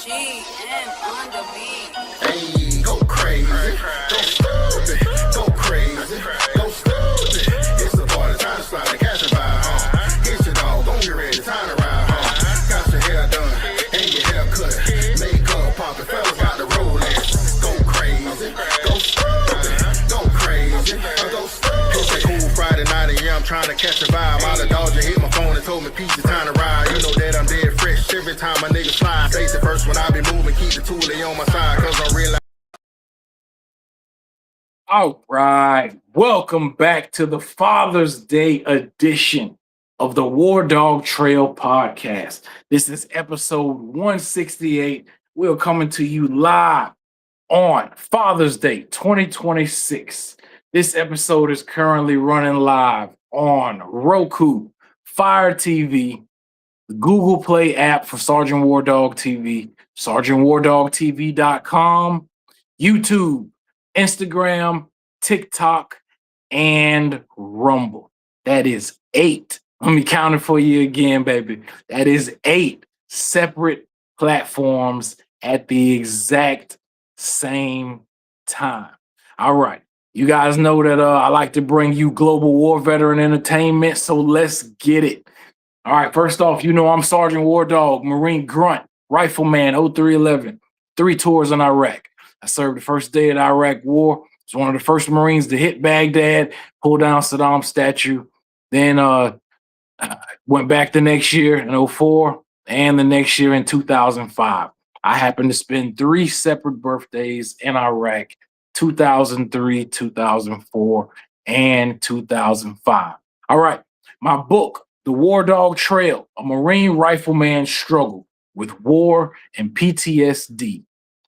GM on the beat. Hey, go crazy, go stupid, go crazy, go stupid. It's the party, time to slide the cash and buy, Get your dog, gon' get ready, time to ride, Got your hair done, and your hair cut. Makeup poppin', fellas got the Rolex. Go crazy, go stupid, go crazy, go stupid. It's a cool Friday night and yeah, I'm trying to catch a vibe. All the dogs just hit my phone and told me peace, it's time to ride. You know that I'm dead fresh every time my nigga slide. Face it first when I be moving, keep the toolie on my side, cause I'm real. All right. Welcome back to the Father's Day edition of the WarDawg Trail podcast. This is episode 168. We're coming to you live on Father's Day 2026. This episode is currently running live on Roku, Fire TV, the Google Play app for Sergeant WarDawg TV, sergeantwardawgtv.com, YouTube, Instagram, TikTok, and Rumble. That is 8. Let me count it for you again, baby. That is 8 separate platforms at the exact same time. All right. You guys know that I like to bring you global war veteran entertainment, so let's get it. All right. First off, you know I'm Sergeant WarDawg, Marine Grunt, Rifleman 0311, 3 tours in Iraq. I served the first day of the Iraq War. I was one of the first Marines to hit Baghdad, pull down Saddam's statue. Then went back the next year in 2004 and the next year in 2005. I happened to spend 3 separate birthdays in Iraq, 2003, 2004, and 2005. All right. My book, The WarDawg Trail, A Marine Rifleman's Struggle with War and PTSD.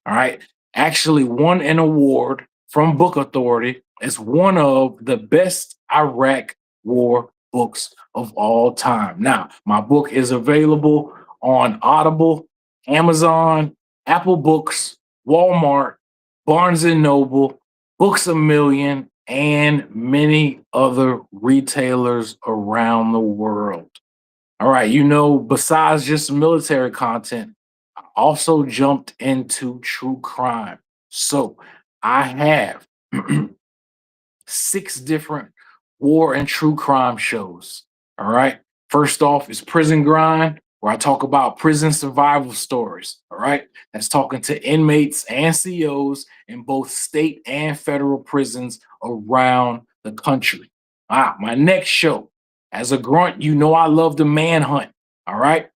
All right. Actually won an award from Book Authority as one of the best Iraq war books of all time. Now, my book is available on Audible, Amazon, Apple Books, Walmart, Barnes & Noble, Books A Million, and many other retailers around the world. All right, you know, besides just military content, I also jumped into true crime. So I have 6 different war and true crime shows. All right. First off is Prison Grind, where I talk about prison survival stories. All right. That's talking to inmates and COs in both state and federal prisons around the country. My next show, as a grunt, you know I love the manhunt. All right.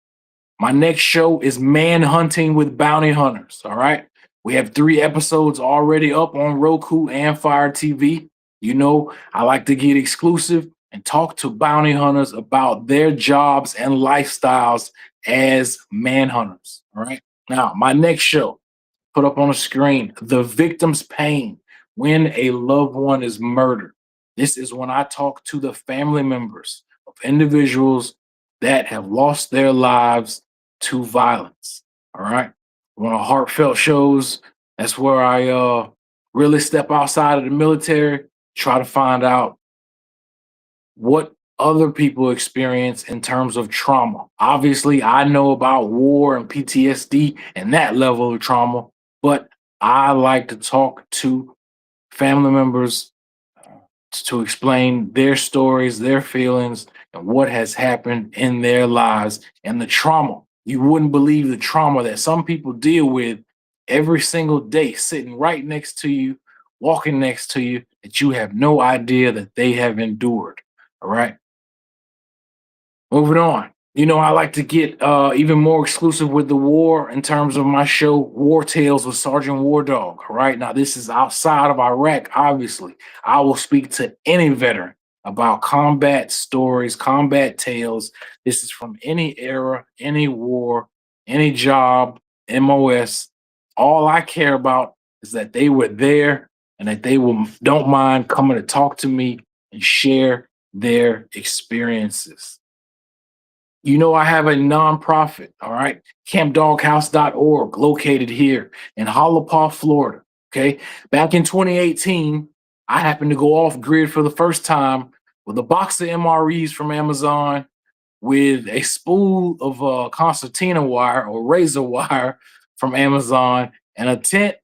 My next show is Manhunting with Bounty Hunters. All right. We have 3 episodes already up on Roku and Fire TV. You know, I like to get exclusive and talk to bounty hunters about their jobs and lifestyles as manhunters. All right. Now, my next show, put up on the screen, The Victim's Pain, when a loved one is murdered. This is when I talk to the family members of individuals that have lost their lives to violence. All right. One of heartfelt shows. That's where I really step outside of the military, try to find out what other people experience in terms of trauma. Obviously, I know about war and PTSD and that level of trauma, but I like to talk to family members to explain their stories, their feelings, and what has happened in their lives and the trauma. You wouldn't believe the trauma that some people deal with every single day, sitting right next to you, walking next to you, that you have no idea that they have endured. All right. Moving on. You know, I like to get even more exclusive with the war in terms of my show, War Tales with Sergeant WarDawg. All right. Now, this is outside of Iraq, obviously. I will speak to any veteran about combat stories, combat tales. This is from any era, any war, any job, MOS. All I care about is that they were there and that they don't mind coming to talk to me and share their experiences. You know, I have a nonprofit, all right, campdoghouse.org, located here in Hollapaw, Florida. Okay. Back in 2018, I happened to go off grid for the first time with a box of MREs from Amazon with a spool of concertina wire or razor wire from Amazon and a tent,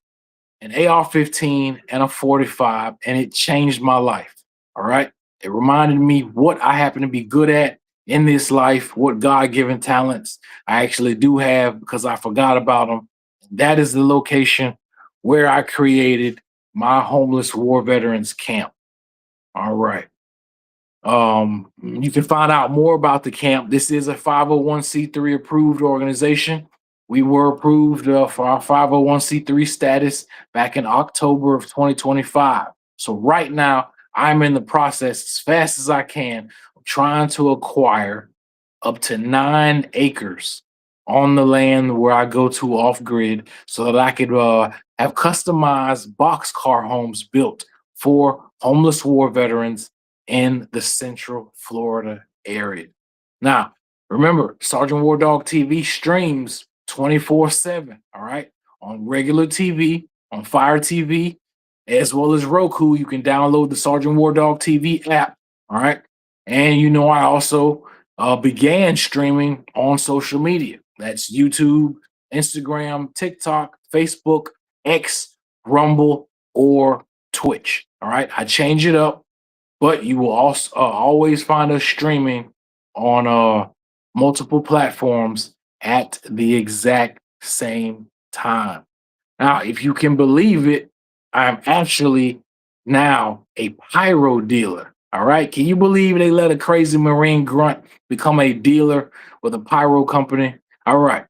an AR-15, and a 45, and it changed my life. All right. It reminded me what I happen to be good at in this life, what God-given talents I actually do have because I forgot about them. That is the location where I created my homeless war veterans camp. All right. You can find out more about the camp. This is a 501c3 approved organization. We were approved for our 501c3 status back in October of 2025. So right now, I'm in the process as fast as I can of trying to acquire up to 9 acres on the land where I go to off grid so that I could have customized boxcar homes built for homeless war veterans in the Central Florida area. Now, remember, Sergeant WarDawg TV streams 24/7, all right, on regular TV, on Fire TV, as well as Roku. You can download the Sergeant WarDawg TV app, all right? And I also began streaming on social media. That's YouTube, Instagram, TikTok, Facebook, X, Rumble, or Twitch, all right? I change it up, but you will also always find us streaming on multiple platforms at the exact same time. Now, if you can believe it, I'm actually now a pyro dealer. All right. Can you believe they let a crazy Marine grunt become a dealer with a pyro company? All right.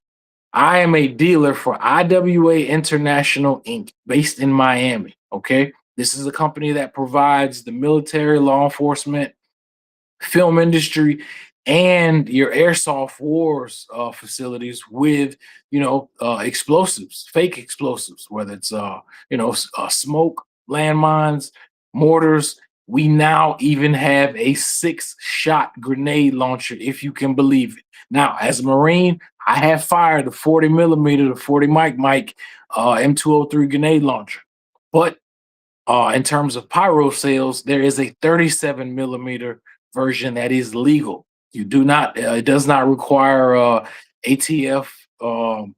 I am a dealer for IWA International Inc., based in Miami. Okay. This is a company that provides the military, law enforcement, film industry, and your airsoft wars facilities with explosives, fake explosives, whether it's smoke, landmines, mortars. We now even have a 6-shot grenade launcher, if you can believe it. Now, as a Marine, I have fired the 40 millimeter, the 40 Mike M203 grenade launcher, but in terms of pyro sales, there is a 37 millimeter version that is legal. You do not, it does not require ATF, the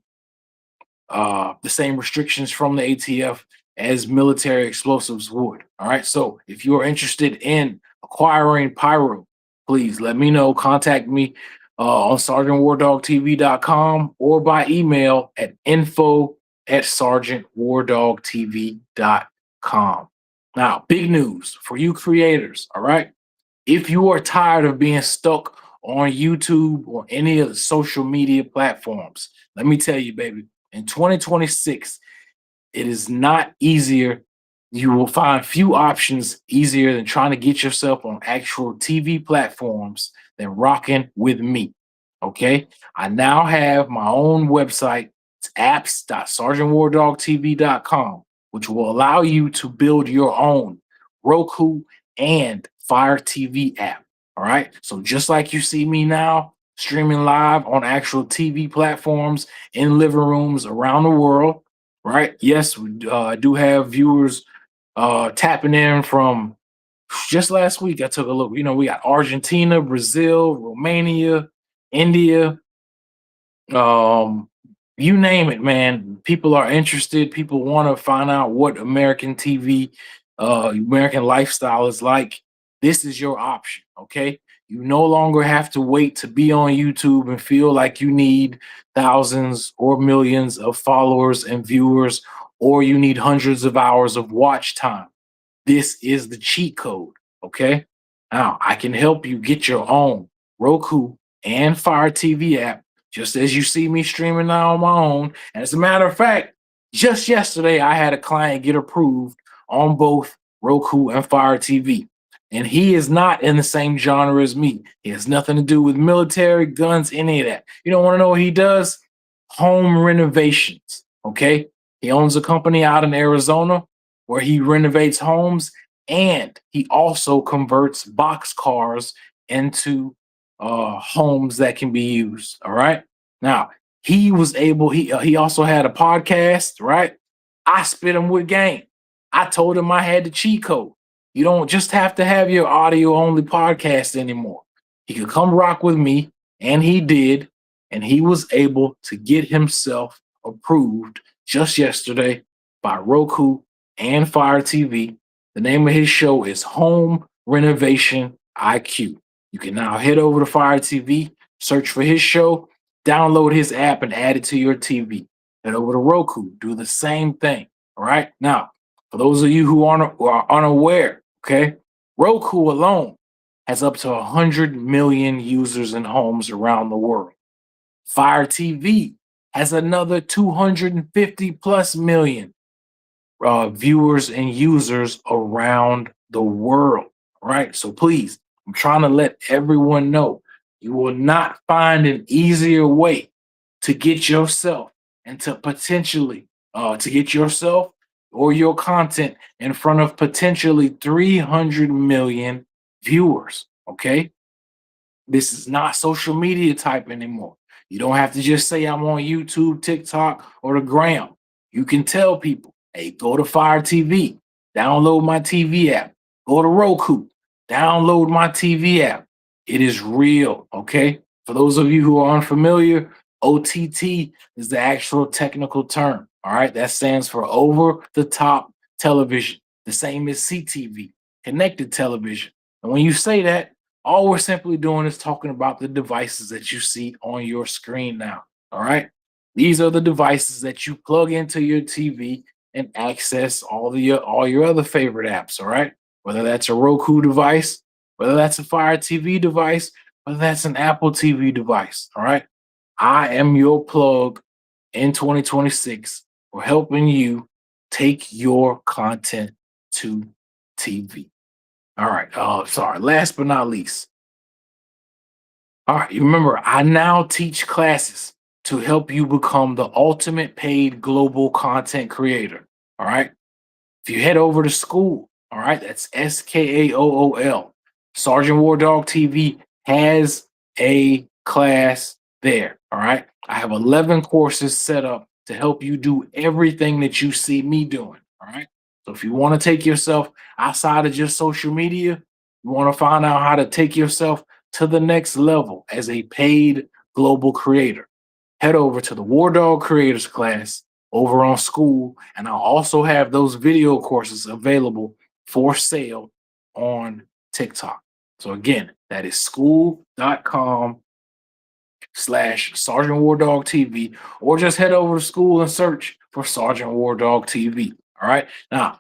same restrictions from the ATF as military explosives would. All right. So if you are interested in acquiring pyro, please let me know. Contact me on sergeantwardawgtv.com or by email at info@sergeantwardawgtv.com. Now, big news for you creators. All right. If you are tired of being stuck on YouTube or any of the social media platforms, let me tell you, baby, in 2026, it is not easier. You will find few options easier than trying to get yourself on actual TV platforms than rocking with me. Okay. I now have my own website. It's apps.sergeantwardawgtv.com, which will allow you to build your own Roku and Fire TV app. All right. So just like you see me now streaming live on actual TV platforms in living rooms around the world, right? Yes, we do have viewers tapping in from just last week. I took a look. We got Argentina, Brazil, Romania, India, you name it, man. People are interested. People want to find out what American TV, American lifestyle is like. This is your option, okay? You no longer have to wait to be on YouTube and feel like you need thousands or millions of followers and viewers, or you need hundreds of hours of watch time. This is the cheat code, okay? Now, I can help you get your own Roku and Fire TV app, just as you see me streaming now on my own. And as a matter of fact, just yesterday, I had a client get approved on both Roku and Fire TV. And he is not in the same genre as me. He has nothing to do with military, guns, any of that. You don't want to know what he does? Home renovations, okay? He owns a company out in Arizona where he renovates homes, and he also converts box cars into homes that can be used, all right? Now, he was able, he also had a podcast, right? I spit him with game. I told him I had the cheat code. You don't just have to have your audio only podcast anymore. He could come rock with me, and he did, and he was able to get himself approved just yesterday by Roku and Fire TV. The name of his show is Home Renovation IQ. You can now head over to Fire TV, search for his show, download his app, and add it to your TV. Head over to Roku, do the same thing. All right. Now, for those of you who are unaware, okay, Roku alone has up to 100 million users in homes around the world. Fire TV has another 250 plus million viewers and users around the world. All right. So please, I'm trying to let everyone know you will not find an easier way to get yourself and to potentially to get yourself or your content in front of potentially 300 million viewers. Okay. This is not social media type anymore. You don't have to just say I'm on YouTube, TikTok, or the gram. You can tell people, hey, go to Fire TV, download my TV app. Go to Roku, download my TV app. It is real, okay? For those of you who are unfamiliar, OTT is the actual technical term, all right? That stands for over the top television, the same as CTV, connected television. And when you say that, all we're simply doing is talking about the devices that you see on your screen now, all right? These are the devices that you plug into your TV and access all your other favorite apps, all right? Whether that's a Roku device, whether that's a Fire TV device, whether that's an Apple TV device, all right? I am your plug in 2026 for helping you take your content to TV. All right. Sorry. Last but not least. All right. You remember, I now teach classes to help you become the ultimate paid global content creator. All right. If you head over to school, all right, that's SKAOOL. Sergeant WarDawg TV has a class there. All right. I have 11 courses set up to help you do everything that you see me doing. All right. So if you want to take yourself outside of just social media, you want to find out how to take yourself to the next level as a paid global creator, head over to the WarDawg Creators class over on school. And I'll also have those video courses available for sale on TikTok. So again, that is school.com/Sergeant WarDawg TV, or just head over to school and search for Sergeant WarDawg TV. All right. Now,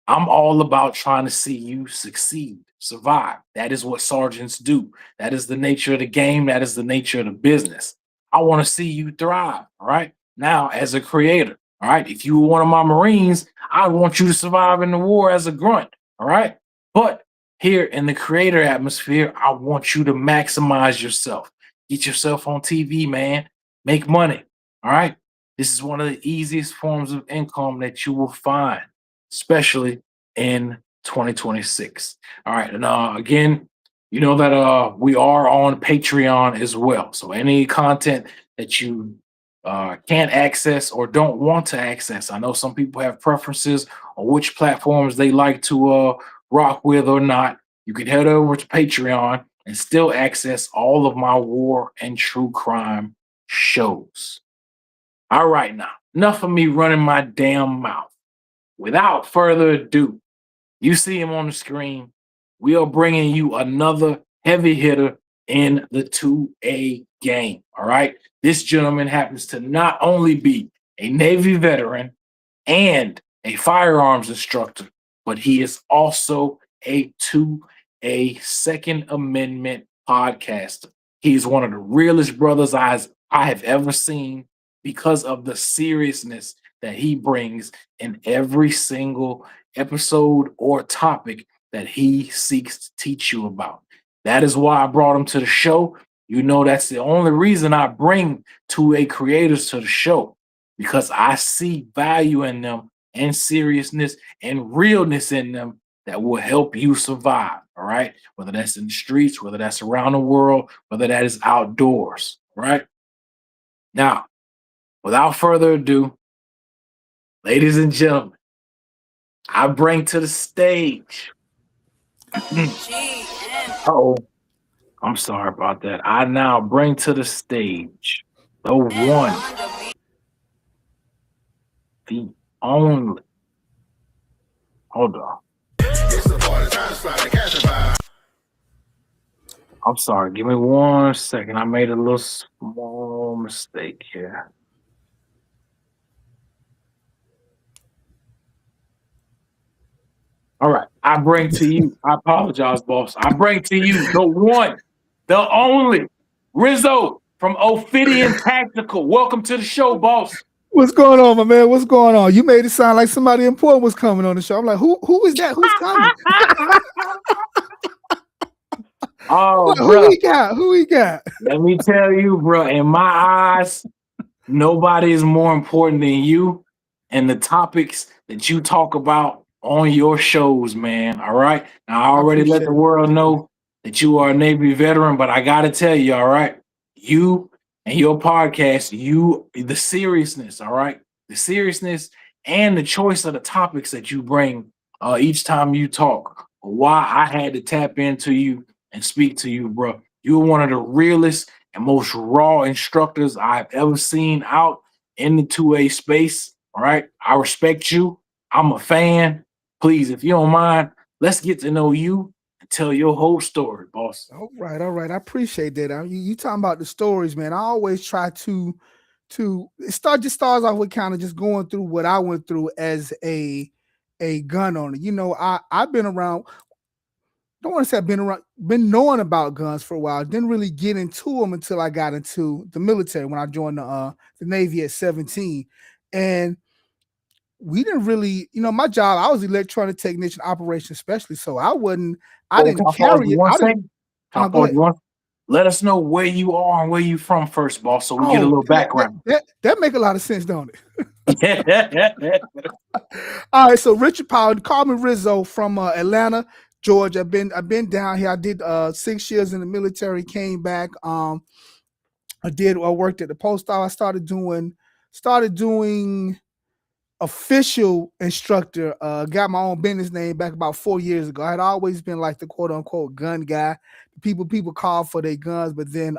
I'm all about trying to see you succeed, survive. That is what sergeants do. That is the nature of the game. That is the nature of the business. I want to see you thrive. All right. Now, as a creator, all right, if you were one of my Marines, I want you to survive in the war as a grunt. All right. But here in the creator atmosphere, I want you to maximize yourself. Get yourself on TV, man. Make money. All right. This is one of the easiest forms of income that you will find, especially in 2026. All right. And again, you know that we are on Patreon as well. So any content that you can't access or don't want to access, I know some people have preferences on which platforms they like to rock with or not. You can head over to Patreon and still access all of my war and true crime shows. All right, now, enough of me running my damn mouth. Without further ado, you see him on the screen. We are bringing you another heavy hitter in the 2A game. All right. This gentleman happens to not only be a Navy veteran and a firearms instructor, but he is also a 2A Second Amendment podcaster. He's one of the realest brothers I have ever seen because of the seriousness that he brings in every single episode or topic that he seeks to teach you about. That is why I brought him to the show. You know, that's the only reason I bring 2A creators to the show, because I see value in them and seriousness and realness in them that will help you survive. All right. Whether that's in the streets, whether that's around the world, whether that is outdoors. Right. Now, without further ado, ladies and gentlemen, I bring to the stage. Oh, I'm sorry about that. I now bring to the stage the one, only. Hold on. It's the party time to slide the cash by. I'm sorry. Give me 1 second. I made a little small mistake here. All right. I bring to you, I apologize, boss. I bring to you the one, the only Rizzo from Ophidian Tactical. Welcome to the show, boss. What's going on, my man? What's going on? You made it sound like somebody important was coming on the show. I'm like, who is that? Who's coming? Oh, Like, bro. Who he got? Let me tell you, bro, in my eyes, nobody is more important than you and the topics that you talk about on your shows, man. All right. Now, I already let the world know that you are a Navy veteran, but I got to tell you, all right, you and your podcast, the seriousness, all right, the seriousness and the choice of the topics that you bring each time you talk, why I had to tap into you and speak to you, bro. You're one of the realest and most raw instructors I've ever seen out in the 2A space. All right. I respect you. I'm a fan. Please, if you don't mind, let's get to know you and tell your whole story, boss. All right. I appreciate that. You talking about the stories, man. I always try to starts off with kind of just going through what I went through as a gun owner. You know, I've been around. Don't want to say I've been knowing about guns for a while. Didn't really get into them until I got into the military when I joined the Navy at 17. And we didn't really, my job, I was electronic technician, operations specialist. So I didn't carry it. Go ahead. Let us know where you are and where you from first, boss, so we get a little background. That make a lot of sense, don't it? All right, so Richard Powell, call me Rizzo from Atlanta, Georgia. I've been down here. I did 6 years in the military, came back. I worked at the post office. I started doing official instructor. Got my own business name back about 4 years ago. I had always been like the quote unquote gun guy. People call for their guns, but then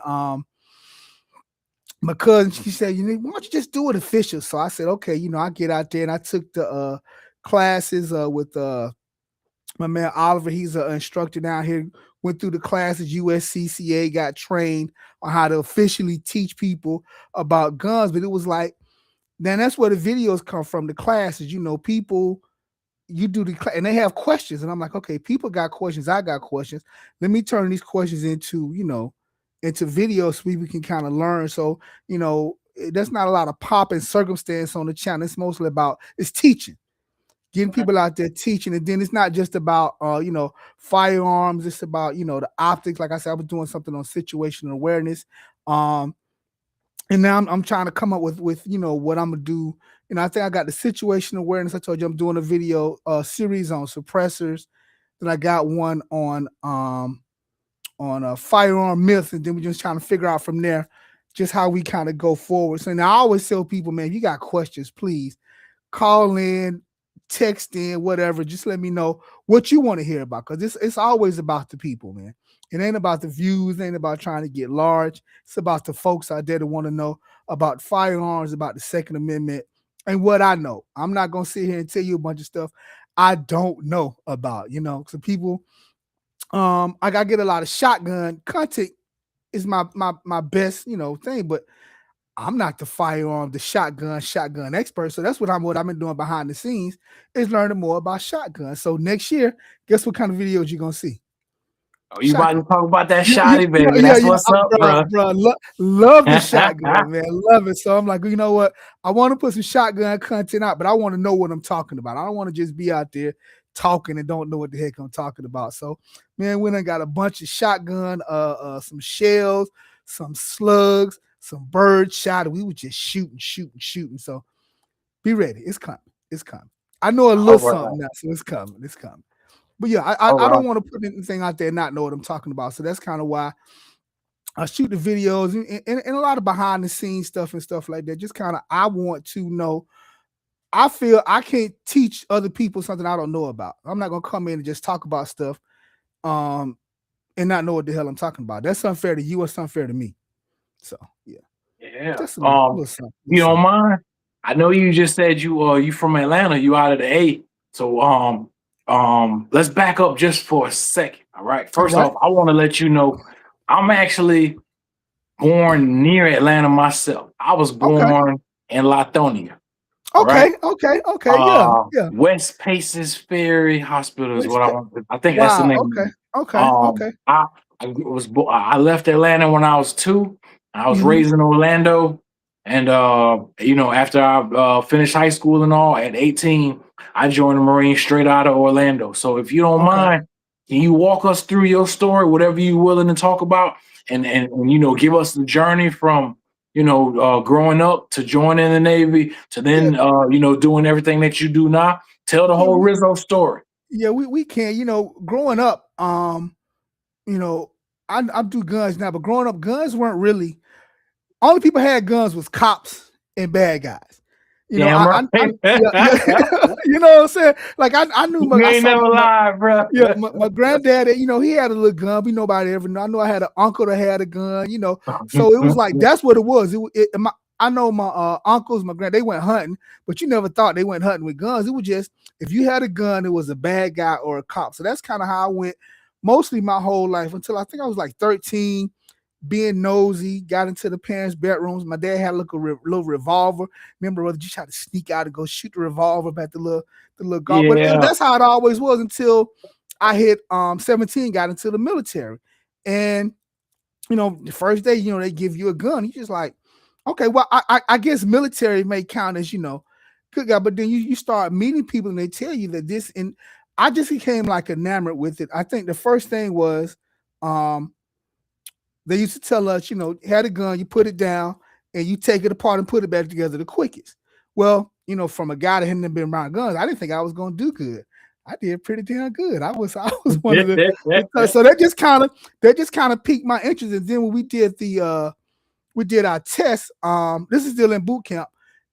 my cousin, she said, why don't you just do it official? So I said, okay, I get out there and I took the classes with my man Oliver. He's an instructor down here. Went through the classes, USCCA, got trained on how to officially teach people about guns. But it was like, then that's where the videos come from, the classes. People, you do the class and they have questions. And I'm like, okay, people got questions. I got questions. Let me turn these questions into videos so we can kind of learn. So, there's not a lot of pop and circumstance on the channel. It's mostly about teaching. Getting people out there teaching, and then it's not just about firearms. It's about the optics. Like I said, I was doing something on situational awareness, and now I'm trying to come up with what I'm gonna do. I think I got the situational awareness. I told you I'm doing a video series on suppressors. Then I got one on firearm myths, and then we're just trying to figure out from there just how we kind of go forward. So now I always tell people, man, if you got questions, please call in, text in, whatever. Just let me know what you want to hear about, because it's always about the people, man. It ain't about the views, it ain't about trying to get large. It's about the folks out there that want to know about firearms, about the Second Amendment, and what I know. I'm not gonna sit here and tell you a bunch of stuff I don't know about. So people, I gotta get a lot of shotgun content is my best thing, but I'm not the shotgun expert. So that's what I've been doing behind the scenes, is learning more about shotguns. So next year, guess what kind of videos you're gonna see? Oh, you about to talk about that shotty, baby. That's what's up, bro. Love the shotgun, man. Love it. So I'm like, you know what? I want to put some shotgun content out, but I want to know what I'm talking about. I don't want to just be out there talking and don't know what the heck I'm talking about. So, man, we done got a bunch of shotgun, some shells, some slugs, some bird shot. We were just shooting. So be ready. It's coming. I know a little something now, so it's coming. But yeah, I don't want to put anything out there and not know what I'm talking about. So that's kind of why I shoot the videos and a lot of behind the scenes stuff and stuff like that. Just kind of, I want to know. I feel I can't teach other people something I don't know about. I'm not gonna come in and just talk about stuff and not know what the hell I'm talking about. That's unfair to you. It's unfair to me. So yeah. Just a little something. You don't mind? I know you just said you from Atlanta, you out of the A. So let's back up just for a second. All right. All First right. off, I want to let you know I'm actually born near Atlanta myself. I was Okay. born in Lithonia. All right. Okay. Okay. Okay. Yeah. Yeah. West Paces Ferry Hospital is West what I Pa- want. I think that's the Wow. name. Okay. Okay. Um, Okay. I I left Atlanta when I was 2. I was Mhm. raised in Orlando, and after I finished high school and all, at 18, I joined the Marines straight out of Orlando. So if you don't Okay. mind, can you walk us through your story, whatever you're willing to talk about, and give us the journey from growing up to joining the Navy to Yeah. then doing everything that you do now. Tell the Yeah. whole Rizzo story. We can. Growing up, you know, I do guns now, but growing up, guns weren't really only people had guns was cops and bad guys. Damn I right. yeah, yeah. You know what I'm saying? Like I knew You I ain't saw never lied, bro. yeah, my granddad, he had a little gun, but nobody ever knew. I know I had an uncle that had a gun, so it was like that's what it was. I know my uncles, my grand, they went hunting, but you never thought they went hunting with guns. It was just if you had a gun, it was a bad guy or a cop. So that's kind of how I went mostly my whole life until I think I was like 13, being nosy, got into the parents' bedrooms. My dad had a little revolver. Remember, brother, you tried to sneak out and go shoot the revolver at the little golf. But Yeah. that's how it always was until I hit 17, got into the military. And the first day, they give you a gun. You just like, okay, well, I guess military may count as, good guy, but then you start meeting people and they tell you that this, and I just became like enamored with it. I think the first thing was they used to tell us, had a gun, you put it down and you take it apart and put it back together the quickest. Well, from a guy that hadn't been around guns, I didn't think I was going to do good. I did pretty damn good. I was one of the so that just kind of piqued my interest. And then when we did our test, this is still in boot camp,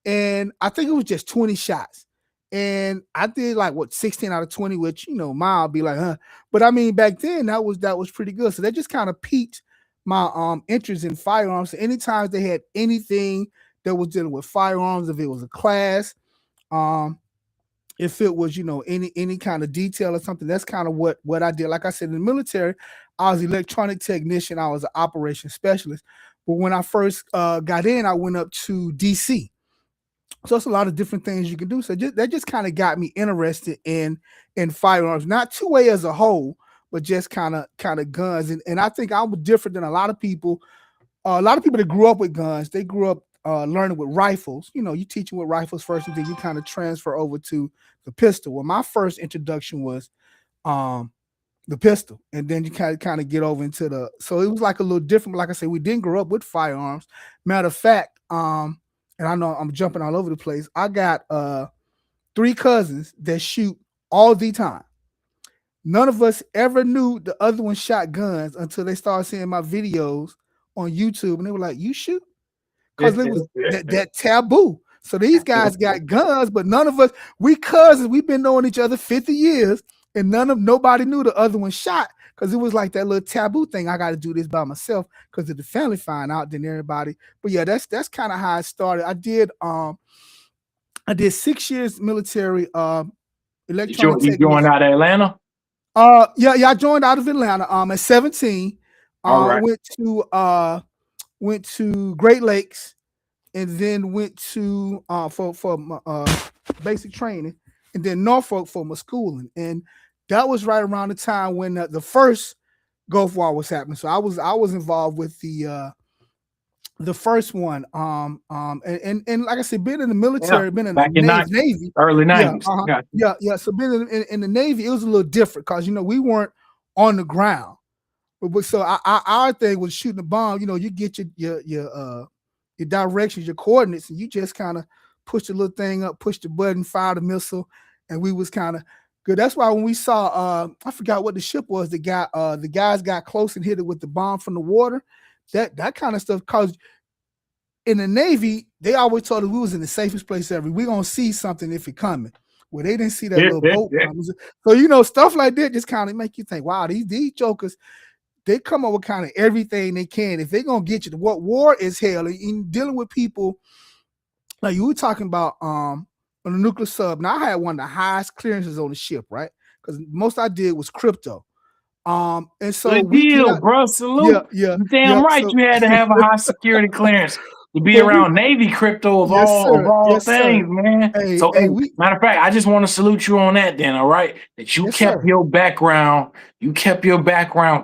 and I think it was just 20 shots. And I did like 16 out of 20, which mine be like, huh. But I mean, back then that was pretty good. So that just kind of piqued my interest in firearms. So anytime they had anything that was dealing with firearms, if it was a class, if it was any kind of detail or something, that's kind of what I did. Like I said, in the military, I was electronic technician. I was an operations specialist. But when I first got in, I went up to DC. So it's a lot of different things you can do. So that just kind of got me interested in firearms, not 2A as a whole, but just kind of guns. And I think I'm different than a lot of people. A lot of people that grew up with guns, they grew up learning with rifles. You teach them with rifles first, and then you kind of transfer over to the pistol. Well, my first introduction was the pistol, and then you kind of get over into so it was like a little different. But like I said, we didn't grow up with firearms. Matter of fact, and I know I'm jumping all over the place. I got 3 cousins that shoot all the time. None of us ever knew the other one shot guns until they started seeing my videos on YouTube, and they were like, "You shoot?" Because it was that taboo. So these guys got guns, but none of us, we cousins, we've been knowing each other 50 years, and nobody knew the other one shot because it was like that little taboo thing. I got to do this by myself because if the family find out, then everybody. But yeah, that's kind of how it started. I did 6 years military, electronic You joined technician. out of Atlanta? Yeah, I joined out of Atlanta. At 17, All right. went to Great Lakes, and then went to for my basic training, and then Norfolk for my schooling. And that was right around the time when the first Gulf War was happening. So I was involved with the first one. And like I said, been in the military, been in Back the in Navy, early 90s. yeah. So been in the Navy, it was a little different because we weren't on the ground. But so our thing was shooting a bomb. You get your directions, your coordinates, and you just kind of push the little thing up, push the button, fire the missile, and we was kind of good. That's why when we saw, I forgot what the ship was, the guys got close and hit it with the bomb from the water. That kind of stuff. Cause in the Navy, they always told us we was in the safest place ever. We gonna see something if it coming. Well, they didn't see that little boat. So stuff like that just kind of make you think, wow, these jokers. They come up with kind of everything they can. If they're gonna get you, what war is hell? In dealing with people Like you were talking about on the nuclear sub. Now I had one of the highest clearances on the ship, right? Because most I did was crypto. And so Good we get deal, out. bro. Yeah, Salute. yeah, You yeah. damn right So, you had to have a high security clearance to be but we, around Navy crypto of yes, sir, all yes, sir. things, man. Hey, So hey, hey, we, matter of fact, I just want to salute you on that then, all right? That you yes, kept sir, your background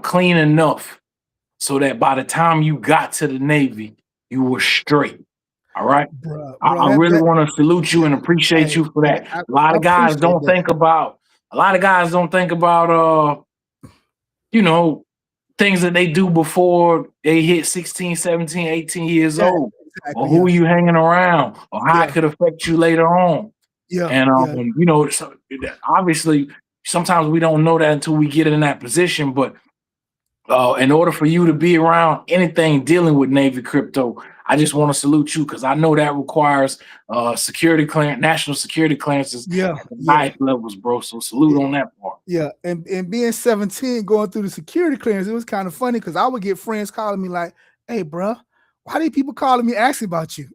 clean enough so that by the time you got to the Navy, you were straight. All right. bro. I really want to salute you Yeah. and appreciate Hey, you for hey, that. I appreciate that. A lot of guys don't think about you know, things that they do before they hit 16, 17, 18 years Yeah, old, or exactly. who Yeah, you hanging around, or how it yeah, could affect you later on. yeah, And yeah, so, obviously, sometimes we don't know that until we get in that position. But in order for you to be around anything dealing with Navy crypto, I just want to salute you because I know that requires security clearance, national security clearances yeah, at the yeah. highest levels, bro. So salute on that part. Yeah, and being 17, going through the security clearance, it was kind of funny because I would get friends calling me like, "Hey, bro, why do people calling me asking about you?"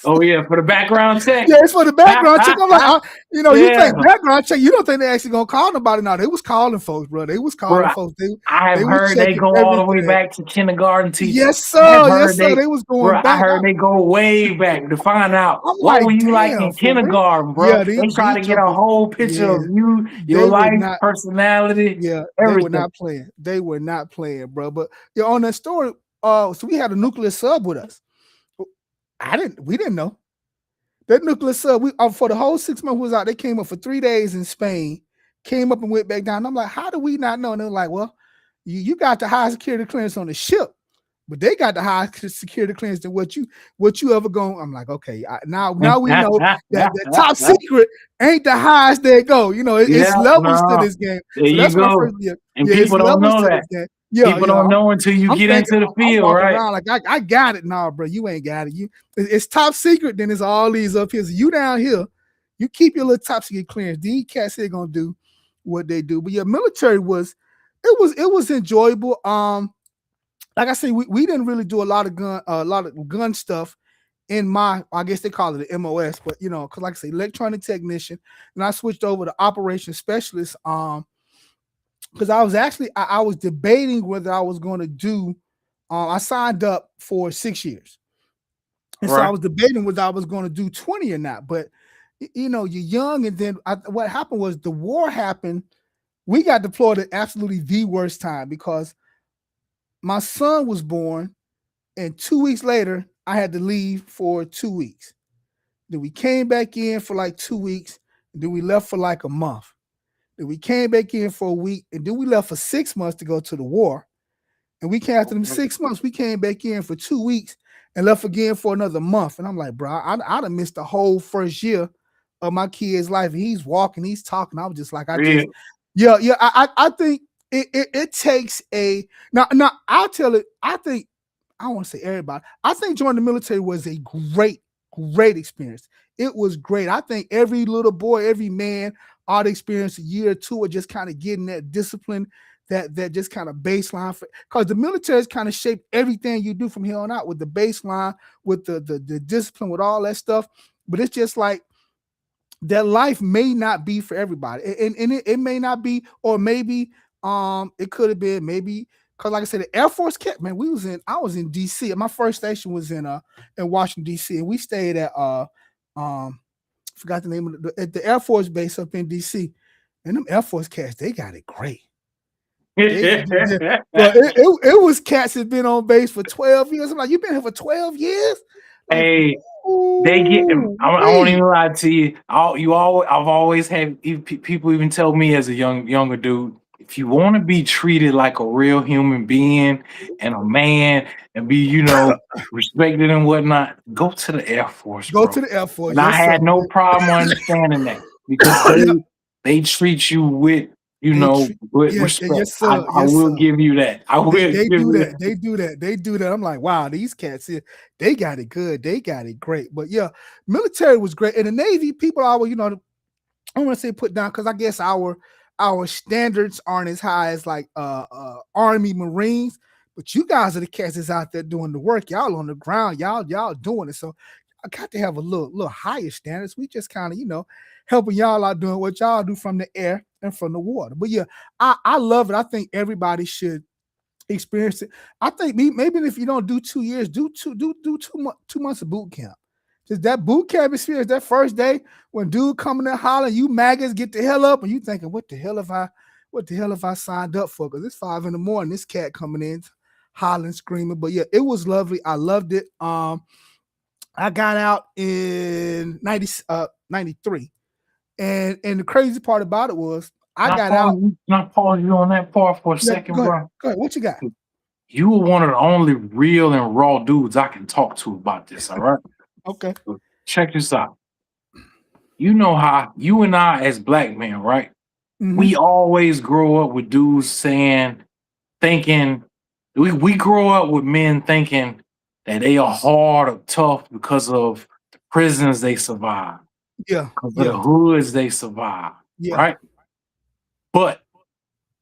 Oh yeah, for the background check. Yeah, it's for the background check. I'm like, you Yeah, think background check, you don't think they actually gonna call nobody. No, they was calling folks, bro. They was calling bro. folks. I have They was heard they checking go all the way everything. back to kindergarten teachers. Yes, I have sir. Yes, heard sir. they, They was bro. going I back. heard they go way back to find out I'm what were like, you like damn, in for real. kindergarten, bro. Yeah, They try these to get a jokers, whole picture yeah, of you, your they were life, not. personality, Yeah, they were everything. not playing. They were not playing, bro. But yeah, on that story, so we had a nuclear sub with us. We didn't know. That nuclear sub, we for the whole 6 months we was out, they came up for 3 days in Spain, came up and went back down. I'm like, how do we not know? And they're like, well, you got the high security clearance on the ship, but they got the high security clearance than what you ever going. I'm like, okay, now we know that the top secret ain't the highest they go. You know, it's Yeah, levels to no. this game. There So you that's my first go. year. And Yeah, it's people don't levels know to that. this game. Yeah, People yeah. don't know until you I'm get thinking into the I'm field, walking right? around like I got it. Nah, bro, you ain't got it. It's top secret. Then it's all these up here. So you down here, you keep your little top secret clearance. These cats here gonna do what they do. But yeah, military was enjoyable. Like I say, we didn't really do a lot of gun stuff in I guess they call it the MOS, but because like I say, electronic technician, and I switched over to operations specialist. Because I was debating whether I was going to do. I signed up for 6 years, and so I Right. was debating whether I was going to do 20 or not. But you're young, and then what happened was the war happened. We got deployed at absolutely the worst time because my son was born, and 2 weeks later I had to leave for 2 weeks. Then we came back in for like 2 weeks, and then we left for like a month. Then we came back in for a week, and then we left for 6 months to go to the war. And we came after them 6 months. We came back in for 2 weeks and left again for another month. And I'm like, bro, I'd have missed the whole first year of my kid's life. And he's walking, he's talking. I was just like, Real. yeah. I think it takes a now. I'll tell it. I think I don't want to say everybody. I think joining the military was a great experience. It was great. I think every little boy, every man ought to experience a year or two of just kind of getting that discipline, that just kind of baseline for because the military has kind of shaped everything you do from here on out with the baseline, with the discipline, with all that stuff. But it's just like that life may not be for everybody, and it may not be, or maybe it could have been maybe because like I said, the Air Force kept man. I was in DC. My first station was in Washington DC, and we stayed at forgot the name of at the Air Force base up in DC. And them Air Force cats, they got it great. But it was cats that been on base for 12 years. I'm like, you've been here for 12 years? Like, Hey, they get. I won't wait. even lie to you. I've always had people even tell me as a younger dude, if you want to be treated like a real human being and a man and be, respected and whatnot, go to the Air Force, Go bro. to the Air Force. And I Yes, sir. had no problem understanding that because Yeah, they treat you with, they treat, with yeah, respect. yes, I sir. I Yes, will sir. give you that. I will They give do you that. that. They do that. They do that. I'm like, wow, these cats here, they got it good. They got it great. But yeah, military was great. And the Navy, people always, I want to say put down because I guess our standards aren't as high as like Army Marines, but you guys are the cats that's out there doing the work. Y'all on the ground, y'all doing it. So I got to have a little higher standards. We just kind of, helping y'all out doing what y'all do from the air and from the water. But yeah, I love it. I think everybody should experience it. I think maybe if you don't do 2 years, do 2 months of boot camp. Just that boot camp experience, that first day when dude coming in hollering, you maggots get the hell up, and you thinking, what the hell have I signed up for? Because it's 5 a.m. This cat coming in, hollering, screaming. But yeah, it was lovely. I loved it. I got out in 93. And the crazy part about it was I got out. Can I pause you on that part for a second, bro? Go ahead. What you got? You were one of the only real and raw dudes I can talk to about this, all right? Okay. So check this out. You know how you and I as black men, right? Mhm. We always grow up with dudes thinking, we grow up with men thinking that they are hard or tough because of the prisons they survive, Yeah. because of the hoods they survive, Yeah. right? But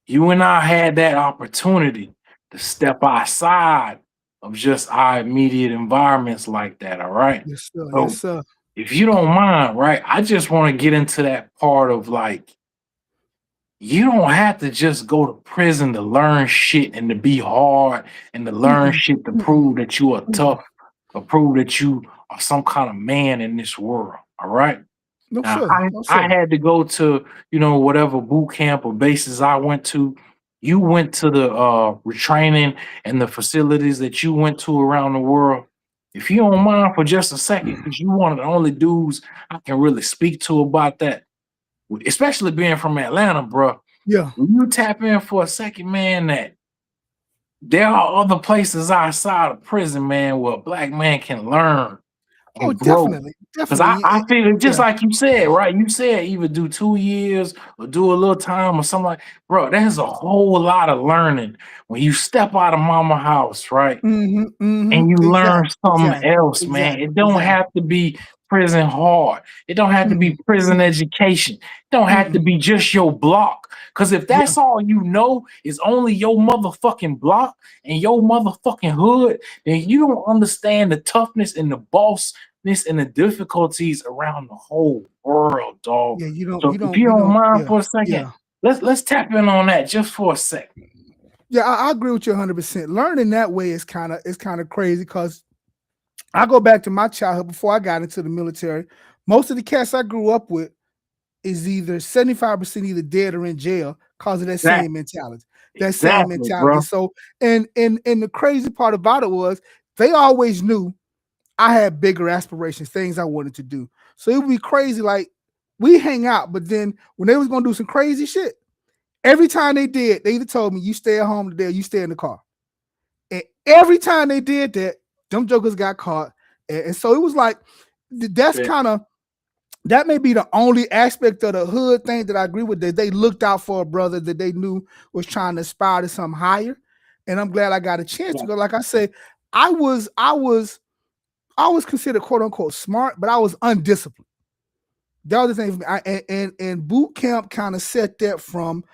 you and I had that opportunity to step outside of just our immediate environments like that, all right? Yes, sir. So Yes, sir. if you don't mind, right, I just want to get into that part of like, you don't have to just go to prison to learn shit and to be hard and to learn shit to prove that you are tough or prove that you are some kind of man in this world, all right? No, Now, sir. I had to go to, whatever boot camp or bases I went to. You went to the retraining and the facilities that you went to around the world. If you don't mind for just a second, because you're one of the only dudes I can really speak to about that, especially being from Atlanta, bro. Yeah. When you tap in for a second, man, that there are other places outside of prison, man, where a black man can learn and grow. Definitely. Because I feel just like you said, right? You said either do 2 years or do a little time or something like, bro, there's a whole lot of learning when you step out of mama house, right? And you learn something else, man. It don't have to be prison hard. It don't have to be prison education. It don't have to be just your block. Because if that's all you know is only your motherfucking block and your motherfucking hood, then you don't understand the toughness and the bossness and the difficulties around the whole world, dog. Yeah, you don't. So if you don't mind for a second, let's tap in on that just for a second. Yeah, I agree with you 100%. Learning that way is kind of crazy because I go back to my childhood before I got into the military. Most of the cats I grew up with is either 75% either dead or in jail because of that same mentality. That same mentality. Bro. So, and the crazy part about it was they always knew I had bigger aspirations, things I wanted to do. So it would be crazy. Like we hang out, but then when they was gonna do some crazy shit, every time they did, they either told me you stay at home today, or you stay in the car. And every time they did that, them jokers got caught. And so it was like that's that may be the only aspect of the hood thing that I agree with, that they looked out for a brother that they knew was trying to aspire to something higher. And I'm glad I got a chance to go. Like I said, I was considered quote unquote smart, but I was undisciplined. The other thing for me, and boot camp kind of set that from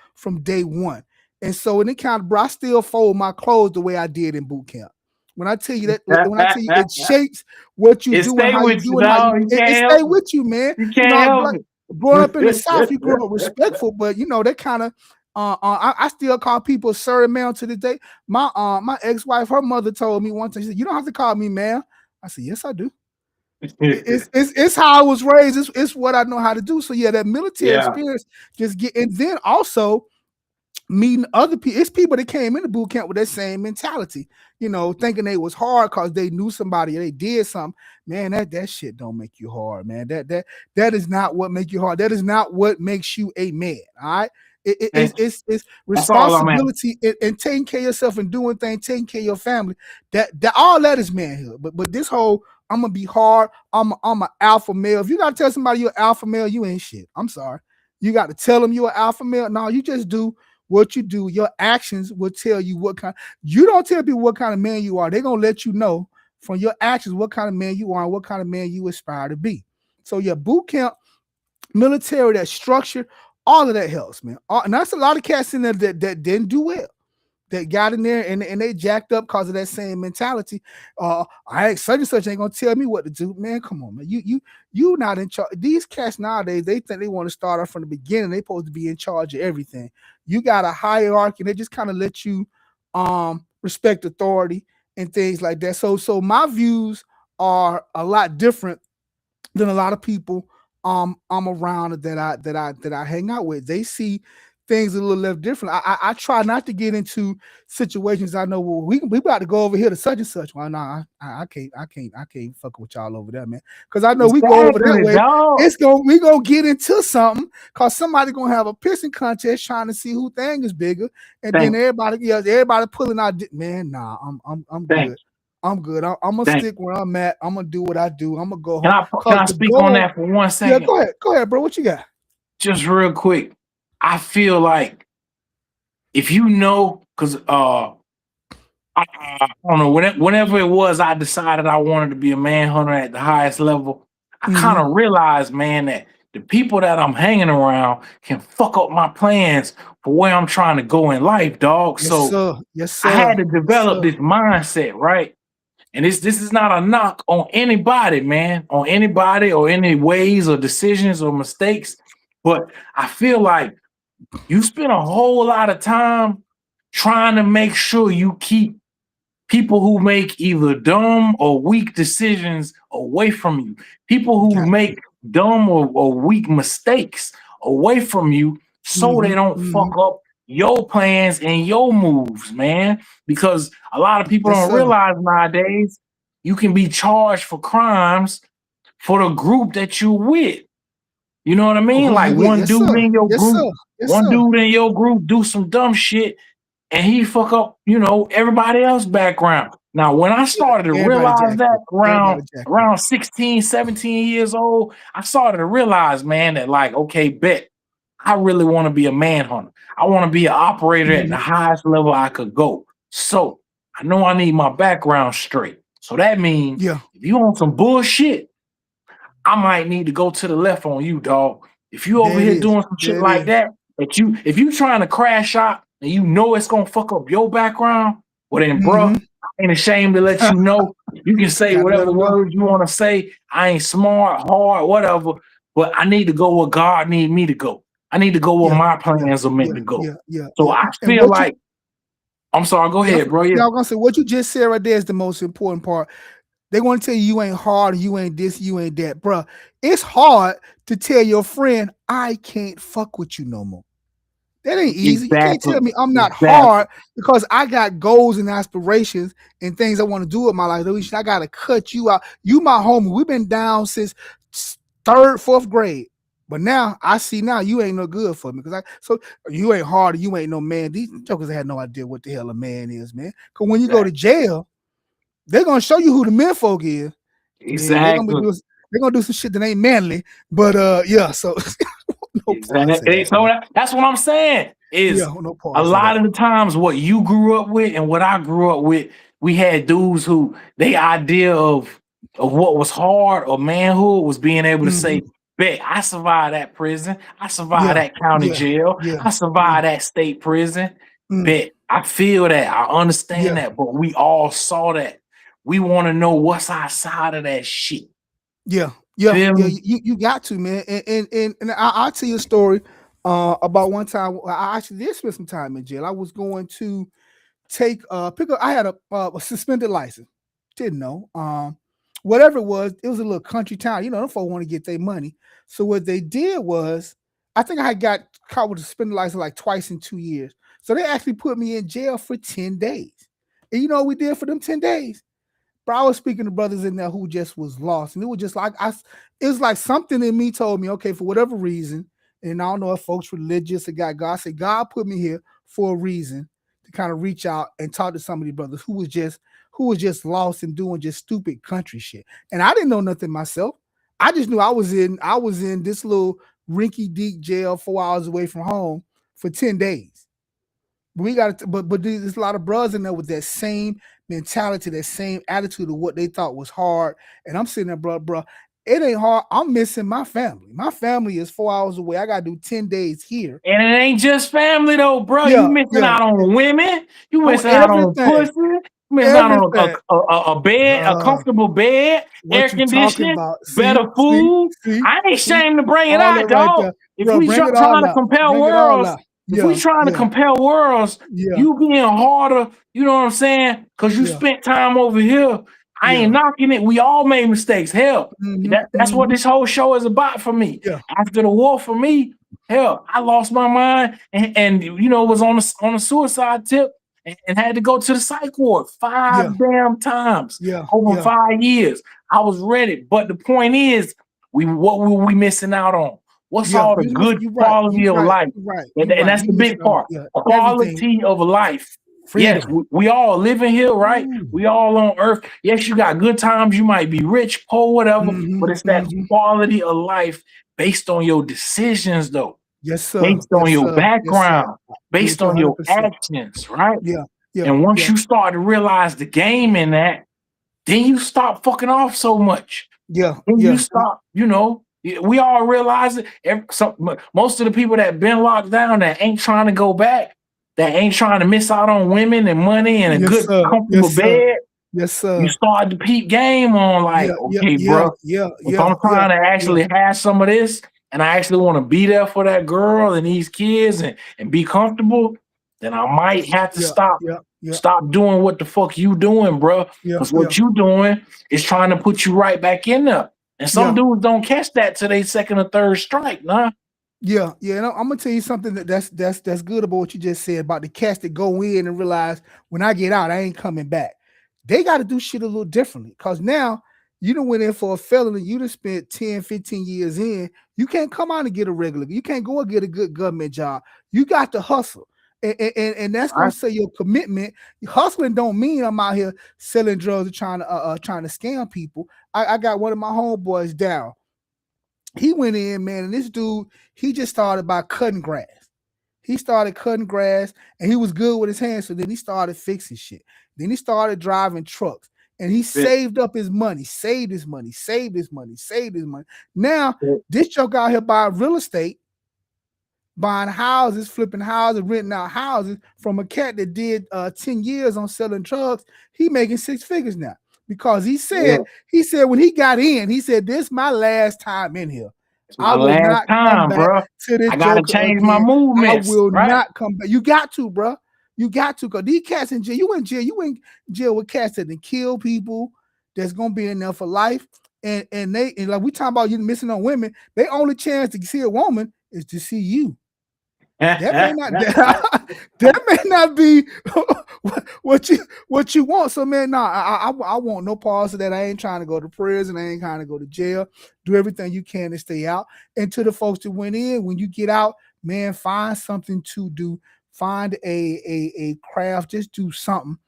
day one. And so in it kind of, bro, I still fold my clothes the way I did in boot camp. When I tell you that, it shapes what you do and how you do it. It stay with you, man. You can't help it. Growing up in the South, you grew up respectful, but they kind of. I still call people sir and ma'am to this day. My ex-wife, her mother told me one time, she said, "You don't have to call me ma'am." I said, "Yes, I do." It's how I was raised. It's what I know how to do. So yeah, that military experience and then also meeting other people. It's people that came into boot camp with that same mentality, thinking they was hard because they knew somebody or they did something. Man, that shit don't make you hard, man. That is not what makes you hard. That is not what makes you a man. All right. It's responsibility and taking care of yourself and doing things, taking care of your family. That all that is manhood. But this whole I'm gonna be hard. I'm an alpha male. If you gotta tell somebody you're an alpha male, you ain't shit. I'm sorry. You got to tell them you're an alpha male. No, you just do what you do. Your actions will tell you what kind. You don't tell people what kind of man you are. They're gonna let you know from your actions what kind of man you are and what kind of man you aspire to be. So your boot camp, military, that structure, all of that helps, man. And that's a lot of cats in there that didn't do well. that got in there and they jacked up because of that same mentality. I ain't such and such ain't gonna tell me what to do. Man, come on, man. You not in charge. These cats nowadays, they think they want to start off from the beginning. They supposed to be in charge of everything. You got a hierarchy, and they just kind of let you respect authority and things like that. So my views are a lot different than a lot of people I'm around that I hang out with. They see things a little less different. I try not to get into situations I know, well, we about to go over here to such and such. Well, nah, I can't fuck with y'all over there, man. Because I know we go over that way. Dog. We gonna get into something because somebody gonna have a pissing contest trying to see who thing is bigger, and then everybody pulling out. Man, nah, I'm good. I'm good. I'm gonna stick where I'm at. I'm gonna do what I do. I'm gonna go home. Can I speak on that for 1 second? Yeah, go ahead, bro. What you got? Just real quick. I feel like if you know, because I don't know, whenever it was, I decided I wanted to be a manhunter at the highest level. I kind of realized, man, that the people that I'm hanging around can fuck up my plans for where I'm trying to go in life, dog. Yes, sir. I had to develop this mindset, right? And this is not a knock on anybody, man, on anybody or any ways or decisions or mistakes. But I feel like you spend a whole lot of time trying to make sure you keep people who make either dumb or weak decisions away from you. People who make dumb or weak mistakes away from you so they don't fuck up your plans and your moves, man. Because a lot of people don't realize nowadays you can be charged for crimes for the group that you're with. You know what I mean? Like one dude in your group, dude in your group do some dumb shit and he fuck up, everybody else background. Now, when I started to realize that around 16, 17 years old, I started to realize, man, that like, okay, bet I really want to be a manhunter. I want to be an operator at the highest level I could go. So I know I need my background straight. So that means if you want some bullshit, I might need to go to the left on you, dog. If you over here doing some shit like that, if you trying to crash out and you know it's gonna fuck up your background, well then, bro, I ain't ashamed to let you know. You can say whatever words you want to say. I ain't smart, hard, whatever, but I need to go where God need me to go. I need to go where my plans are meant to go. So I feel like I'm sorry, go ahead, bro. Yeah, I'm gonna say what you just said right there is the most important part. They want to tell you ain't hard, you ain't this, you ain't that, bro. It's hard to tell your friend I can't fuck with you no more. That ain't easy. You can't tell me I'm not hard because I got goals and aspirations and things I want to do with my life. I gotta cut you out. You my homie. We've been down since 3rd, 4th grade. But now I see you ain't no good for me so you ain't hard, you ain't no man. These jokers had no idea what the hell a man is, man. Because when you go to jail, they're gonna show you who the men folk is. Exactly. They're gonna do some shit that ain't manly. But so that's what I'm saying. Is a lot of the times what you grew up with and what I grew up with, we had dudes who they idea of what was hard or manhood was being able to say, bet I survived that prison, I survived that county jail, I survived that state prison. Bet I feel that, I understand that, but we all saw that. We want to know what's outside of that shit. You got to, man. And I'll tell you a story about one time. I actually did spend some time in jail. I was going to pick up. I had a suspended license. Didn't know. Whatever it was a little country town. You know, them folks want to get their money. So what they did was, I think I got caught with a suspended license like twice in 2 years. So they actually put me in jail for 10 days. And you know what we did for them 10 days? But I was speaking to brothers in there who just was lost. And it was just like, it was like something in me told me, okay, for whatever reason, and I don't know if folks religious or God said, God put me here for a reason to kind of reach out and talk to some of these brothers who was just lost and doing just stupid country shit. And I didn't know nothing myself. I just knew I was in this little rinky-dink jail 4 hours away from home for 10 days. But there's a lot of brothers in there with that same mentality, that same attitude of what they thought was hard. And I'm sitting there, bro. it ain't hard. I'm missing my family. My family is 4 hours away. I gotta do 10 days here. And it ain't just family though, bro. Yeah, You missing yeah. out on women. You On missing out on everything. pussy. You missing out on Everything. a bed, a comfortable bed, air What you talking conditioning, about? better food. See, I ain't see, ashamed to bring it all that out, right dog. there. If Bro, we bring it trying all to out. compare Bring it all worlds, out. if we Yeah, trying to yeah, compare worlds, yeah, you being harder, you know what I'm saying? Because you yeah, spent time over here. I ain't yeah. knocking it. We all made mistakes. Hell, that's what this whole show is about for me. Yeah. After the war, for me, hell, I lost my mind and you know was on a suicide tip and had to go to the psych ward Yeah. 5 damn times Yeah. over Yeah. 5 years. I was ready, but the point is, what were we missing out on? What's Yeah. all the good You right. quality You of right. life? You right. And, You and right. that's You the big missing out. part. Yeah. Everything. Quality of life. Yes, Freedom. we all living here, right? Ooh. We all on earth. Yes, you got good times. You might be rich, poor, whatever, but it's that quality of life based on your decisions, though, Yes, sir. based on Yes, your sir. Yes, sir. background, based With you on your 100%. actions, right? Yeah. Yeah. And once Yeah. you start to realize the game in that, then you stop fucking off so much. Yeah. Then Yeah. you stop, we all realize it. Most of the people that been locked down that ain't trying to go back, that ain't trying to miss out on women and money and a Yes, good, sir. comfortable Yes, sir. bed, Yes, sir. you start to peep game on like, Yeah. okay, bro, Yeah. if I'm trying to actually have some of this and I actually want to be there for that girl and these kids and be comfortable, then I might have to stop doing what the fuck you doing, bro. Because what you doing is trying to put you right back in there. And some dudes don't catch that till they second or third strike, nah. Yeah. And I'm gonna tell you something that's good about what you just said about the cats that go in and realize when I get out, I ain't coming back. They got to do shit a little differently because now you done went in for a felony, you done spent 10, 15 years in. You can't come out and get a regular. You can't go and get a good government job. You got to hustle. And that's gonna say your commitment. Hustling don't mean I'm out here selling drugs and trying to scam people. I got one of my homeboys down. He went in, man, and this dude, he just started by cutting grass. He started cutting grass and he was good with his hands. So then he started fixing shit. Then he started driving trucks and he saved up his money, saved his money. Now, this joke out here buying real estate, buying houses, flipping houses, renting out houses from a cat that did 10 years on selling drugs. He making 6 figures now because he said when he got in, he said, this is my last time in here. I will not come back to this. I gotta change my movements. I will not come back. You got to, bro. You got to, because these cats in jail, you in jail with cats that can kill people that's gonna be in there for life. And like we talking about you missing on women, their only chance to see a woman is to see you. That may not be what you want. So man, I want no pause of that. I ain't trying to go to prison. I ain't trying to go to jail. Do everything you can to stay out. And to the folks that went in, when you get out, man, find something to do. Find a craft. Just do something.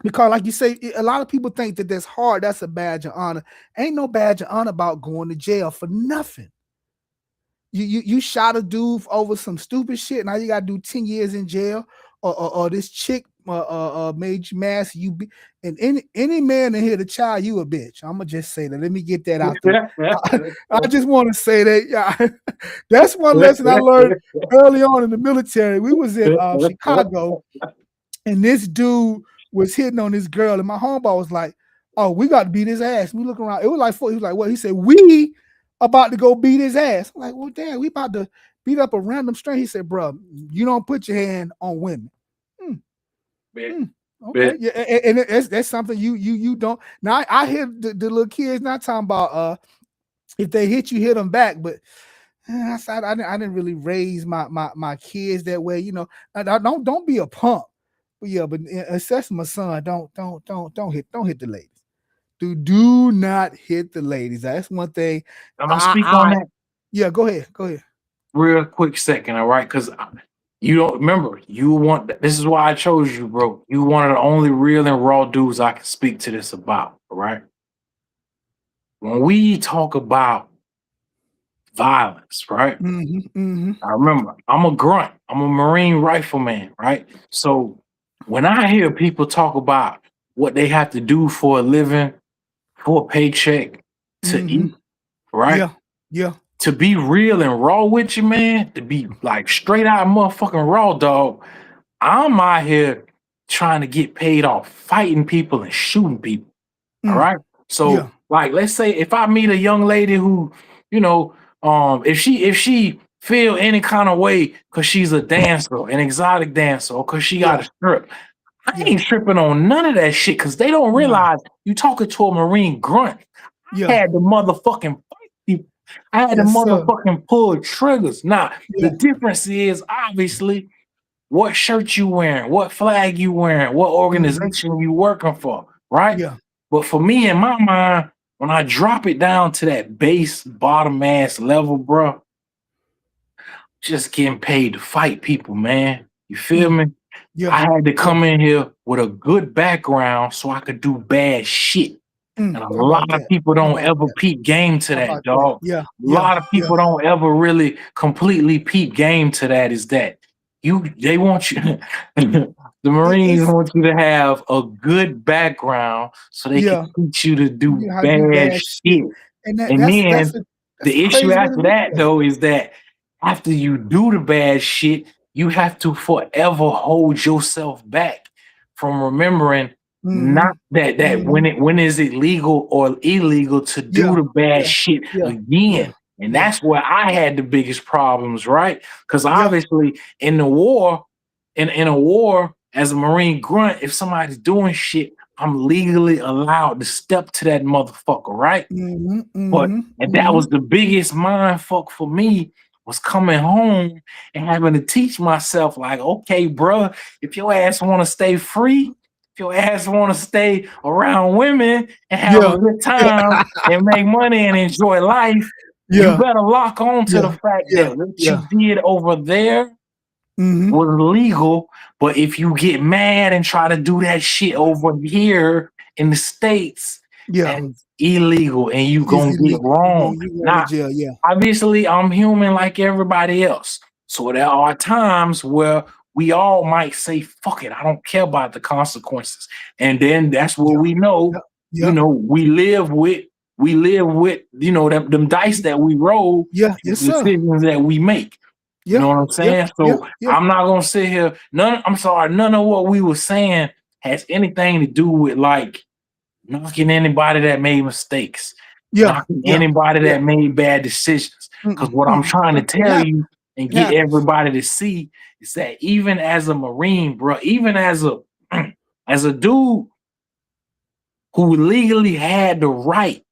Because like you say, a lot of people think that that's hard. That's a badge of honor. Ain't no badge of honor about going to jail for nothing. You shot a dude over some stupid shit. Now you gotta do 10 years in jail, or this chick made you mad. And any man in here to child you a bitch. I'm gonna just say that. Let me get that out there. I just want to say that. Yeah, that's one lesson I learned early on in the military. We was in Chicago, and this dude was hitting on this girl, and my homeboy was like, "Oh, we got to beat his ass." We look around. It was like, he was like, "What?" He said, "We about to go beat his ass." I'm like, well, damn, we about to beat up a random stranger. He said, bro, you don't put your hand on women. Okay. Yeah, and that's something you don't. Now I hear the little kids not talking about if they hit you, hit them back, but I didn't really raise my kids that way. You know, don't be a punk. But yeah, but assess my son. Don't hit the ladies. Do not hit the ladies. That's one thing. I'm gonna speak on that. Yeah, go ahead. Real quick second, all right? Because you don't remember. This is why I chose you, bro. You one of the only real and raw dudes I can speak to this about, all right? When we talk about violence, right? I remember I'm a grunt. I'm a Marine rifleman, right? So when I hear people talk about what they have to do for a living, for a paycheck to eat, right? Yeah. Yeah. To be real and raw with you, man, to be like straight out motherfucking raw, dog. I'm out here trying to get paid off fighting people and shooting people. All Mm. right. Yeah. So, like, let's say if I meet a young lady who, you know, if she feel any kind of way because she's a dancer, an exotic dancer, or because she got Yeah. a strip, I Yeah. ain't tripping on none of that shit because they don't Nah. realize you talking to a Marine grunt. I Yeah. had the motherfucking fight people. I had the Yes, sir. motherfucking pull triggers. Now, the Yeah. difference is obviously what shirt you wearing, what flag you wearing, what Mhm. organization you working for, right? Yeah. But for me, in my mind, when I drop it down to that base bottom ass level, bro, just getting paid to fight people, man. You feel Mm. me? Yeah. I had to Yeah. come in here with a good background so I could do bad shit. And a How about lot of that? people How don't about ever that? peep game to How that, about that? dog. Yeah. A Yeah. lot of Yeah. people don't ever really completely peep game to that. Is that they want you the Marines It's want you to have a good background so they can yeah. teach you to do You how to do bad bad shit, shit. and And then that's a the issue crazy way to after look that at it. though is that after you do the bad shit, you have to forever hold yourself back from remembering not Mhm. that Mhm. when is it legal or illegal to do Yeah. the bad Yeah. shit Yeah. Yeah. again. And Yeah. that's where I had the biggest problems, right? Because Yeah. obviously in the war, in a war, as a Marine grunt, if somebody's doing shit, I'm legally allowed to step to that motherfucker, right? Mhm. But Mhm. and that was Mhm. the biggest mind fuck for me was coming home and having to teach myself, like, okay, bro, if your ass want to stay free, if your ass want to stay around women and have a Yeah. good Yeah. time and make money and enjoy life, you Yeah. better lock on to Yeah. the fact Yeah. that what you Yeah. did over there Mhm. was legal. But if you get mad and try to do that shit over here in the States, Yeah. that's illegal and you It's gonna get illegal. wrong. You going to Now, jail. Yeah. obviously, I'm human like everybody else. So there are times where we all might say, fuck it, I don't care about the consequences. And then that's where Yeah. we know, Yep. Yep. we live with, them dice that we roll, Yeah. the Yes, sir. decisions that we make. You Yeah. know what I'm Yeah. saying? Yeah. So Yeah. I'm not gonna sit here. None of what we were saying has anything to do with like knocking anybody that made mistakes, Yeah. knocking Yeah. anybody Yeah. that made bad decisions. Because Mm-mm. what I'm Mm-mm. trying to It tell happens. you and It get happens. everybody to see is that even as a Marine, bro, even as a as a dude who legally had the right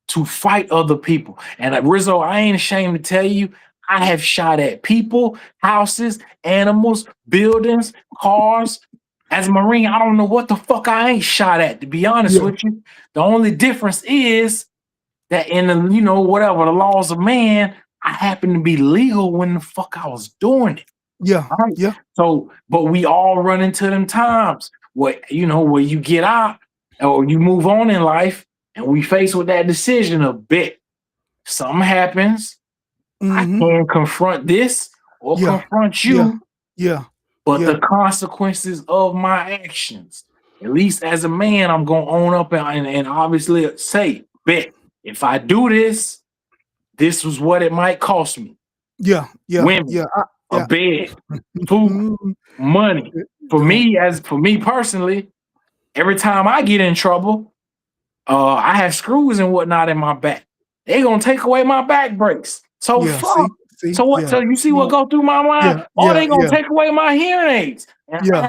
to fight other people. And Rizzo, I ain't ashamed to tell you, I have shot at people, houses, animals, buildings, cars. As a Marine, I don't know what the fuck I ain't shot at, to be honest Yeah. with you. The only difference is that in the, whatever the laws of man, I happen to be legal when the fuck I was doing it. Yeah. All right. Yeah. So, but we all run into them times where you get out or you move on in life and we face with that decision a bit. Something happens. I Mhm. can confront this or Yeah. confront Yeah. you, Yeah. but Yeah. the consequences of my actions, at least as a man, I'm gonna own up and obviously say, bet if I do this, this was what it might cost me. Yeah. Yeah. Women, Yeah. a Yeah. bed, food, Mhm. money. Don't. For me personally, every time I get in trouble, I have screws and whatnot in my back. They gonna take away my back brace. So Yeah. See. fuck. See. So what? Yeah. So you see what No. go through my mind? Yeah. Oh, Yeah. they gonna Yeah. take away my hearing aids. And Yeah.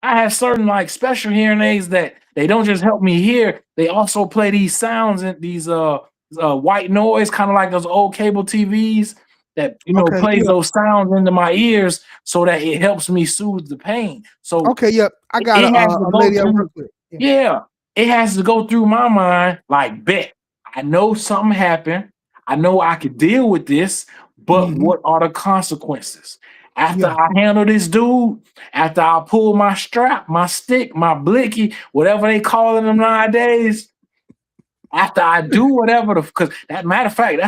I have certain like special hearing aids that they don't just help me hear. They also play these sounds and these white noise, kind of like those old cable TVs that Okay. plays Yeah. those sounds into my ears so that it helps me soothe the pain. So Okay. Yep. I got it has to a go lady I work through, with. Yeah. yeah, it has to go through my mind like, bet, I know something happened. I know I could deal with this, but Mhm. what are the consequences? After Yeah. I handle this dude, after I pull my strap, my stick, my blicky, whatever they calling them nowadays, after I do whatever because that matter of fact,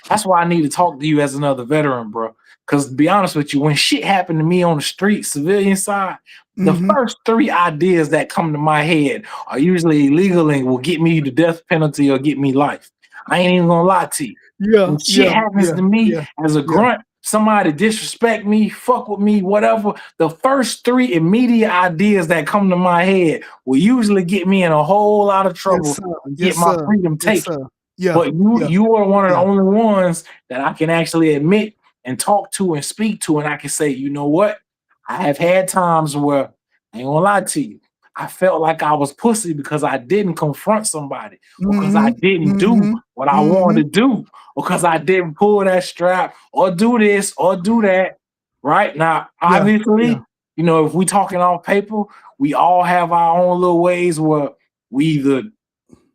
that's why I need to talk to you as another veteran, bro. Because to be honest with you, when shit happened to me on the street, civilian side, the Mhm. first three ideas that come to my head are usually illegal and will get me the death penalty or get me life. I ain't even gonna lie to you. Yeah, When shit yeah, happens yeah, to me yeah, as a yeah. grunt, somebody disrespect me, fuck with me, whatever, the first 3 immediate ideas that come to my head will usually get me in a whole lot of Yes, trouble sir. and get Yes, my sir. freedom Yes, taken. sir. Yeah, But you yeah, you are one of the yeah. only ones that I can actually admit and talk to and speak to, and I can say, you know what? I have had times where I ain't gonna lie to you. I felt like I was pussy because I didn't confront somebody, because I Mhm, didn't do mhm, what I wanted mhm. to do, because I didn't pull that strap or do this or do that. Right now, Yeah, yeah, obviously, if we talking on paper, we all have our own little ways where we either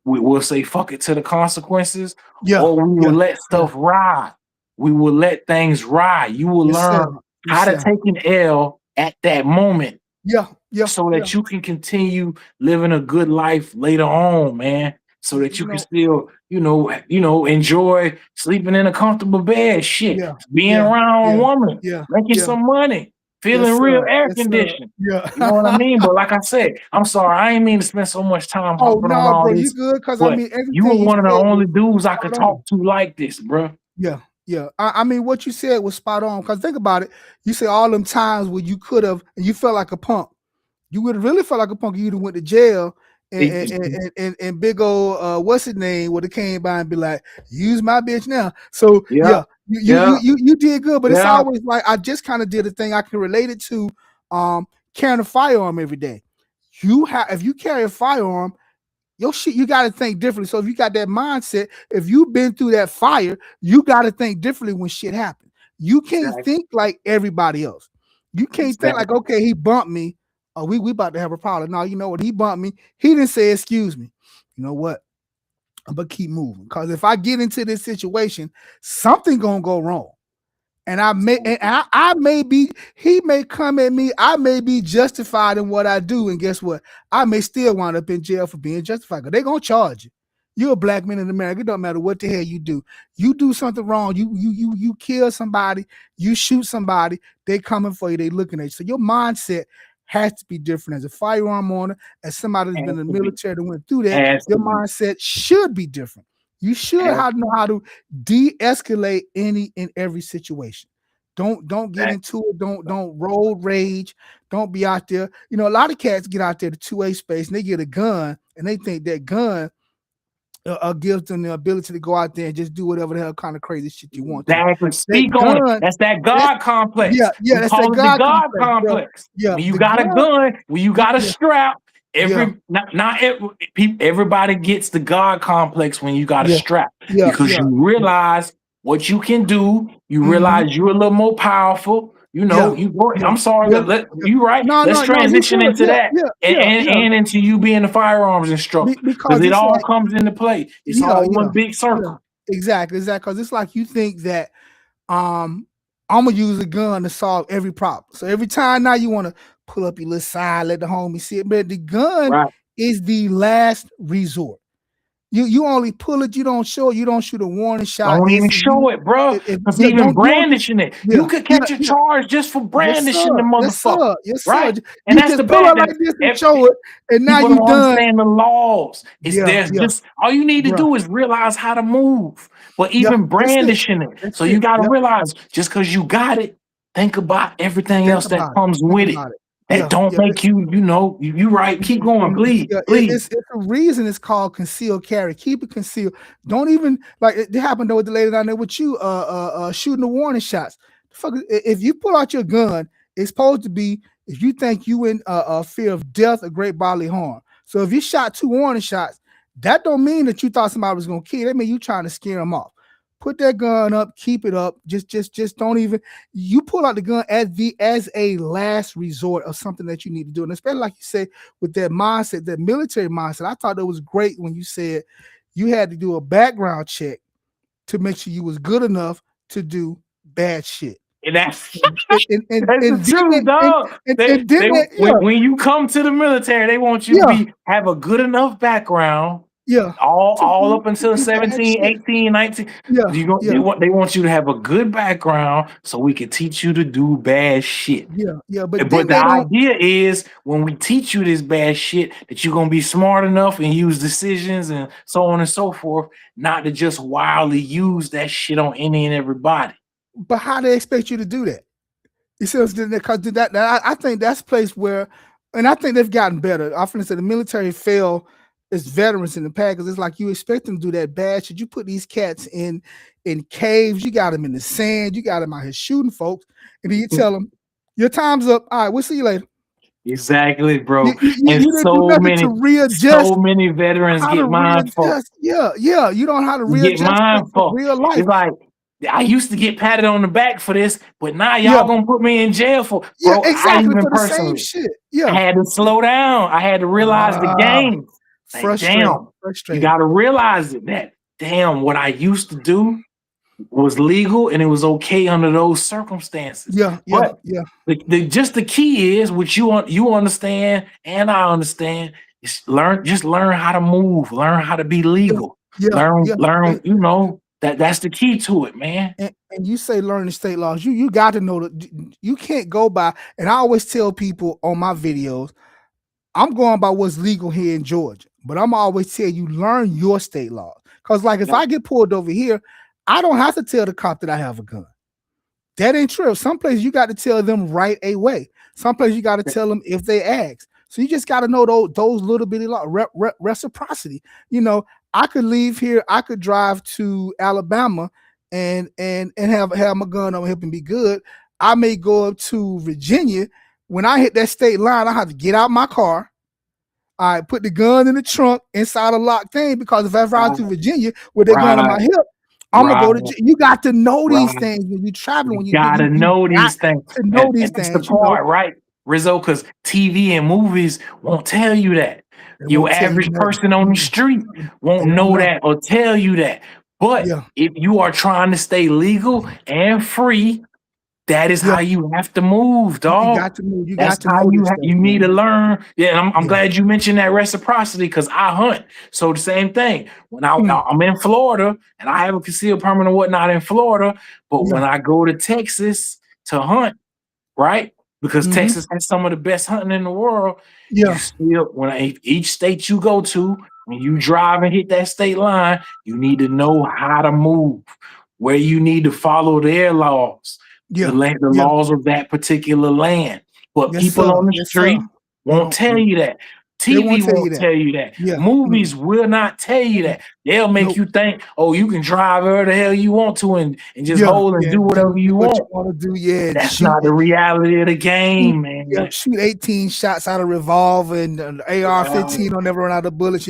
we will say fuck it to the consequences, yeah, or we will yeah, let yeah. stuff ride. We will let things ride. You will Yes, sir. learn Yes, how to sir. take an L at that moment Yeah, yeah, so yeah. that you can continue living a good life later on, man. So that You you can know, still, enjoy sleeping in a comfortable bed, shit, yeah, being yeah, around a yeah, woman, yeah, making yeah. some money, Yes, feeling real sir. air Yes, sir. conditioned. Yeah. You know what I mean? But like I said, I'm sorry, I ain't mean to spend so much time Oh, harping on no, all bro, you this, good? Cause I but mean, you everything were you one of the said was only dudes I could spot talk on. to like this, bro. Yeah, yeah. I mean, what you said was spot on. Cause think about it. You say all them times where you could have, and you felt like a punk. You would have really felt like a punk. You'd have went to jail, and big old what's his name would have came by and be like, use my bitch now. So Yeah, yeah, yeah, you did good, but it's yeah. always like I just kind of did a thing I can relate it to carrying a firearm every day. If you carry a firearm, your shit, you got to think differently. So if you got that mindset, if you've been through that fire, you got to think differently when shit happens. You can't Exactly. think like everybody else. You can't think like, Exactly. okay, he bumped me. Oh, we about to have a problem. No, you know what? He bumped me. He didn't say excuse me. You know what? I'm gonna keep moving. Because if I get into this situation, something gonna go wrong. And I may be, he may come at me, I may be justified in what I do, and guess what? I may still wind up in jail for being justified. Because they're gonna charge you. You're a black man in America. It don't matter what the hell you do. You do something wrong, you kill somebody, you shoot somebody, they coming for you, they looking at you. So your mindset has to be different as a firearm owner, as somebody that's been Has in the to be. military that went through that. Has Your to be. mindset should be different. You should Has know how to de-escalate any and every situation. Don't get that. into it. Don't road rage. Don't be out there. You know, a lot of cats get out there to 2A space and they get a gun and they think that gun gives them the ability to go out there and just do whatever the hell kind of crazy shit you want to. Exactly. That Speak on it. gun, That's that that's God complex. yeah, We that's that call it the God God complex, bro. complex. Yeah, When you the got a gun, gun, when you got a yeah, strap, yeah, everybody gets the God complex when you got a yeah, strap yeah, because yeah, you yeah. realize what you can do. You Mm-hmm. realize you're a little more powerful. Yeah, You go. yeah, I'm sorry. yeah, yeah. You right. No, Let's no, no, you transition good. into Yeah, that yeah, and, yeah, and, yeah. and into you being the firearms instructor because Because it it's all like, comes into play. It's yeah, all one yeah, big yeah. circle. Exactly, exactly. Because it's like you think that I'm gonna use a gun to solve every problem. So every time now you want to pull up your little side, let the homie see it. But the gun Right. is the last resort. You only pull it, you don't show it, you don't shoot a warning shot. Don't even show it, bro. Because Yeah, even don't you don't do brandishing it, yeah, you could yeah, catch a yeah. charge just for Yes, brandishing the sir. Yes, motherfucker, sir. Yes, sir. right? And You that's the just pull bad it like thing. this and show it, and now People you don't done. understand the laws. It's Yeah, there's yeah, just all you need to bruh. do is realize how to move. But Yeah, even that's it. brandishing it, That's so you it. got to Yep. realize just because you got it, think about everything Think else that about it. comes Think with it. about it. That Yeah, don't yeah. make you right. Keep going, please, Yeah, please. it's a reason it's called concealed carry. Keep it concealed. Don't even like it happened though with the lady down there with you shooting the warning shots. The fuck if you pull out your gun, it's supposed to be if you think you in fear of death or great bodily harm. So if you shot 2 warning shots, that don't mean that you thought somebody was gonna kill you. That mean you trying to scare them off. Put that gun up, keep it up. Just don't even. You pull out the gun as a last resort of something that you need to do, and especially like you say with that mindset, that military mindset. I thought it was great when you said you had to do a background check to make sure you was good enough to do bad shit. And that's And that's the truth, dog. They then they yeah, when you come to the military, they want you to yeah, have a good enough background Yeah. all up To until do bad 17, shit. 18, 19. Yeah. They want you to have a good background so we can teach you to do bad shit. Yeah. But then But the they don't. idea is when we teach you this bad shit that you're gonna be smart enough and use decisions and so on and so forth, not to just wildly use that shit on any and everybody. But how they expect you to do that? You see, because I think that's a place where, and I think they've gotten better. I often say the military failed as veterans in the past because it's like you expect them to do that bad shit. You put these cats in caves, you got them in the sand, you got them out here shooting folks, and then you tell them your time's up. All right, we'll see you later. Exactly, bro. You And didn't do nothing to readjust. so many veterans How to get mindful. readjust? Yeah. You don't know how to Get readjust to mindful. real life. It's like I used to get patted on the back for this, but now y'all gonna put me in jail for, bro. exactly, I even for the same personally, shit. I had to slow down. I had to realize the game. Like, Frustrating. you got to realize it that damn, what I used to do was legal and it was okay under those circumstances. But just the key is what you understand and I understand is learn how to move, learn how to be legal. Learn, you know, that's the key to it, man. And you say learn the state laws. You got to know that you can't go by. And I always tell people on my videos, I'm going by what's legal here in Georgia, but I'm always tell you learn your state laws. Because like if I get pulled over here, I don't have to tell the cop that I have a gun. That ain't true. Some places you got to tell them right away. Some places you got to tell them if they ask. So you just got to know those little bitty laws, reciprocity. You know, I could leave here, I could drive to Alabama and have my gun on hip and be good. I may go up to Virginia. When I hit that state line, I have to get out my car. I put the gun in the trunk inside a locked thing because if I ride to Virginia with that gun on my hip, I'm gonna go to. You got to know these things when you travel. When you gotta know these things. To know these things. That's the part, right, Rizzo? Because TV and movies won't tell you that. Your average person on the street won't know that or tell you that. But if you are trying to stay legal and free, that is how you have to move, dog. You got to move. That's how you need to learn. Yeah, I'm glad you mentioned that reciprocity because I hunt. So the same thing. When I'm in Florida and I have a concealed permit and whatnot in Florida, but when I go to Texas to hunt, right? Because Texas has some of the best hunting in the world. You still, each state you go to, when you drive and hit that state line, you need to know how to move, where you need to follow their laws. The laws of that particular land. But people on the street won't tell you that. TV won't tell you that. Movies will not tell you that. They'll make you think, oh, you can drive where the hell you want to and just hold and do whatever you want to do. That's not the reality of the game, man. Shoot 18 shots out of revolver and AR-15 don't never run out of bullets.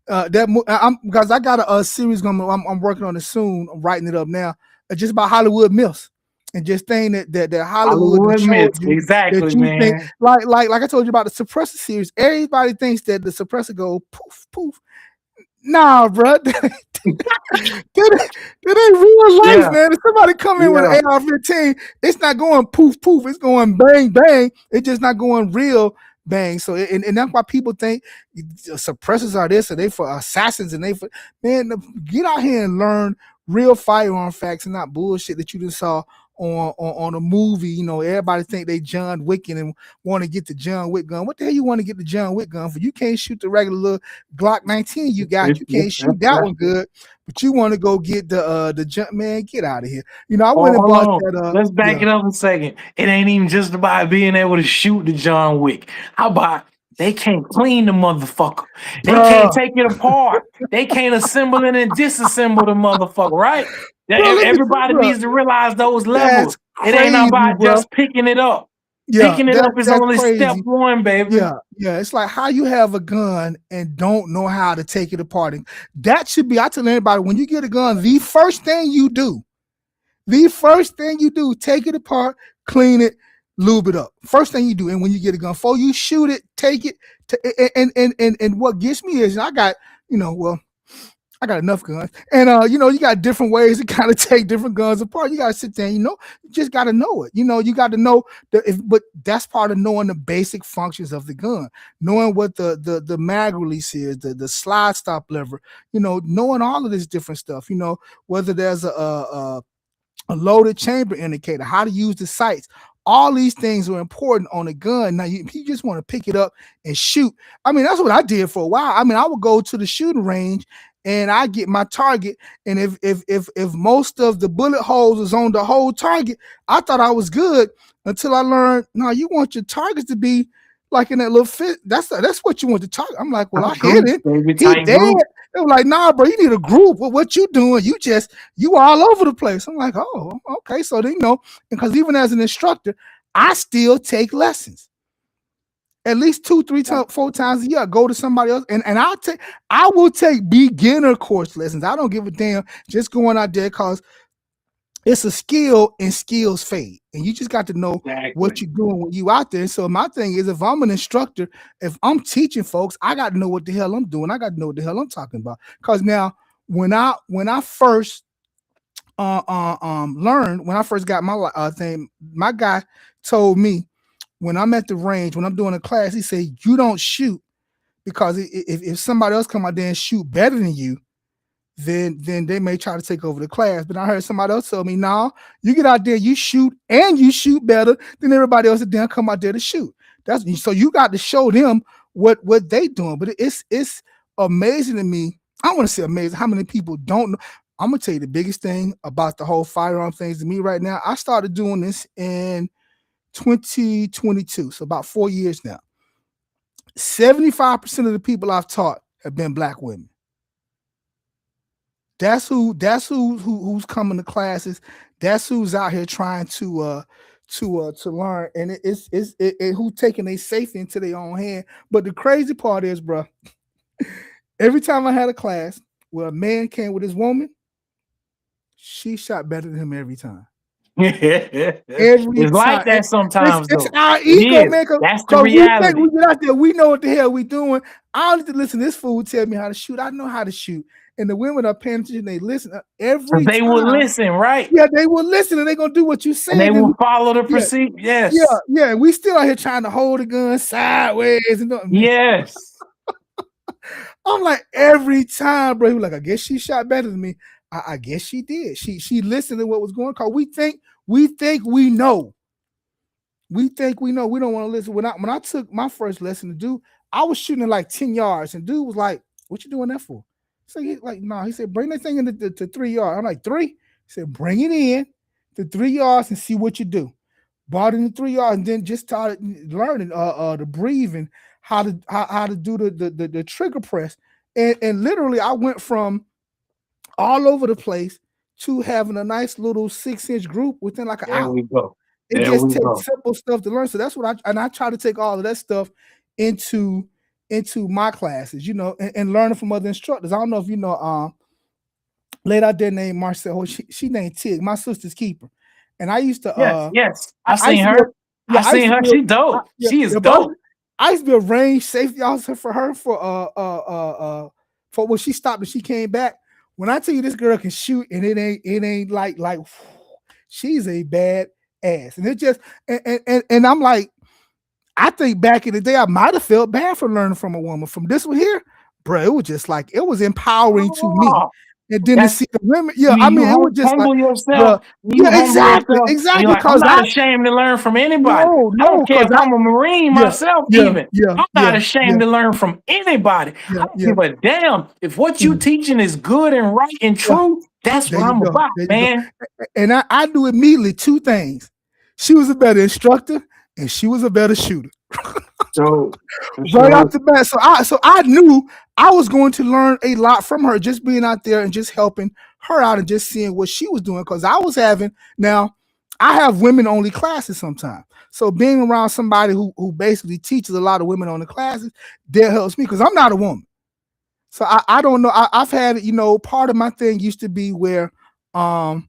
Because I got a series I'm working on it soon. I'm writing it up now. Just about Hollywood myths. And just saying that Hollywood myths, exactly, man. Think, like I told you about the Suppressor series. Everybody thinks that the Suppressor go poof poof. Nah, bro, that ain't real life, man. If somebody come in with an AR-15, it's not going poof poof. It's going bang bang. It's just not going real bang. So and that's why people think suppressors are this, or they for assassins, and they for get out here and learn real firearm facts and not bullshit that you just saw on a movie. You know, everybody think they John Wick and want to get the John Wick gun. What the hell you want to get the John Wick gun for? You can't shoot the regular little Glock 19 you got. You can't shoot that one good, but you want to go get the jump. Man, get out of here. You know, I went and bought that. Let's back it up a second. It ain't even just about being able to shoot the John Wick. How about they can't clean the motherfucker? They can't take it apart. They can't assemble it and disassemble the motherfucker, right? Everybody needs to realize those levels. It ain't about just picking it up. Picking it up is only step one, baby. It's like how you have a gun and don't know how to take it apart. And that should be, I tell anybody, when you get a gun, the first thing you do, take it apart, clean it, lube it up. First thing you do. And when you get a gun, before you shoot it, take it. And what gets me is I I got enough guns. And you got different ways to kind of take different guns apart. You gotta sit there, and, you just gotta know it. You got to know but that's part of knowing the basic functions of the gun, knowing what the mag release is, the slide stop lever, knowing all of this different stuff, whether there's a loaded chamber indicator, how to use the sights. All these things are important on a gun. Now, you just want to pick it up and shoot. I mean, that's what I did for a while. I mean, I would go to the shooting range and I get my target. And if most of the bullet holes is on the whole target, I thought I was good until I learned, no, you want your targets to be like in that little fit. That's what you want to target. I'm like, well, I hit it. He dead. They were like, nah, bro, you need a group. Well, what you doing? You all over the place. I'm like, oh, okay. So they know, because even as an instructor, I still take lessons. At least 2, 3 times, 4 times a year. I go to somebody else and I will take beginner course lessons. I don't give a damn just going out there, because it's a skill and skills fade. And you just got to know what you're doing when you out there. So my thing is, if I'm an instructor, if I'm teaching folks, I got to know what the hell I'm doing. I got to know what the hell I'm talking about. Because now when I first learned, when I first got my thing, my guy told me, when I'm at the range, when I'm doing a class, he said, you don't shoot, because if somebody else come out there and shoot better than you, then they may try to take over the class. But I heard somebody else tell me, no, you get out there, you shoot, and you shoot better than everybody else that then come out there to shoot. So you got to show them what they doing. But it's amazing to me. I want to say amazing how many people don't know. I'm gonna tell you the biggest thing about the whole firearm things to me right now. I started doing this in 2022, so about 4 years now. 75% of the people I've taught have been Black women. That's who's coming to classes. That's who's out here trying to learn, and it's who's taking their safety into their own hand. But the crazy part is, bro, every time I had a class where a man came with his woman, she shot better than him every time. It's like that sometimes. It's our ego, man. That's the reality. We get out there, we know what the hell we doing. I don't need to listen to this fool tell me how to shoot. I know how to shoot. And the women are paying attention. They listen every time. They will listen, right? Yeah, they will listen, and they're gonna do what you say. And they will follow the procedure. Yes. Yeah. And we still out here trying to hold the gun sideways and yes. I'm like, every time, bro. He was like, I guess she shot better than me. I guess she did. She listened to what was going on. Cause we think we know. We think we know. We don't want to listen. When I took my first lesson to do, I was shooting like 10 yards, and dude was like, "What you doing that for?" So he like, no. He said, "Bring that thing in to 3 yards." I'm like, 3? He said, "Bring it in to 3 yards and see what you do." Brought it in 3 yards, and then just started learning the breathing, how to do the trigger press, and literally I went from all over the place to having a nice little 6-inch group within like an hour. We go. It just takes simple stuff to learn. So that's what I try to take all of that stuff into my classes, and learning from other instructors. I don't know if you know, lady out there named Marcel. She named Tig, my sister's keeper. And I used to yes. I seen her. I seen her. She dope. She is dope. I used to be a range safety officer for her for when she stopped and she came back. When I tell you this girl can shoot, and it ain't like she's a bad ass. And it just and I'm like, I think back in the day I might have felt bad for learning from a woman. From this one here, bro, it was just like, it was empowering to me. And then to see the women, it was just humble like, yourself. Exactly. Like, I'm not ashamed to learn from anybody. I don't care if I'm a Marine myself, even. I'm not ashamed to learn from anybody. I don't give a damn if what you teaching is good and right and true. That's what I'm about, man. And I do immediately 2 things. She was a better instructor, and she was a better shooter. Right off the bat. So I knew I was going to learn a lot from her, just being out there and just helping her out and just seeing what she was doing. Because I have women only classes sometimes. So being around somebody who basically teaches a lot of women only classes, that helps me, because I'm not a woman. So I don't know. I've had, part of my thing used to be where I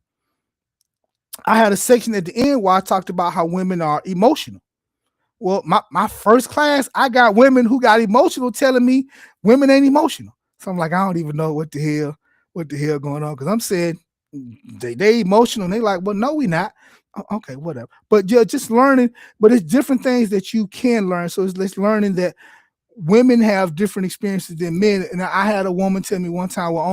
had a section at the end where I talked about how women are emotional. Well, my first class, I got women who got emotional telling me women ain't emotional. So I'm like, I don't even know what the hell what the hell going on? Because I'm saying they emotional and they like, well, no, we not. Okay, whatever. But yeah, just learning, but it's different things that you can learn. So it's learning that women have different experiences than men. And I had a woman tell me one time, well,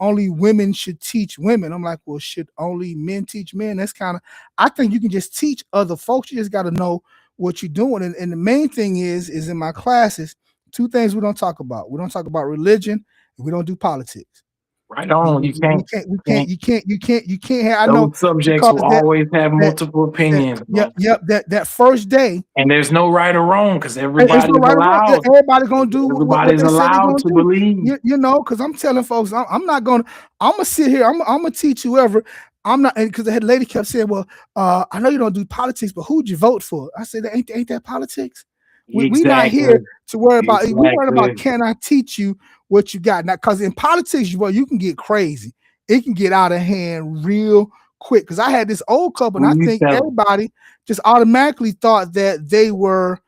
only women should teach women. I'm like, well, should only men teach men? That's kind of, I think you can just teach other folks. You just got to know what you're doing. And the main thing is in my classes, two things we don't talk about. We don't talk about religion, and we don't do politics. Right on. You can't. You can't have. I know Those subjects because will always have that multiple opinions. yep. That first day, and there's no right or wrong because there's everybody's no right or wrong. allowed. Everybody's gonna do what Everybody's they say they're allowed gonna to do. believe. You know, because I'm telling folks, I'm not gonna. I'm gonna sit here. I'm gonna teach whoever. I'm not, because the lady kept saying, "Well, I know you don't do politics, but who'd you vote for?" I said, "Ain't that politics? We not here to worry about. We worry about can I teach you what you got now? Because in politics, you can get crazy. It can get out of hand real quick. Because I had this old couple, and I think everybody just automatically thought that they were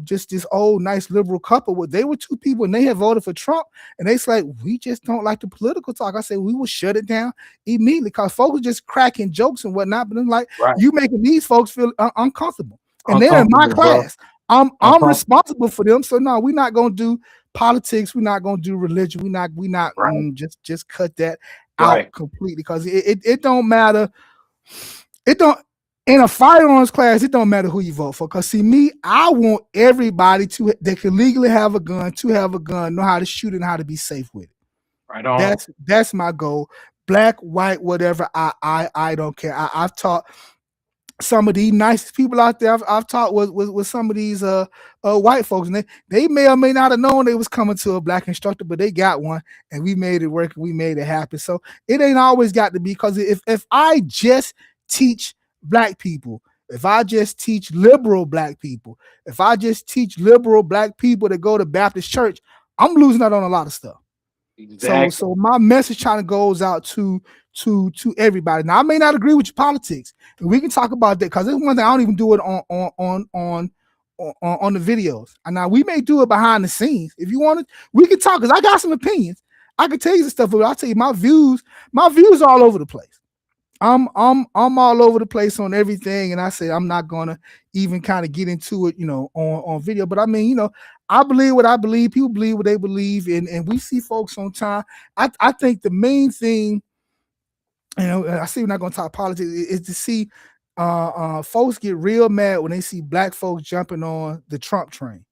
just this old nice liberal couple. Well, they were two people and they had voted for Trump, and they like, we just don't like the political talk. I said we will shut it down immediately because folks are just cracking jokes and whatnot. But I'm like, you making these folks feel uncomfortable, and they're in my class. I'm responsible for them. So no, we're not gonna do politics. We're not gonna do religion. We're not just cut that out completely because it don't matter. It don't. In a firearms class, it don't matter who you vote for. Because see, me, I want everybody that can legally have a gun, know how to shoot and how to be safe with it. Right on. That's my goal. Black, white, whatever. I don't care. I've taught some of the nicest people out there. I've taught with some of these white folks, and they may or may not have known they was coming to a black instructor, but they got one, and we made it work. And we made it happen. So it ain't always got to be because if I just teach black people, if I just teach liberal black people, if I just teach liberal black people that go to Baptist church, I'm losing out on a lot of stuff. Exactly. So my message kind of goes out to everybody. Now I may not agree with your politics, and we can talk about that because it's one thing I don't even do it on the videos. And now we may do it behind the scenes. If you want it, we can talk because I got some opinions. I can tell you some stuff, but I'll tell you my views are all over the place. I'm all over the place on everything, and I say I'm not gonna even kind of get into it, on video. But I mean, I believe what I believe. People believe what they believe, and we see folks on time. I think the main thing, I see we're not gonna talk politics, is to see folks get real mad when they see black folks jumping on the Trump train,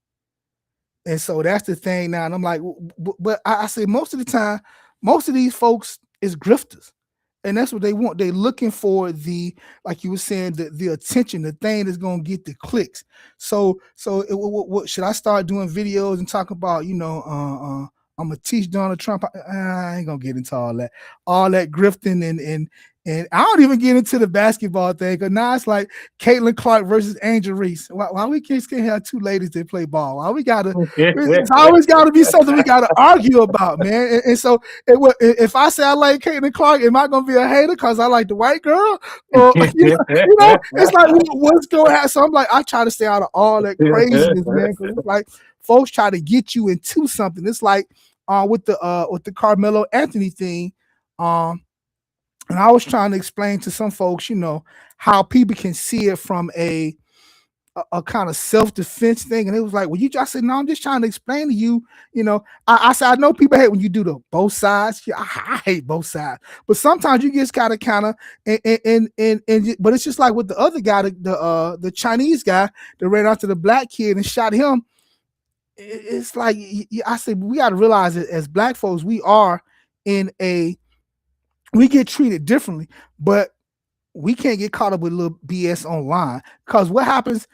and so that's the thing now. And I'm like, but I say most of the time, most of these folks is grifters. And that's what they want. They're looking for like you were saying, the attention, the thing that's gonna get the clicks. So what should I start doing videos and talk about? I'm gonna teach Donald Trump. I ain't gonna get into all that grifting and I don't even get into the basketball thing because now it's like Caitlin Clark versus Angel Reese. Why we can't have two ladies that play ball? Why we gotta? It's always got to be something we gotta argue about, man. And so if I say I like Caitlin Clark, am I gonna be a hater because I like the white girl? Or it's like what's going on? So I'm like, I try to stay out of all that craziness, man. Because it's like folks try to get you into something. It's like with the Carmelo Anthony thing. And I was trying to explain to some folks, how people can see it from a kind of self-defense thing. And it was like, well, I said, no, I'm just trying to explain to you, I said, I know people hate when you do the both sides. Yeah, I hate both sides. But sometimes you just gotta kind of, but it's just like with the other guy, the Chinese guy that ran after the black kid and shot him. It's like, I said, we got to realize that as black folks, we get treated differently, but we can't get caught up with a little BS online. Because what happens,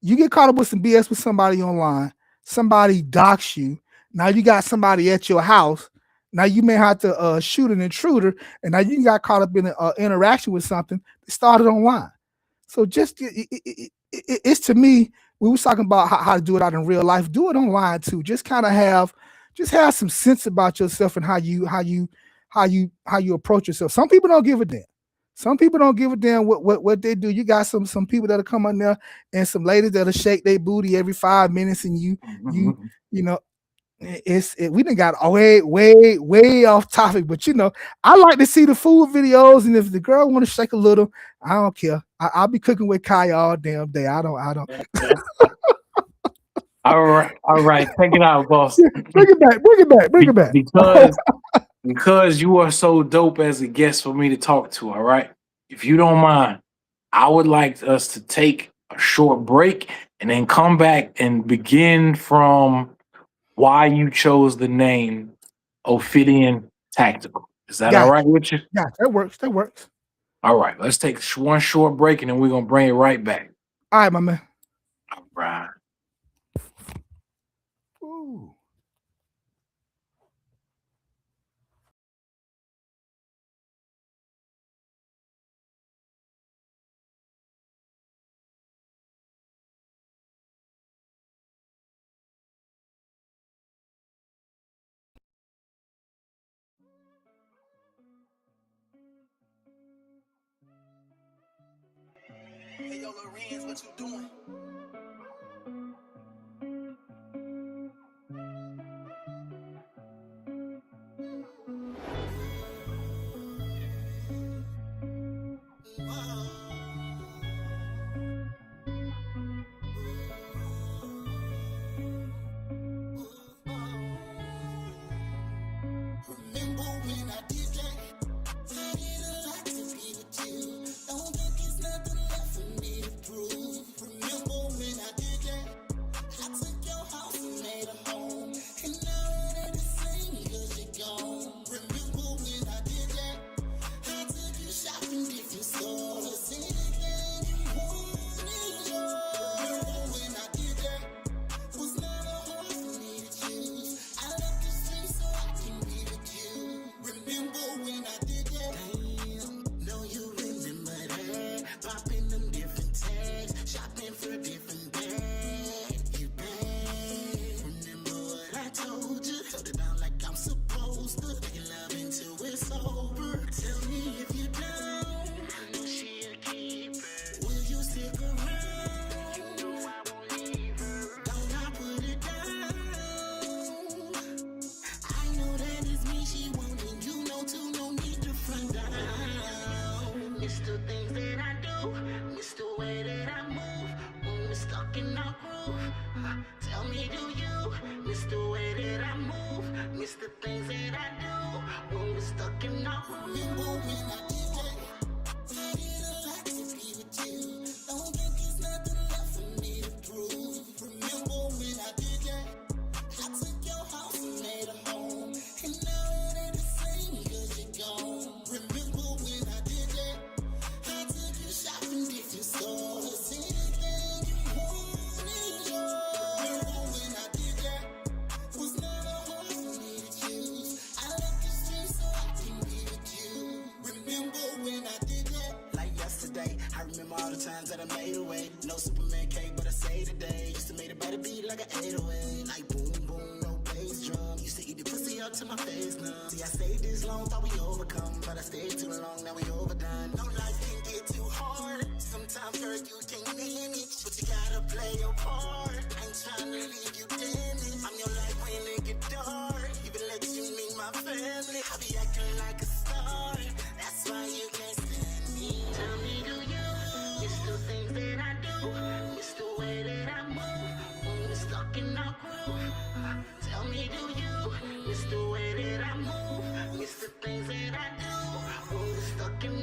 you get caught up with some BS with somebody online, somebody docks you. Now you got somebody at your house. Now you may have to shoot an intruder, and now you got caught up in an interaction with something that started online. So just it's to me, we was talking about how to do it out in real life. Do it online too. Just kind of have some sense about yourself and how you approach yourself. Some people don't give a damn. Some people don't give a damn what they do. You got some people that'll come on there and some ladies that'll shake their booty every 5 minutes, and you know. we done got way off topic, but I like to see the food videos, and if the girl want to shake a little, I don't care. I'll be cooking with Kaya all damn day. I don't. All right, take it out, boss. Bring it back. Because you are so dope as a guest for me to talk to. All right, if you don't mind, I would like us to take a short break and then come back and begin from why you chose the name Ophidian Tactical. Is that all right with you? Yeah, that works. All right, let's take one short break and then we're going to bring it right back. All right, my man. All right. Ooh. Hey, yo, Lorenz, what you doing? Remember when I did that? I did a lot to be with you. Don't think it's nothing left for me to prove. Remember when I did that? I took your house and made a home. And now it ain't the same because you're gone. Remember when I did that? I took you shopping different stores. Anything you wanted, remember when I did that? Was never hard for me to choose. I left the street so I can be with you. Remember when I did that? Damn, know you remember that. Popping them different tags, shopping for different bags. You bad. Remember what I told you? Held it down like I'm supposed to. Making love until it's over. Tell me if you down. I know she a keeper. Will you stick around? You know I won't leave her. Don't I put it down? I know that it's me she wanting. You know too, no need to front down. Miss the things that I do. Miss the way that I move. When we're stuck in our groove. Tell me, do you miss the way that I move? Miss the things that I do. When we're stuck in our groove. Remember when I did that? I did a lot to be with you. Don't think there's nothing left for me to prove. Remember when I did that? I took your house and made a home. And now it ain't the same because you're gone. Remember when I did that? I took you shopping different stores. Anything you wanted, remember when I did that? Was never hard for me to choose. I left the street so I can be with you. Remember when I did that? Like yesterday, I remember all the times that I made away. No Superman cake, but I say today. Used to make the body beat like an 808. Like boom, boom, no bass drum. Used to eat the pussy up to my face now. See, I stayed this long, thought we overcome. But I stayed too long, now we overdone. No, life can get too hard. Sometimes, girl, you can't manage. But you gotta play your part. I ain't trying to leave you damaged. I'm your life when it get dark. Even let you meet my family. I be acting like a star. That's why you can't stand me. Tell me, do you miss the things that I do? Miss the way that I move when we're stuck in our groove? Tell me, do you miss the way that I move? Miss the things that I do when we're stuck in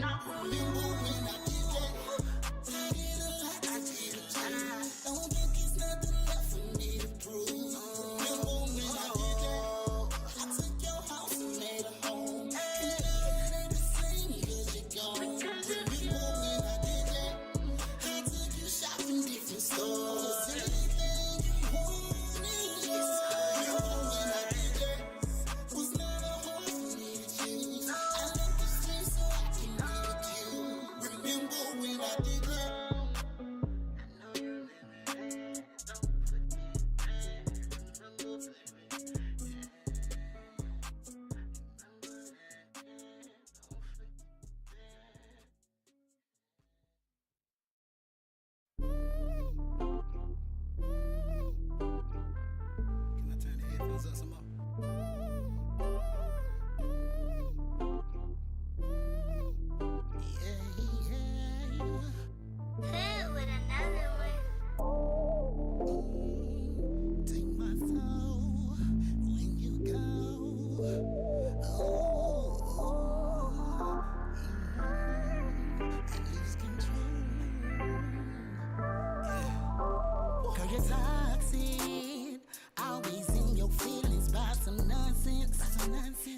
you're toxic. Always in your feelings by some nonsense.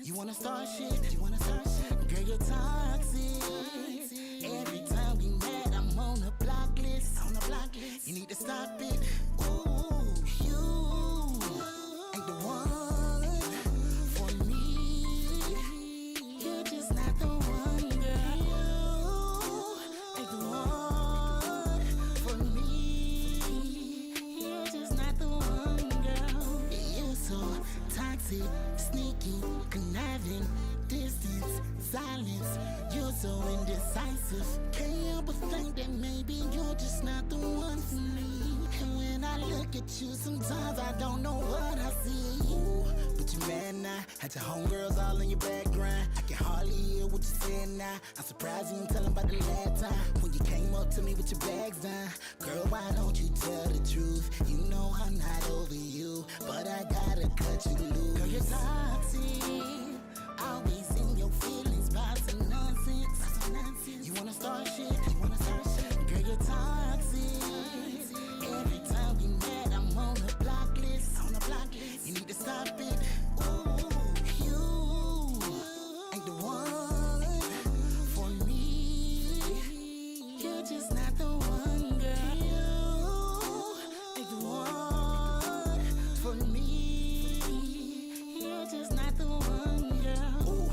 You wanna start shit? Girl, you're toxic. Every time we met, I'm on a block list. You need to stop it. Ooh, you ain't the one for me. You're just not the one, girl. You ain't the one for me. You're just not the one, girl. You're so toxic, sneaky, conniving, distance, silence. You're so indecisive. Can't help but think that maybe you're just not the one for me. And when I look at you, sometimes I don't know what I see. Ooh, but you mad now. Had your homegirls all in your background. I can hardly hear what you're saying now. I'm surprised you didn't tell them about the last time when you came up to me with your bags down. Girl, why don't you tell the truth? You know I'm not over you, but I gotta cut you loose. Girl, you're toxic. Always in your feelings by some nonsense. You wanna start shit? Girl, you're toxic. Every time we met, I'm on a block list. You need to stop it. Ooh, you ain't the one for me. You're just not the one, girl. You ain't the one for me. You're just not the one, girl. Ooh,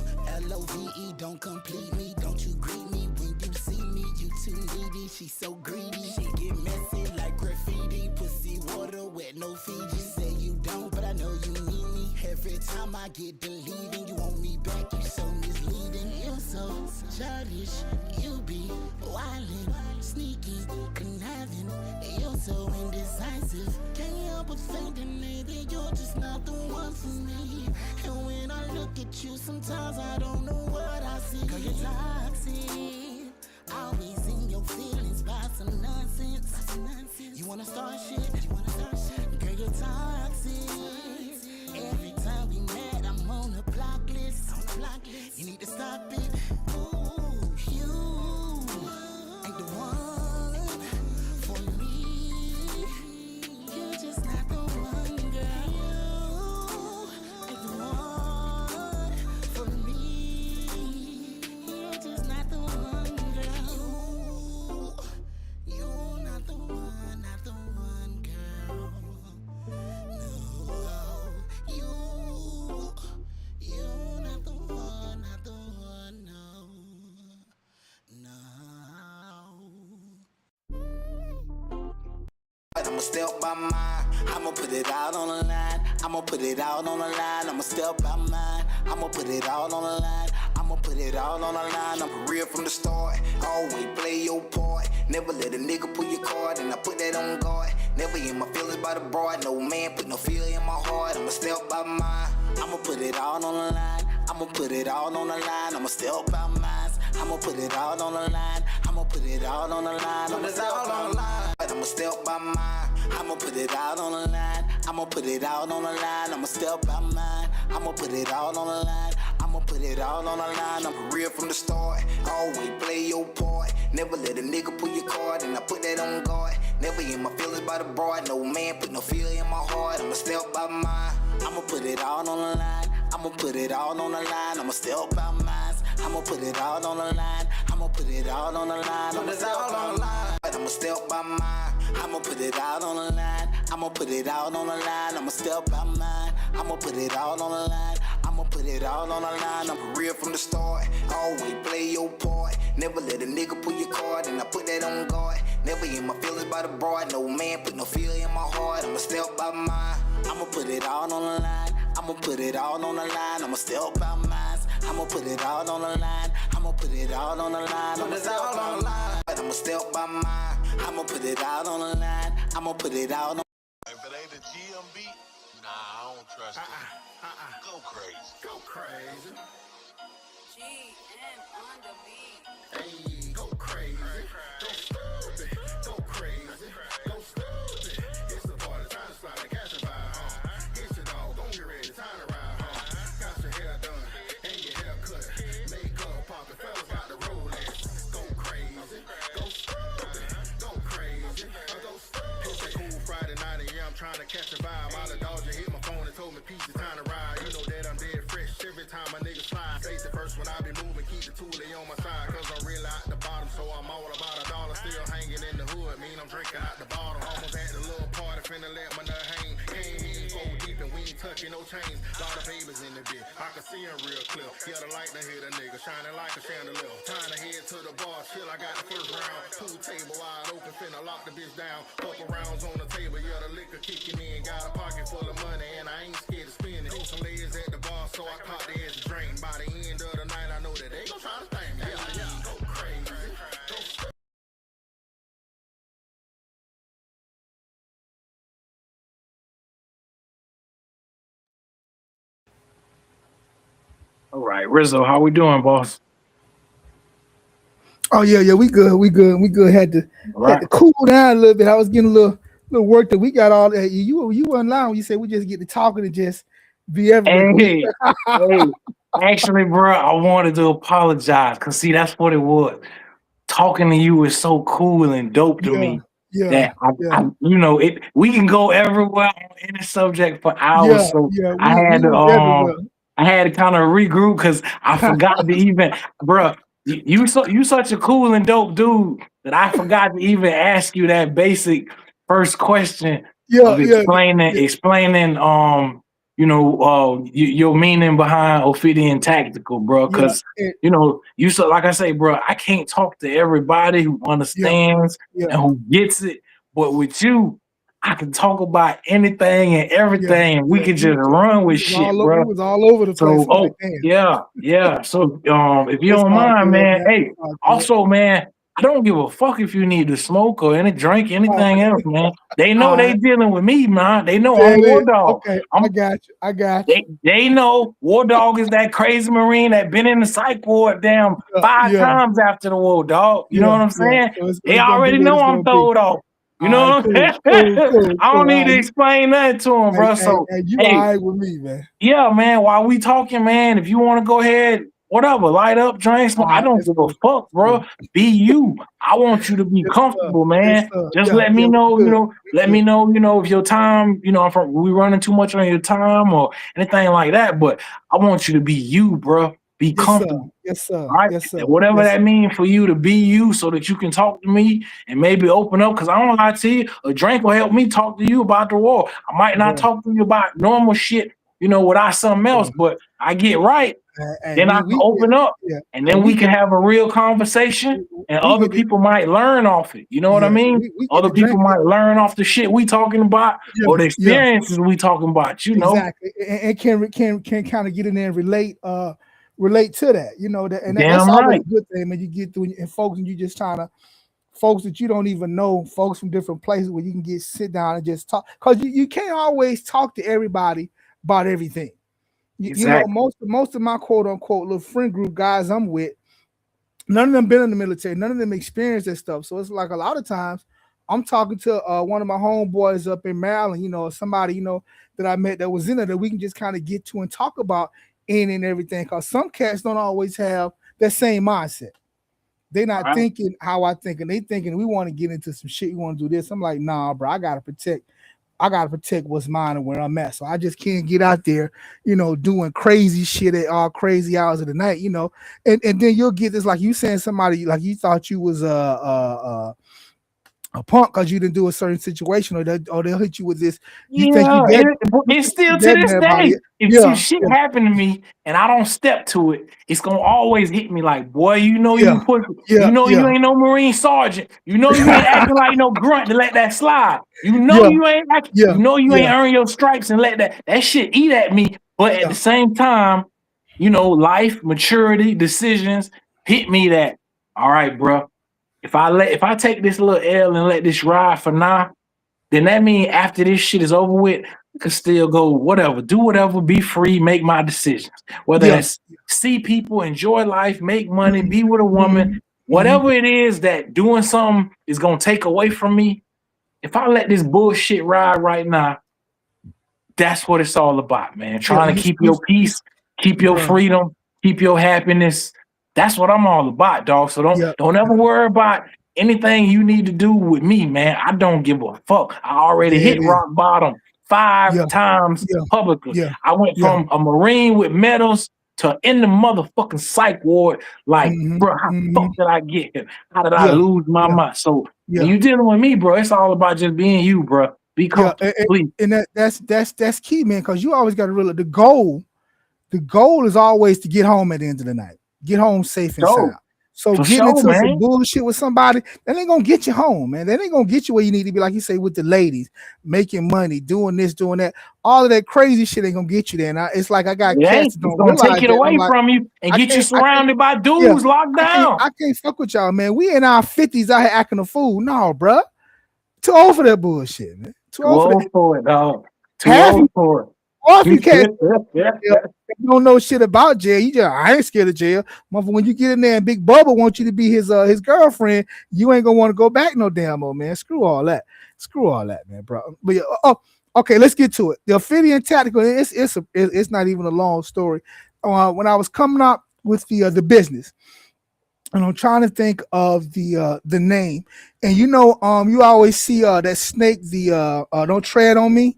L-O-V-E, don't complete me. Don't you greet me when you see me. You too needy, she so greedy. She get messy like graffiti. Pussy water wet, no Fiji. Say you don't, but I know you need me. Every time I get deleting, you want me back, you so misleading. You're so childish, you be wildin', sneaky, conniving. You're so indecisive. Can't help but think that maybe you're just not the one for me. And when I look at you, sometimes I don't know what I see. Girl, you're toxic. Always in your feelings by some nonsense. You wanna start shit? Girl, you're toxic. Every time we met, I'm on a block list. You need to stop it. Ooh, you ain't the one for me. You're just not the one, girl. You ain't the one for me. You're just not the one, girl. You're not the one, girl. No, you're not the one, no. I'ma step by mine, I'ma put it out on the line. I'ma put it out on the line, I'ma step by mine. I'ma put it out on the line. I'ma put it out on the line. I'm for real from the start. Always play your part. Never let a nigga pull your card, and I put that on guard. Never in my feelings by the broad. No man put no fear in my heart. I'ma step by mine. I'ma put it out on the line. I'ma put it out on the line. I'ma step by mine. I'ma put it out on the line. I'ma put it out on the line. I'ma step on the line. I'ma step by mine. I'ma put it out on the line. I'ma put it out on the line. I'ma step by mine. I'ma put it out on the line. I'ma put it out on the line. I'm for real from the start. Always play your part. Never let a nigga pull your card, and I put that on guard. Never in my feelings by the broad. No man put no fear in my heart. I'ma step by mine. I'ma put it out on the line. I'ma put it out on the line. I'ma step by mine. I'ma put it out on the line. I'ma put it out on the line. I'ma step on the line. I'ma step by mine. I'ma put it out on the line. I'ma put it out on the line. I'ma step by mine. I'ma put it out on the line. I'ma put it out on the line. I'm for real from the start. Always play your part. Never let a nigga pull your card, and I put that on guard. Never in my feelings by the broad. No man put no fear in my heart. I'ma step by mine. I'ma put it out on the line. I'ma put it out on the line. I'ma step by mine. I'ma put it out on the line. I'ma put it out on the line. I'ma step on the line. I'ma step by mine. I'ma put it out on the line. I'ma put it out on. If it ain't a GMB, nah, I don't trust it. Go crazy. Go crazy. GM on the beat. Hey, go crazy. Go stupid. Go crazy. Go stupid. It's the party time to slide the cash and buy. Get your dog. Don't get ready. Time to ride. Got your hair done and your hair cut. Makeup poppin'. Fellas got the Rolex. Go crazy. Go stupid. Go crazy. Go stupid. It's a cool Friday night. trying to catch a vibe. All the dogs just hit my phone and told me peace, it's time to ride. You know that I'm dead fresh every time a nigga slide. Face it first when I be moving, keep the toolie on my side. Cause I'm real out the bottom, so I'm all about $1. Still hanging in the hood, mean I'm drinking out the bottle. Almost at the little party, finna let my nut hang. Came in 4 deep and we ain't touching no chains. Lot of babies in the bit, I can see them real clear. Yeah, the light to hit a nigga, shining like a chandelier. Time to head to the bar, chill, I got the first round. Pool table wide open, finna lock the bitch down. Couple rounds on the table, yeah, the liquor kicking in. Got a pocket full of money and I ain't scared to spend it. Threw some layers at the bar, so I caught the edge to drain. By the end of the night, I know that they gon' try to sting me. Yeah, go crazy. All right, Rizzo, how we doing, boss? Oh yeah, we good. Had to cool down a little bit. I was getting a little work that we got all that. You weren't lying when you said we just get to talking and just be everywhere. Hey, actually, bro, I wanted to apologize because see, that's what it was. Talking to you is so cool and dope to me that I you know, it. We can go everywhere on any subject for hours. So I had to kind of regroup because I forgot to even, bro. You such a cool and dope dude that I forgot to even ask you that basic first question of explaining your meaning behind Ophidian Tactical, bro. Because you so like I say, bro, I can't talk to everybody who understands and who gets it, but with you, I can talk about anything and everything, and we can just run with shit, bro. It was all over the place. So, yeah. So, if you don't mind, man, hey, also, man, I don't give a fuck if you need to smoke or any drink, anything else, man. They know they dealing with me, man. They know I'm WarDawg. Okay, I got you. They know WarDawg is that crazy Marine that been in the psych ward 5 times after the war, dog. You know what I'm saying? They already know I'm throwed off. You know what I'm saying? I don't need to explain nothing to him, bro. So, you all right with me, man. Yeah, man. While we talking, man, if you want to go ahead, whatever, light up, drink some. I don't give a fuck, bro. Be you. I want you to be comfortable, man. Just let me know, let me know, if your time, we running too much on your time or anything like that. But I want you to be you, bro. Be comfortable. Yes, sir. Right? Yes, sir. And whatever that means for you to be you so that you can talk to me and maybe open up. Because I don't lie to you, a drink will help me talk to you about the war. I might not talk to you about normal shit, without something else, but I get right. Then I can open up and then we can have a real conversation and other people might learn off it. You know what I mean? Other people might learn off the shit we talking about or the experiences we talking about, Exactly. And can kind of get in there and relate to that, that's always a good thing when you get through and folks and you just trying to folks that you don't even know, folks from different places where you can sit down and just talk, because you can't always talk to everybody about everything. Most of my quote unquote little friend group guys I'm with, none of them been in the military, none of them experienced that stuff. So it's like a lot of times I'm talking to one of my homeboys up in Maryland, somebody that I met that was in there that we can just kind of get to and talk about and everything, because some cats don't always have that same mindset. They're not thinking how I think, and they thinking we want to get into some shit, we want to do this. I'm like, nah, bro, I gotta protect what's mine and where I'm at. So I just can't get out there, doing crazy shit at all crazy hours of the night, and then you'll get this, like you saying somebody like you thought you was a punk because you didn't do a certain situation, or they'll hit you with this. It's still to this day. If some shit happen to me and I don't step to it, it's gonna always hit me like, boy, you ain't no Marine sergeant. You ain't acting like no grunt to let that slide. You ain't acting, you ain't earn your stripes and let that shit eat at me. But at the same time, life, maturity, decisions hit me that, all right, bro. If I take this little L and let this ride for now, then that means after this shit is over with, I can still go whatever, do whatever, be free, make my decisions. Whether that's see people, enjoy life, make money, be with a woman, whatever it is that doing something is gonna take away from me. If I let this bullshit ride right now, that's what it's all about, man. Trying to keep your peace, keep your freedom, keep your happiness. That's what I'm all about, dog. So don't ever worry about anything you need to do with me, man, I don't give a fuck. I already Yeah, it hit is. rock bottom 5 Yeah, times yeah, publicly. yeah, I went yeah. from a Marine with medals to in the motherfucking psych ward. Like, Mm-hmm, bro, how the mm-hmm. fuck did I get here? How did I Yeah, lose my yeah, mind? So when yeah. you dealing with me, bro, it's all about just being you, bro. Be Yeah, comfortable, please. and that's key, man, because you always got to realize the goal is always to get home at the end of the night, get home safe and sound. So So for getting sure, into some man. bullshit with somebody, that ain't gonna get you home, man. That ain't gonna get you where you need to be, like you say, with the ladies, making money, doing this, doing that. All of that crazy shit ain't gonna get you there. And it's like I got It cats ain't. that It's don't gonna take realize it that. And I'm away like, from you and get you I can't, surrounded by yeah, dudes locked down. I can't fuck with y'all, man. We in our 50s out here acting a fool. No, bruh. Too old for that bullshit, man. Too Too old for that. old for it, dog. Too Half you, old for half you can't it. jail. You don't know shit about jail. You just I ain't scared of jail. Motherfucker, when you get in there and Big Bubba wants you to be his girlfriend, you ain't gonna want to go back no damn more, man. Screw all that. Screw all that, man, bro. But yeah, okay, let's get to it. The Ophidian Tactical, it's not even a long story. When I was coming up with the business, and I'm trying to think of the name, and you always see that snake, the don't tread on me.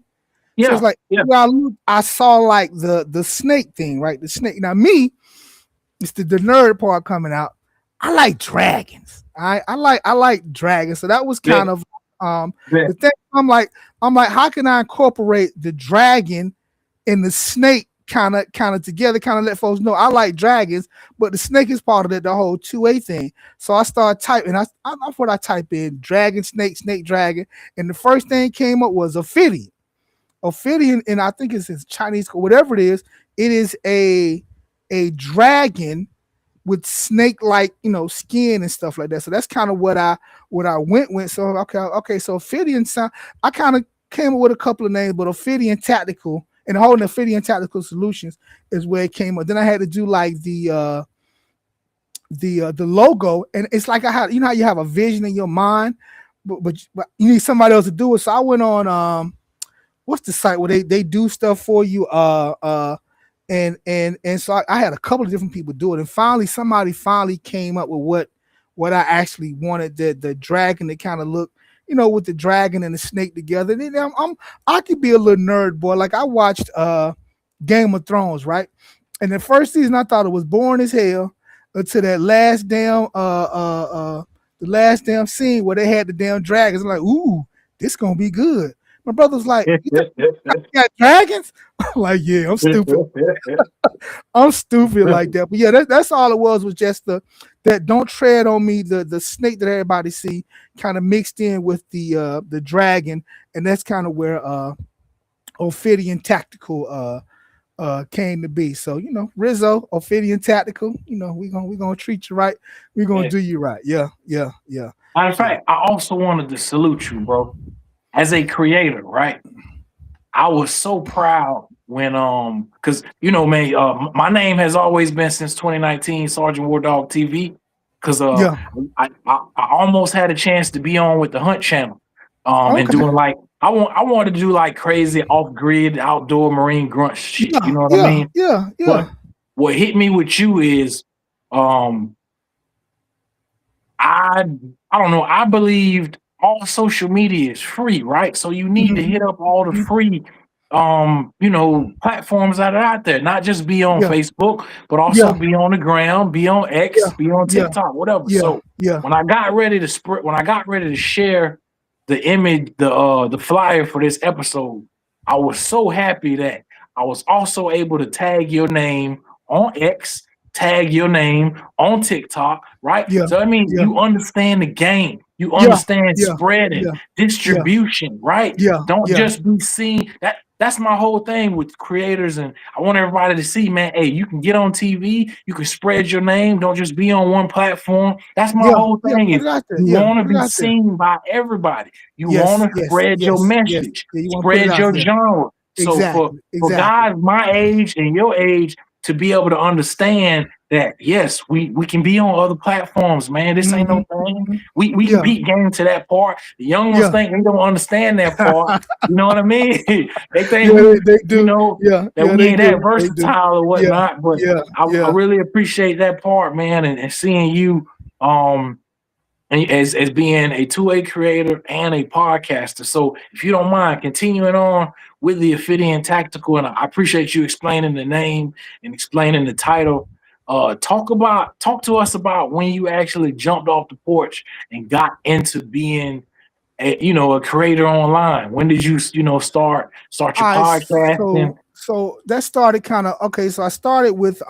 So it's Yeah, like yeah. I saw like the snake thing, right? The snake. Now me, it's the nerd part coming out. I like dragons. I like dragons. So that was kind Bet, of bet. the thing. I'm like, how can I incorporate the dragon and the snake kind of together, kind of let folks know I like dragons, but the snake is part of the whole 2A thing. So I started typing. I what I type in dragon, snake, snake, dragon, and the first thing came up was Ophidian. Ophidian, and I think it's Chinese or whatever it is. It is a dragon with snake like skin and stuff like that. So that's kind of what I went with. So okay. So Ophidian sound. I kind of came up with a couple of names, but Ophidian Tactical and the whole Ophidian Tactical Solutions is where it came up. Then I had to do like the logo, and it's like I had how you have a vision in your mind, but you need somebody else to do it. So I went on what's the site where they do stuff for you and so I had a couple of different people do it, and finally somebody came up with what I actually wanted, the dragon to kind of look with the dragon and the snake together. And then I could be a little nerd boy, like I watched Game of Thrones, right? And the first season I thought it was boring as hell until that last damn the last damn scene where they had the damn dragons. I'm like, ooh, this gonna be good. My brother's like, you got dragons? I'm like, yeah, I'm stupid. I'm stupid like that. But yeah, that's all it was just that don't tread on me, the snake that everybody see kind of mixed in with the dragon, and that's kind of where Ophidian Tactical came to be. So Rizzo, Ophidian Tactical, we gonna treat you right. We're gonna do you right. Yeah. Matter of fact, I also wanted to salute you, bro. As a creator, right? I was so proud when because man, my name has always been since 2019 Sergeant WarDawg TV, because Yeah. I almost had a chance to be on with the Hunt channel and Okay. doing like I wanted to do like crazy off-grid outdoor marine grunt shit, you know what I mean? Yeah. But what hit me with you is I don't know, I believed all social media is free, right? So you need to hit up all the free platforms that are out there, not just be on Yeah. Facebook, but also be on the ground, be on X, Yeah. be on Yeah. TikTok, whatever. Yeah. So Yeah. when I got ready to share the image, the flyer for this episode, I was so happy that I was also able to tag your name on X, tag your name on TikTok, right? Yeah. So I mean, Yeah. you understand the game, you Yeah. understand Yeah. spreading, Yeah. distribution, right? Yeah. Don't Yeah. just be seen. That's my whole thing with creators, and I want everybody to see, man. Hey, you can get on TV, you can spread your name. Don't just be on one platform. That's my Yeah. whole Yeah. thing. Put Is it out there. you Yeah. want to Put it be out there. seen by everybody. You Yes. want to Yes. spread your Yes. Yes. message, Yeah. You want to put it spread out your there. genre. So Exactly. for Exactly. guys my age and your age to be able to understand that yes, we can be on other platforms, man. This ain't no thing. We can Yeah. beat game to that part. The young ones Yeah. think they don't understand that part. You know what I mean? They think Yeah. we, They do. Yeah. that Yeah. we They ain't do. that They do. versatile or Yeah. whatnot. But Yeah. I Yeah. really appreciate that part, man, and seeing you and as being a two-way creator and a podcaster. So if you don't mind continuing on with the Ophidian Tactical, and I appreciate you explaining the name and explaining the title. Talk to us about when you actually jumped off the porch and got into being a creator online. When did you start your All right, podcasting? so that started kind of okay. So I started with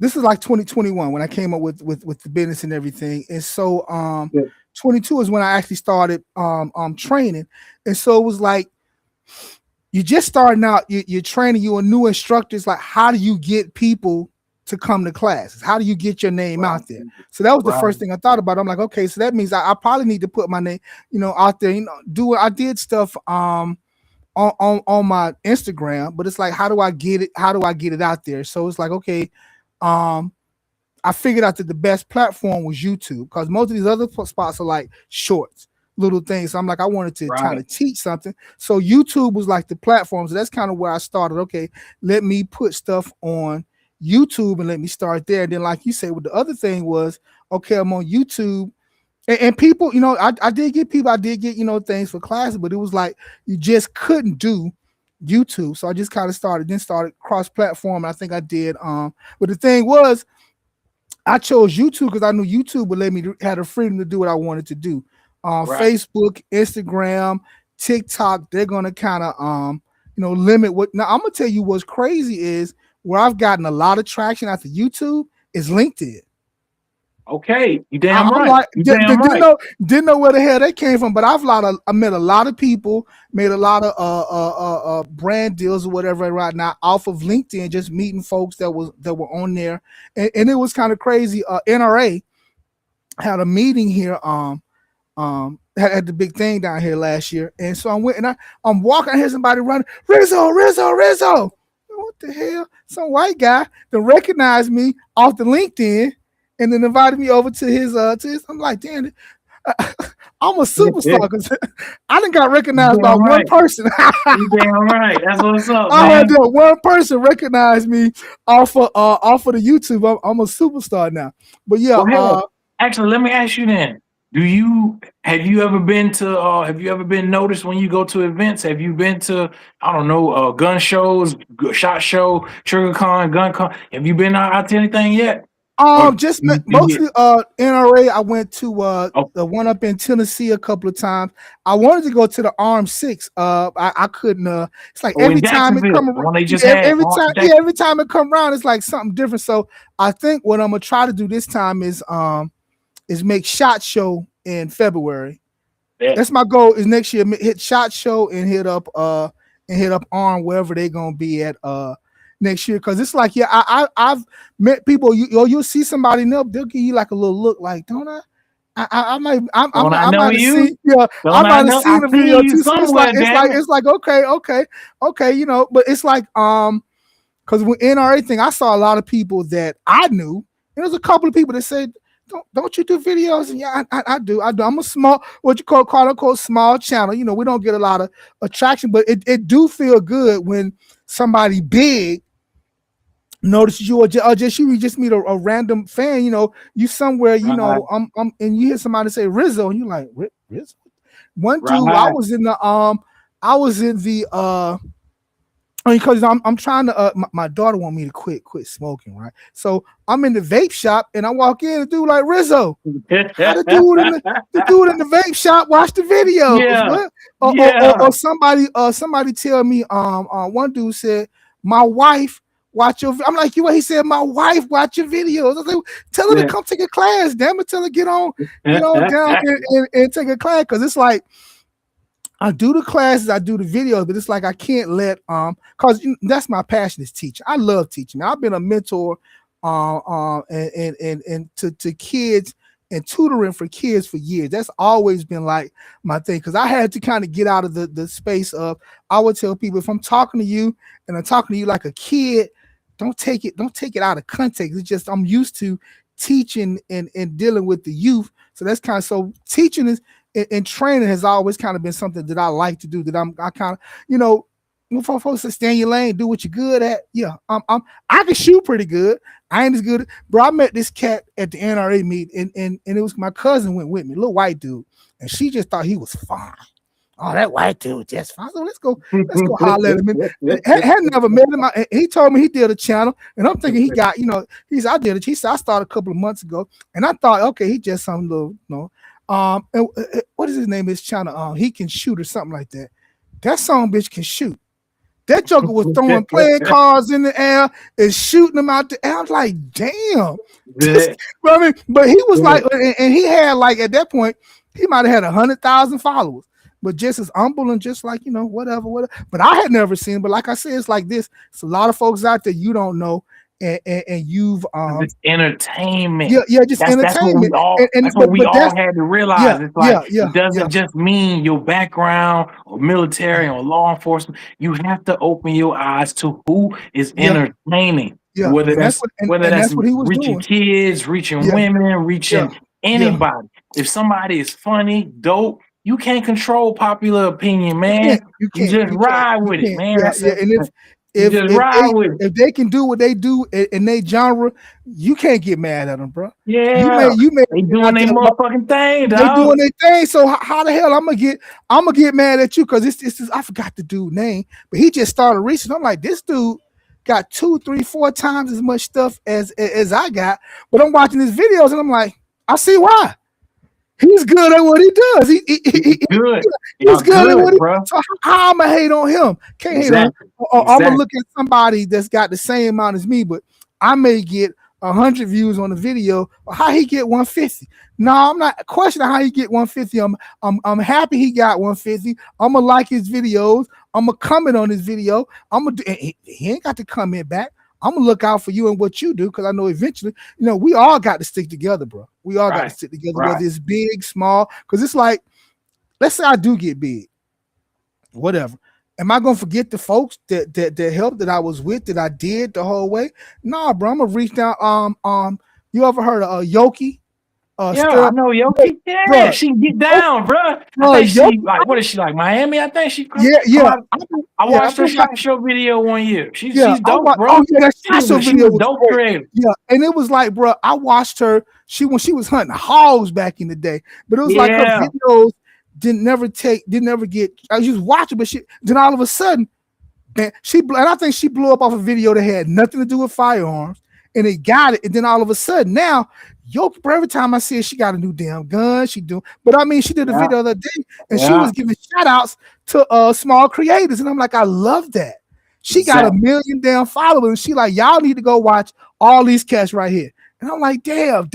this is like 2021 when I came up with the business and everything. And so Yeah. 22 is when I actually started training. And so it was like you just starting out, you're training, you're a new instructor. It's like, how do you get people to come to classes? How do you get your name out there? So that was the Right. first thing I thought about. I'm like, okay, so that means I probably need to put my name, out there, I did stuff on my Instagram, but it's like, how do I get it? How do I get it out there? So it's like, okay, I figured out that the best platform was YouTube because most of these other spots are like shorts, little things. So I'm like, I wanted to kind of teach something. So YouTube was like the platform. So that's kind of where I started. Okay, let me put stuff on YouTube and let me start there. And then, like you said, what the other thing was, okay, I'm on YouTube. And people, I did get things for classes, but it was like you just couldn't do YouTube. So I just kind of started cross-platform. I think I did. But the thing was, I chose YouTube because I knew YouTube would let me had the freedom to do what I wanted to do. Facebook, Instagram, TikTok, they're gonna kind of limit what. Now I'm gonna tell you what's crazy is where I've gotten a lot of traction after YouTube is LinkedIn. Okay, you damn I'm right. like, You damn right. didn't know where the hell that came from, but I met a lot of people, made a lot of brand deals or whatever right now off of LinkedIn, just meeting folks that were on there, and it was kind of crazy. NRA had a meeting here, had the big thing down here last year, and so I went and I'm walking, I hear somebody running, Rizzo. What the hell? Some white guy that recognized me off the LinkedIn. And then invited me over to his. I'm like, damn, I'm a superstar because I didn't got recognized by one person. You damn right. That's what's up, I man. had that one person recognize me off of the YouTube. I'm a superstar now. But yeah, Well, actually, let me ask you then. Have you ever been noticed when you go to events? Have you been to, I don't know, gun shows, shot show, trigger con, gun con? Have you been out to anything yet? Mostly NRA. I went to the one up in Tennessee a couple of times. I wanted to go to the Arm 6. I couldn't. It's like every time it come around, every time it come around, it's like something different. So I think what I'm gonna try to do this time is make SHOT Show in February. Yeah. That's my goal. Is next year hit SHOT Show and hit up Arm wherever they're gonna be at next year, because it's like, I've met people. You'll see somebody and they'll give you like a little look, like, don't I? I might have seen, I might have seen the video too. So it's like okay, but it's like because with NRA thing, I saw a lot of people that I knew. There's a couple of people that said, don't you do videos? And yeah, I do. I'm a small, what you call quote unquote small channel. We don't get a lot of attraction, but it do feel good when somebody big notices you, or just you just meet a random fan. You somewhere, and you hear somebody say Rizzo, and you're like, Rizzo. One dude, I was in the because I'm trying to my daughter want me to quit smoking, right? So I'm in the vape shop and I walk in, and dude like, Rizzo, how the dude in the vape shop watch the videos. Yeah. Or somebody tell me one dude said, my wife watch your. I'm like, he said, my wife watch your videos. I was like, tell her to come take a class, damn it, tell her get on down and take a class, because it's like, I do the classes, I do the videos, but it's like I can't let because that's my passion, is teaching. I love teaching. I've been a mentor and to kids and tutoring for kids for years. That's always been like my thing, because I had to kind of get out of the space of, I would tell people, if I'm talking to you and I'm talking to you like a kid, don't take it out of context. It's just, I'm used to teaching and dealing with the youth. So that's kind of, so teaching is and training has always kind of been something that I like to do, that I kind of, folks say stay in your lane, do what you're good at. Yeah, I can shoot pretty good. I ain't as good, bro. I met this cat at the NRA meet, and it was my cousin went with me, little white dude, and she just thought he was fine. Oh, that white dude just fine. So let's go holler at him. Had never met him. He told me he did a channel, and I'm thinking he got, I did it. He said I started a couple of months ago, and I thought, okay, he just some little, what is his name? His channel, he can shoot or something like that. That song bitch can shoot. That joker was throwing playing cards in the air and shooting them out the air. I was like, damn. But he was like, and he had like at that point, he might have had 100,000 followers, but just as humble and just like, whatever. But I had never seen, but like I said, it's like this. It's a lot of folks out there you don't know. And you've it's entertainment. Just entertainment. That's what we all had to realize. It's like it doesn't just mean your background or military or law enforcement. You have to open your eyes to who is entertaining. Whether that's what he was reaching doing. Kids, reaching women, reaching anybody. If somebody is funny, dope, you can't control popular opinion, man. You just ride with it, man. And if they can do what they do in their genre, you can't get mad at them, bro. Yeah, you may they doing their motherfucking thing, dog. They doing their thing. So how the hell I'm gonna get mad at you? Because it's I forgot the dude's name, but he just started researching. I'm like, this dude got 2, 3, 4 times as much stuff as I got, but I'm watching his videos and I'm like, I see why. He's good at what he does. He's good. He's good at what he does. So how I'm gonna hate on him? Can't hate on him. I'm gonna look at somebody that's got the same amount as me, but I may get 100 views on the video. How he get 150? No, I'm not questioning how he get 150. I'm happy he got 150. I'm gonna like his videos. I'm gonna comment on his video. He ain't got to comment back. I'm gonna look out for you and what you do because I know eventually, we all got to stick together, bro. We all got to stick together, whether it's big, small. Because it's like, let's say I do get big, whatever. Am I gonna forget the folks that helped that I was with that I did the whole way? Nah, bro. I'm gonna reach down. You ever heard of Yoki? I know Yoki. Yeah, bro, she can get down, bro. I think she what is she like? Miami? I think she. I watched her shot show video one year. She's dope, bro. She's a dope creator. Yeah, and it was like, bro, I watched her. When she was hunting hogs back in the day, but it was like her videos didn't never get. I was just watching, but then all of a sudden, man, and I think she blew up off a video that had nothing to do with firearms. And they got it, and then all of a sudden now, every time I see it, she got a new damn gun. She did a video the other day, and she was giving shout outs to small creators, and I'm like, I love that. She got 1 million damn followers, and she like, y'all need to go watch all these cats right here. And I'm like, damn,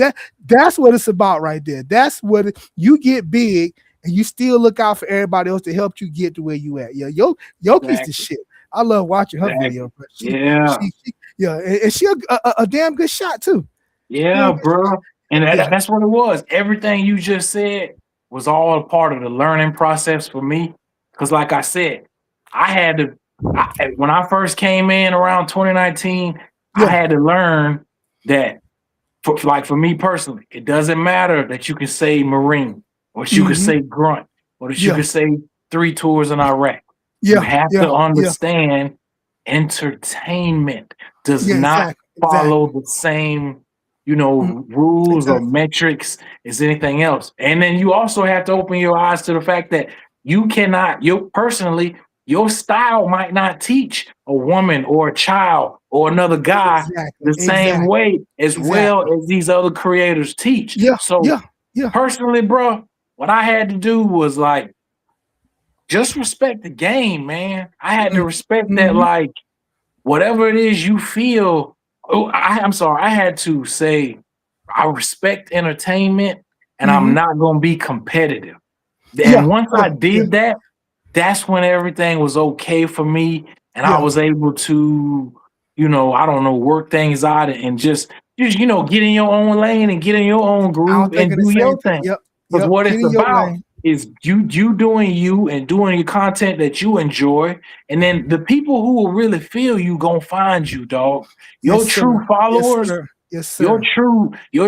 that's what it's about right there. That's what you get big, and you still look out for everybody else to help you get to where you at. Yeah, Yoki's the shit. I love watching her video. And she a damn good shot too. Yeah, bro. And that's what it was. Everything you just said was all a part of the learning process for me. Because like I said, when I first came in around 2019, I had to learn that for me personally, it doesn't matter that you can say Marine or that you can say Grunt or that you can say 3 tours in Iraq. You have to understand entertainment does not follow the same, rules or metrics as anything else. And then you also have to open your eyes to the fact that you cannot, your style might not teach a woman or a child or another guy the same way as well as these other creators teach. Personally, bro, what I had to do was like, just respect the game, man. I had to respect that, like, whatever it is you feel. I'm sorry. I had to say, I respect entertainment, and I'm not going to be competitive. And once I did that, that's when everything was okay for me, and I was able to, work things out and just get in your own lane and get in your own groove and do your thing. Because what it's about is you doing you and doing your content that you enjoy, and then the people who will really feel you gonna find you, dog. Your true followers, your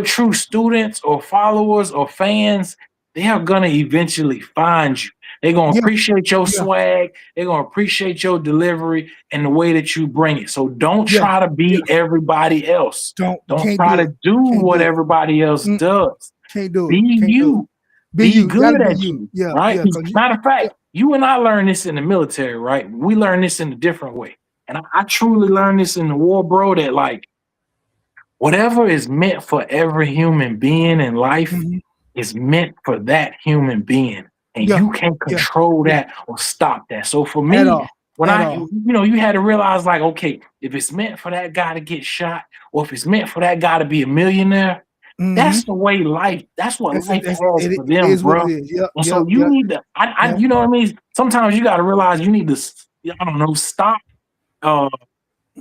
true students or followers or fans, they are gonna eventually find you. They're gonna Yeah. appreciate your Yeah. swag. They're gonna appreciate your delivery and the way that you bring it. So don't Yeah. try to be everybody else. Don't Can't try do to it. do Can't what do it. everybody else Mm, does. Can't do Be it. Can't do it. you. Be Be you. Gotta good be at you. you. Yeah. Right? Yeah. 'Cause Matter of fact, yeah. you and I learned this in the military, right? We learned this in a different way. And I truly learned this in the war, bro, that like whatever is meant for every human being in life Mhm. is meant for that human being. And Yeah. you can't Yeah. control Yeah. that or stop that. So for At me, all. when At I, all. you had to realize like, okay, if it's meant for that guy to get shot, or if it's meant for that guy to be a millionaire, Mhm. that's the way life, that's what life has It for them, is what it bro. is. Yep. And so Yep. you Yep. need to, Yep. you know what I mean? Sometimes you got to realize you need to, I don't know, stop uh,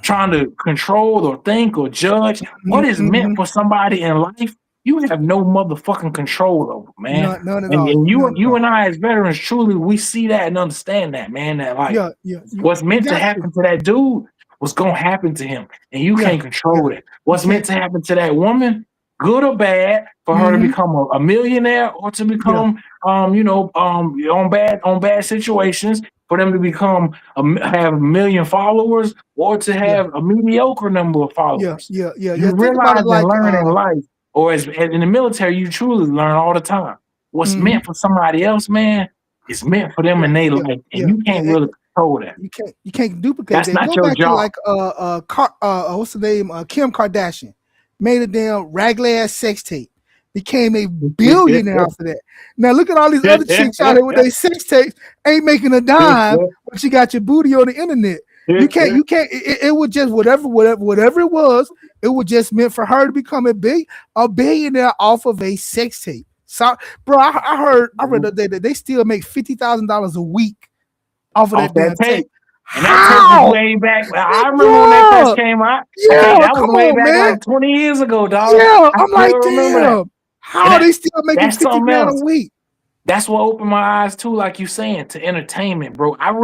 trying to control or think or judge what is meant Mhm. for somebody in life. You have no motherfucking control over, man. None at And, all. and None at you all. and I as veterans, truly, we see that and understand that, man. That like Yeah. Yeah. what's You meant to got to. happen to that dude was gonna happen to him, and you Yeah. can't control Yeah. it. You What's meant can't. to happen to that woman, good or bad, for her to Mhm. become a millionaire or to Yeah. become, on bad situations, for them to become have a million followers or to Yeah. have a mediocre number of Yeah. followers. Yeah. Yeah. You Yeah. Think about realize it and like learn in life, or as in the military, you truly learn all the time. What's mhm. meant for somebody else, man, is meant for them Yeah. in their Yeah. life, and Yeah. you can't Yeah. really control that. You can't duplicate That's that. not Go your back to job. like what's the name? Kim Kardashian made a damn raggedy ass sex tape. Became a billionaire after that. Now look at all these other chicks out here with their sex tapes, ain't making a dime, but you got your booty on the internet. You can't. It would just whatever it was. It was just meant for her to become a billionaire off of a sex tape. So, bro, I read the other day that they still make $50,000 a week off of Off that that damn tape. tape. And that tape was How? way back. I remember when that first Bro, came out. yeah, That was come way on, back man. like 20 years ago, dog. Yeah, I I'm still like, remember that. damn. How And are they still making that's 50 something grand a else. week? That's what opened my eyes too, like you saying, to entertainment, bro. I Yeah.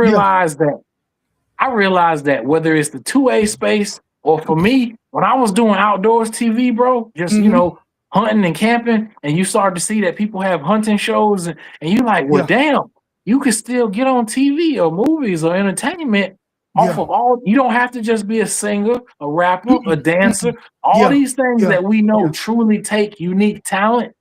realized that whether it's the 2A space or for me, when I was doing outdoors TV, bro, just Mm-hmm. hunting and camping, and you start to see that people have hunting shows, and you like, well, Yeah. damn, you can still get on TV or movies or entertainment off Yeah. of all. You don't have to just be a singer, a rapper, a Mm-mm. dancer. Mm-mm. All Yeah. these things Yeah. that we know Yeah. truly take unique talent.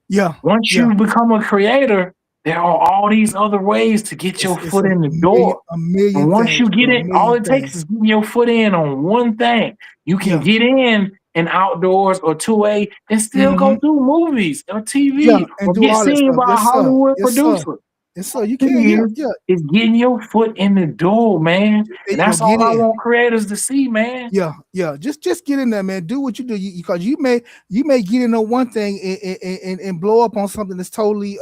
Yeah. Once Yeah. you become a creator, there are all these other ways to get your It's foot in the door. a And million once you things, get bro. A it, all million it takes things. is getting your foot in on one thing. You can Yeah. get in outdoors or 2A and still Mm-hmm. go do movies or Yeah. TV And or do get all that seen stuff. by a Yes, sir. Hollywood Yes, sir. producer. Yes, sir. You It can. Yeah. is, Yeah. is getting your foot in the door, man. There And you go. that's all Get I in. want creators to see, man. Yeah, yeah. Just get in there, man. Do what you do, because you may get in on one thing and blow up on something that's totally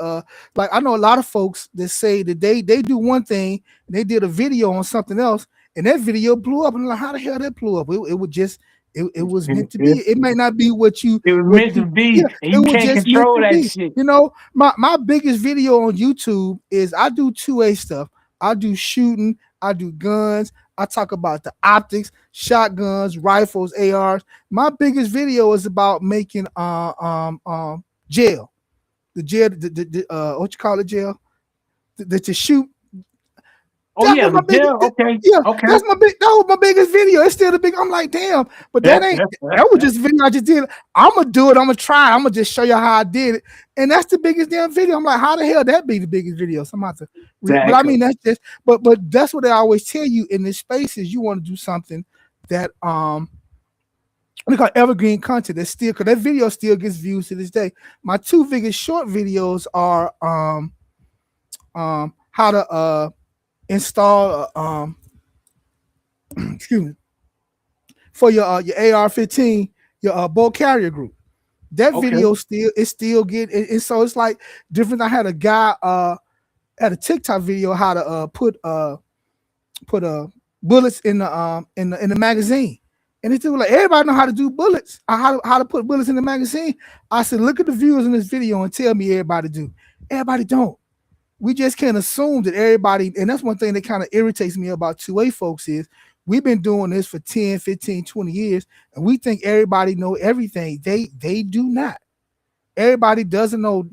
like, I know a lot of folks that say that they do one thing and they did a video on something else and that video blew up, and I'm like, how the hell that blew up? It would just it was meant to be. It might not be what you It was meant to be, yeah, and it you was can't just meant control to that be. shit. You know, my biggest video on YouTube is I do 2A stuff. I do shooting, I do guns, I talk about the optics, shotguns, rifles, ARs. My biggest video is about making jail. The jail, what you call it, jail? That you shoot. Oh That yeah, was my the biggest. jail. Okay, Yeah, okay. that's my big. That was my biggest video. It's still the big. I'm like, damn, but that ain't. That was just a video I just did. I'm gonna do it. I'm gonna try. I'm gonna just show you how I did it, and that's the biggest damn video. I'm like, how the hell that be the biggest video? Somebody, but I mean, that's just. But that's what I always tell you in this space is you want to do something that we call evergreen content. That's still, because that video still gets views to this day. My two biggest short videos are how to install excuse me, for your AR-15, your bolt carrier group. That video still get, and so it's like different. I had a guy at a TikTok video how to put bullets in the magazine. And it's still like, everybody know how to do bullets, how to put bullets in the magazine. I said, look at the viewers in this video and tell me everybody do. Everybody don't. We just can't assume that everybody, and that's one thing that kind of irritates me about 2A folks is we've been doing this for 10, 15, 20 years, and we think everybody know everything. They do not. Everybody doesn't know,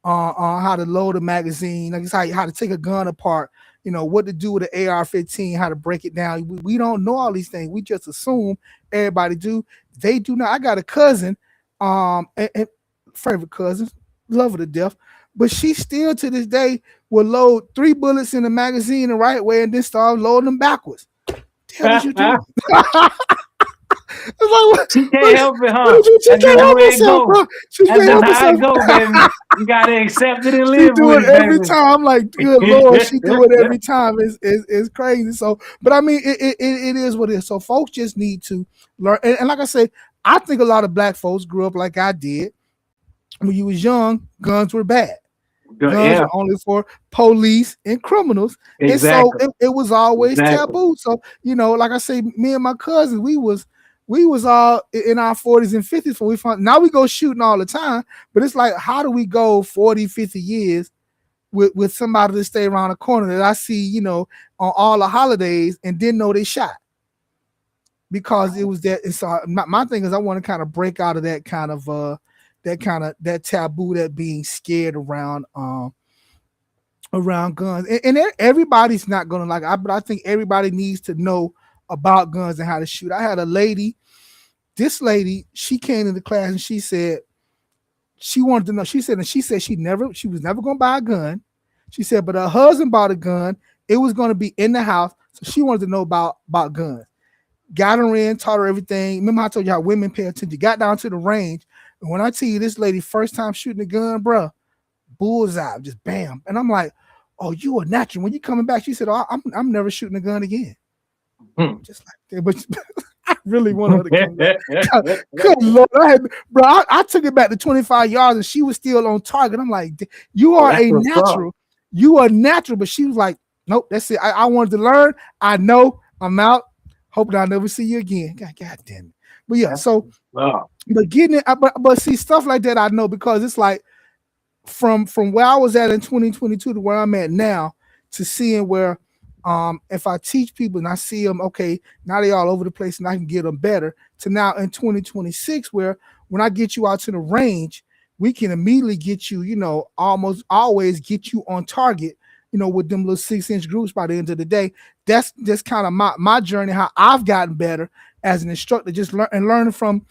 on how to load a magazine, like how to take a gun apart, what to do with an AR-15, how to break it down. We don't know all these things. We just assume everybody do. They do not. I got a cousin, and favorite cousin, love her to death, but she still to this day will load 3 bullets in the magazine the right way and then start loading them backwards. The hell is you doing? It's like, She can't help it, huh? She That's can't just the help way it herself, bro. goes. She That's can't just help how it herself. go, baby. You gotta accept it and She live do with it it, every baby. time. I'm like, good Lord, she do it every time. It's crazy. So, but I mean, it is what it is. So folks just need to learn. And like I say, I think a lot of black folks grew up like I did. When you was young, guns were bad. Guns Yeah, were only for police and criminals. And so exactly. it was always Exactly. taboo. So, like I say, me and my cousins, we was all in our 40s and 50s when we found. Now we go shooting all the time, but it's like, how do we go 40, 50 years with somebody to stay around the corner that I see, on all the holidays and didn't know they shot? Because it was that. And so my thing is, I want to kind of break out of that kind of that taboo, that being scared around guns. And everybody's not gonna like it, but I think everybody needs to know about guns and how to shoot. I had a lady. This lady, she came into class and she said she wanted to know. She said she was never gonna buy a gun. She said, but her husband bought a gun. It was gonna be in the house, so she wanted to know about guns. Got her in, taught her everything. Remember I told you how women pay attention. Got down to the range, and when I tell you this lady first time shooting a gun, bruh, bullseye, just bam. And I'm like, oh, you a natural. When you coming back, she said, oh, I'm never shooting a gun again. Just like that, but I really want her to come back. Good Lord, I took it back to 25 yards and she was still on target. I'm like, you are a natural. You are natural. But she was like, nope, that's it. I wanted to learn. I know. I'm out. Hoping I'll never see you again. God damn it. But yeah, so but getting it, but see, stuff like that I know, because it's like from where I was at in 2022 to where I'm at now, to seeing where if I teach people and I see them, okay, now they all over the place and I can get them better, to now in 2026 where when I get you out to the range, we can immediately get you, almost always get you on target, with them little 6-inch groups by the end of the day. That's just kind of my journey, how I've gotten better as an instructor, just learning from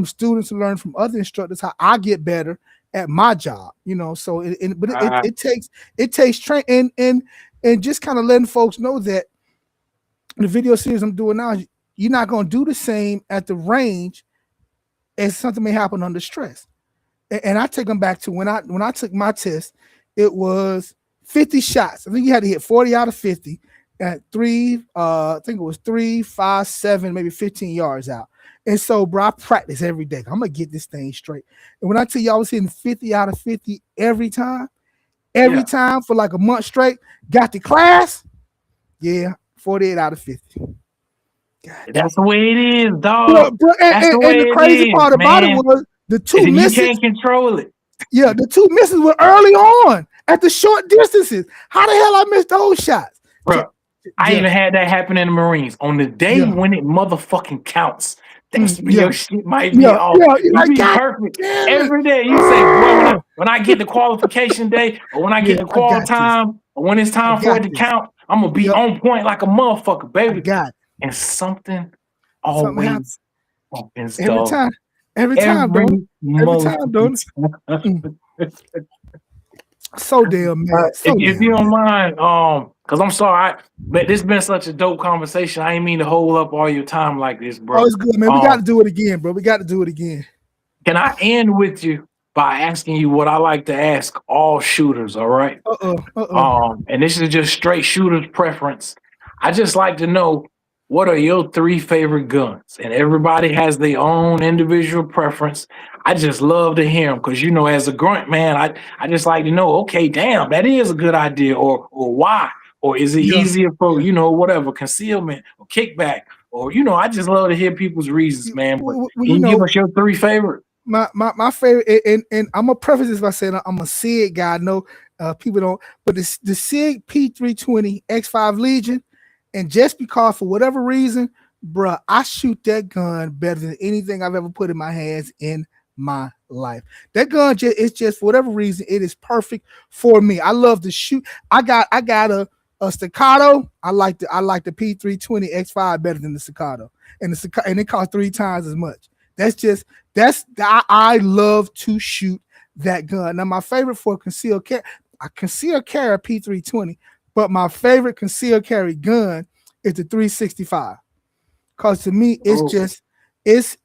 students and learning from other instructors, how I get better at my job, so it takes training and just kind of letting folks know that the video series I'm doing now, you're not going to do the same at the range as something may happen under stress. And I take them back to when I took my test, it was 50 shots. I think you had to hit 40 out of 50 at 3, I think it was 3, 5, 7, maybe 15 yards out. And so, bro, I practice every day. I'm going to get this thing straight. And when I tell you I was hitting 50 out of 50 every time for like a month straight, got the class, 48 out of 50. That's the way it is, dog. Bro, That's the way the crazy it part is, about man. it was the two You misses. can't control it. Yeah, the 2 misses were early on at the short distances. How the hell I missed those shots? Bro, I even had that happen in the Marines. On the day when it motherfucking counts, that's when your shit might be off. You like, be perfect every day. You say, bro, when I get the qualification day, or when I get the qual time, or when it's time for it to count, I'm gonna be on point like a motherfucker, baby. And something always happens, dog. Every time, don't. So damn mad. If you don't mind, because I'm sorry, but this has been such a dope conversation. I ain't mean to hold up all your time like this, bro. Oh, it's good, man. We got to do it again, bro. We got to do it again. Can I end with you by asking you what I like to ask all shooters? All right. And this is just straight shooter's preference. I just like to know, what are your 3 favorite guns? And everybody has their own individual preference. I just love to hear them because, as a grunt, man, I just like to know, okay, damn, that is a good idea, or why? Or is it easier for, whatever, concealment or kickback? Or, I just love to hear people's reasons, man. But can you give us your 3 favorite? My favorite, and I'm going to preface this by saying I'm a SIG guy. I know people don't, but the SIG P320 X5 Legion, and just because for whatever reason, bruh, I shoot that gun better than anything I've ever put in my hands in my life. That gun just it's just for whatever reason it is perfect for me. I love to shoot. I got a staccato. I like the P320 X5 better than the staccato, and it costs 3 times as much. I love to shoot that gun. Now my favorite for concealed carry, I concealed carry P320, but my favorite concealed carry gun is the 365. Cause to me, it's Oh, just it's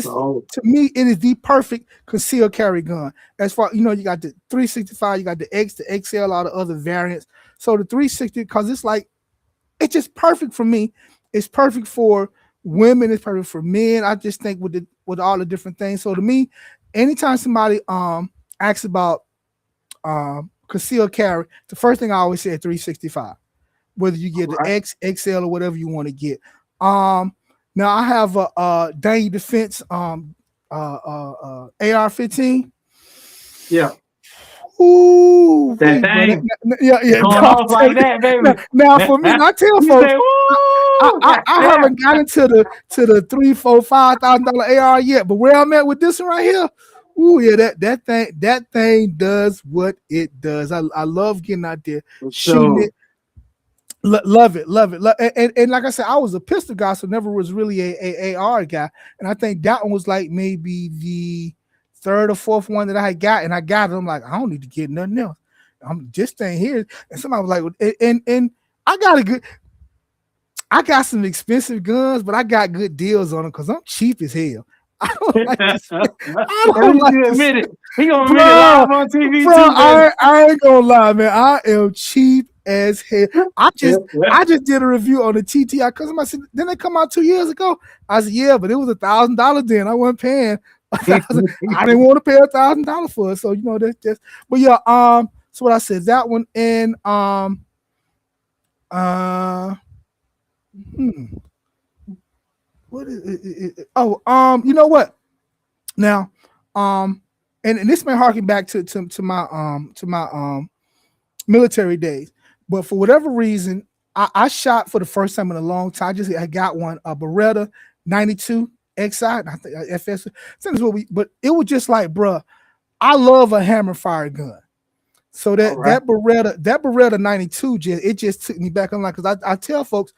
oh, to me it is the perfect concealed carry gun. As far you got the 365, you got the X, the XL, all the other variants. So the 360, because it's just perfect for me. It's perfect for women. It's perfect for men. I just think with all the different things. So to me, anytime somebody asks about concealed carry, the first thing I always say is 365. Whether you get all the right. X, XL, or whatever you want to get. Um, Now I have a Daniel Defense AR-15. Yeah, Ooh, that bro. thing Yeah, yeah. going No, off like that, now, baby. now for me, I tell You folks, say, I, woo, I, god I damn. haven't gotten to the $3, $4, $5,000 AR yet, but where I'm at with this one right here, ooh, yeah, that thing does what it does. I love getting out there shooting So, it. Love it, love it. And like I said, I was a pistol guy, so never was really a AR guy. And I think that one was like maybe the third or fourth one that I had got, and I got it. I'm like, I don't need to get nothing else. I'm just staying here. And somebody was like, and I got a good. I got some expensive guns, but I got good deals on them because I'm cheap as hell. I don't at like to spend. I don't least like you to admit spend. it. He gonna admit it Bro, live on TV bro, too, baby. I ain't gonna lie, man. I am cheap as hell. I just did a review on the TTI because I said, didn't they come out 2 years ago? I said, yeah, but it was $1,000 then. I wasn't paying 1,000. I didn't want to pay $1,000 for it. So that's just. But yeah, so what I said that one and uh hmm, what is it? Oh you know what now and this may harken back to my military days. But for whatever reason, I shot for the first time in a long time. I got one, a Beretta 92 XI. I think FS. That's what but it was just like, bruh, I love a hammer fire gun. So All that right. that Beretta 92 just took me back on line because I tell folks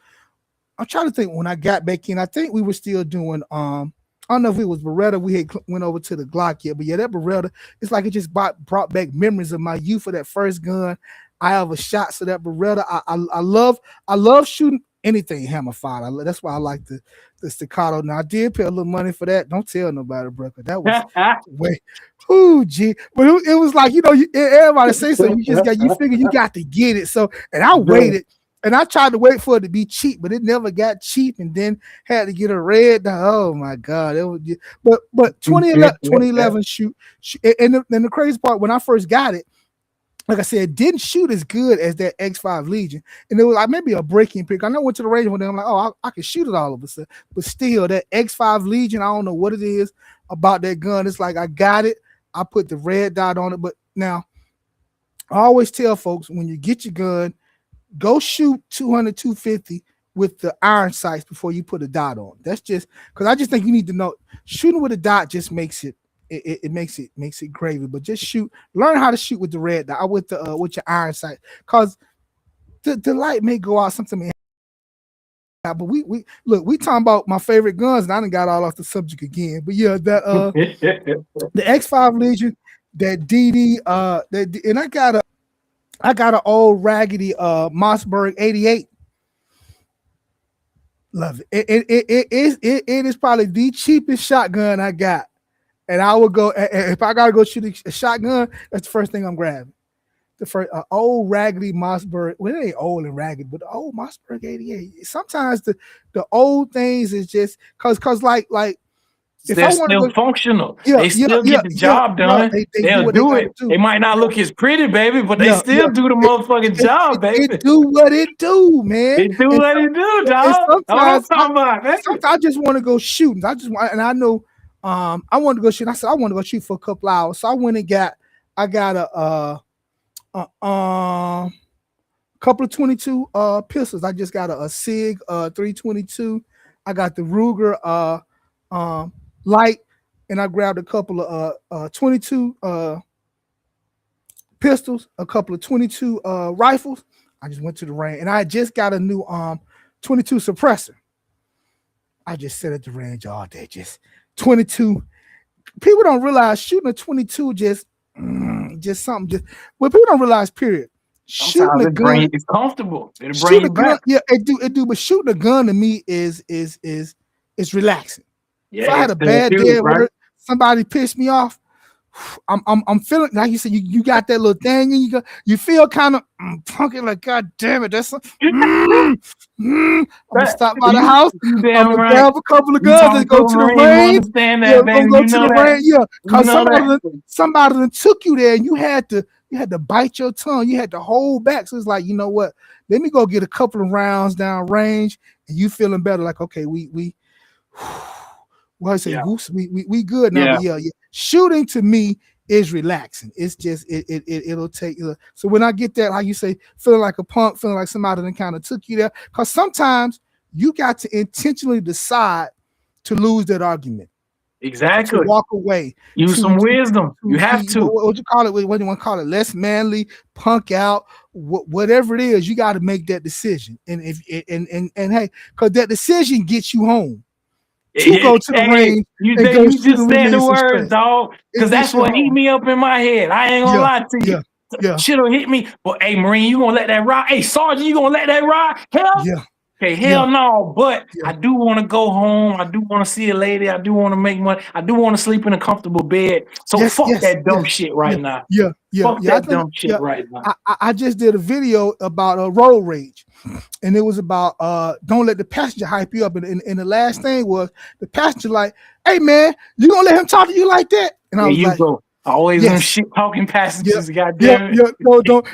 I'm trying to think when I got back in. I think we were still doing I don't know if it was Beretta. We had went over to the Glock yet, but yeah, that Beretta. It's like it just brought back memories of my youth of that first gun I ever shot. So that Beretta, I love shooting anything hammer fired. That's why I like the staccato. Now I did pay a little money for that. Don't tell nobody, bro. 'Cause that was way. Ooh, gee, but it was like everybody say so. You figure you got to get it. So and I waited. And I tried to wait for it to be cheap, but it never got cheap. And then had to get a red. Oh my god! It was but 2011 and the crazy part when I first got it, like I said, it didn't shoot as good as that X5 Legion, and it was like maybe a breaking pick. I know I went to the range one day. I'm like, oh, I can shoot it all of a sudden, but still that X5 Legion, I don't know what it is about that gun. It's like I got it, I put the red dot on it, but now I always tell folks when you get your gun go shoot 200, 250 with the iron sights before you put a dot on. That's just because I just think you need to know shooting with a dot just makes it gravy. But just learn how to shoot with the red dot with your iron sight. Because the light may go out something. But we look, we talking about my favorite guns, and I done got all off the subject again. But yeah, that the X5 Legion, that DD, and I got an old raggedy Mossberg 88. Love it. It is probably the cheapest shotgun I got. And I would go if I gotta go shoot a shotgun, that's the first thing I'm grabbing. The first old raggedy Mossberg. Well, it ain't old and ragged, but the old Mossberg 88. Sometimes the old things is just cause like if They're I want to still go, functional. yeah, They yeah, still yeah, get the yeah, job bro. done. They do They'll what they do gotta it. do. They might not look as pretty, baby, but they Yeah, yeah. still do the It, motherfucking it, job, it, it baby. do what it do, man. They do And what they do, and dog. That's what I'm talking about, baby. sometimes I just want to go shooting. And I know I wanted to go shoot. I said I want to go shoot for a couple hours. So I went and got a couple of 22 pistols. I just got a SIG 322. I got the Ruger light. and I grabbed a couple of 22 pistols, a couple of 22 rifles. I just went to the range, and I just got a new 22 suppressor. I just sat at the range all day, just 22. People don't realize shooting a 22 just something. Well, people don't realize. Period. Shooting a gun, it's comfortable. It'll shooting bring you a gun, back. yeah, it do. But shooting a gun to me is relaxing. Yeah, If I had a bad day at work, somebody pissed me off, I'm feeling like you said, you got that little thing and you feel kind of funky, like, God damn it, that's I'm gonna stop by the house. I'm gonna grab a couple of guns and go to the range. Yeah, I'm gonna go to the range. Yeah, because somebody done took you there and you had to bite your tongue. You had to hold back. So it's like, you know what? Let me go get a couple of rounds down range, and you feeling better. Like, okay, we well, I say, we good now. But yeah. Shooting to me is relaxing. It's just it'll take. So when I get that, how you say, feeling like a punk, feeling like somebody that kind of took you there, because sometimes you got to intentionally decide to lose that argument. Exactly. To walk away. Use some wisdom. You have to. What you call it? What do you want to call it? Less manly, punk out, whatever it is. You got to make that decision. And hey, because that decision gets you home. To go to the range. You just said the words, dog. Because that's what hit me up in my head. I ain't gonna lie to you. Yeah. Shit'll hit me. But hey, Marine, you gonna let that ride? Hey, Sergeant, you gonna let that ride? Hell yeah. Okay, hell no. But I do want to go home. I do want to see a lady. I do want to make money. I do want to sleep in a comfortable bed. So fuck that dumb shit right now. Fuck that dumb shit right now. I just did a video about road rage. And it was about don't let the passenger hype you up. And the last thing was the passenger like, hey man, you gonna let him talk to you like that? And I was like, go. Always them shit talking passengers, goddamn it. No, don't.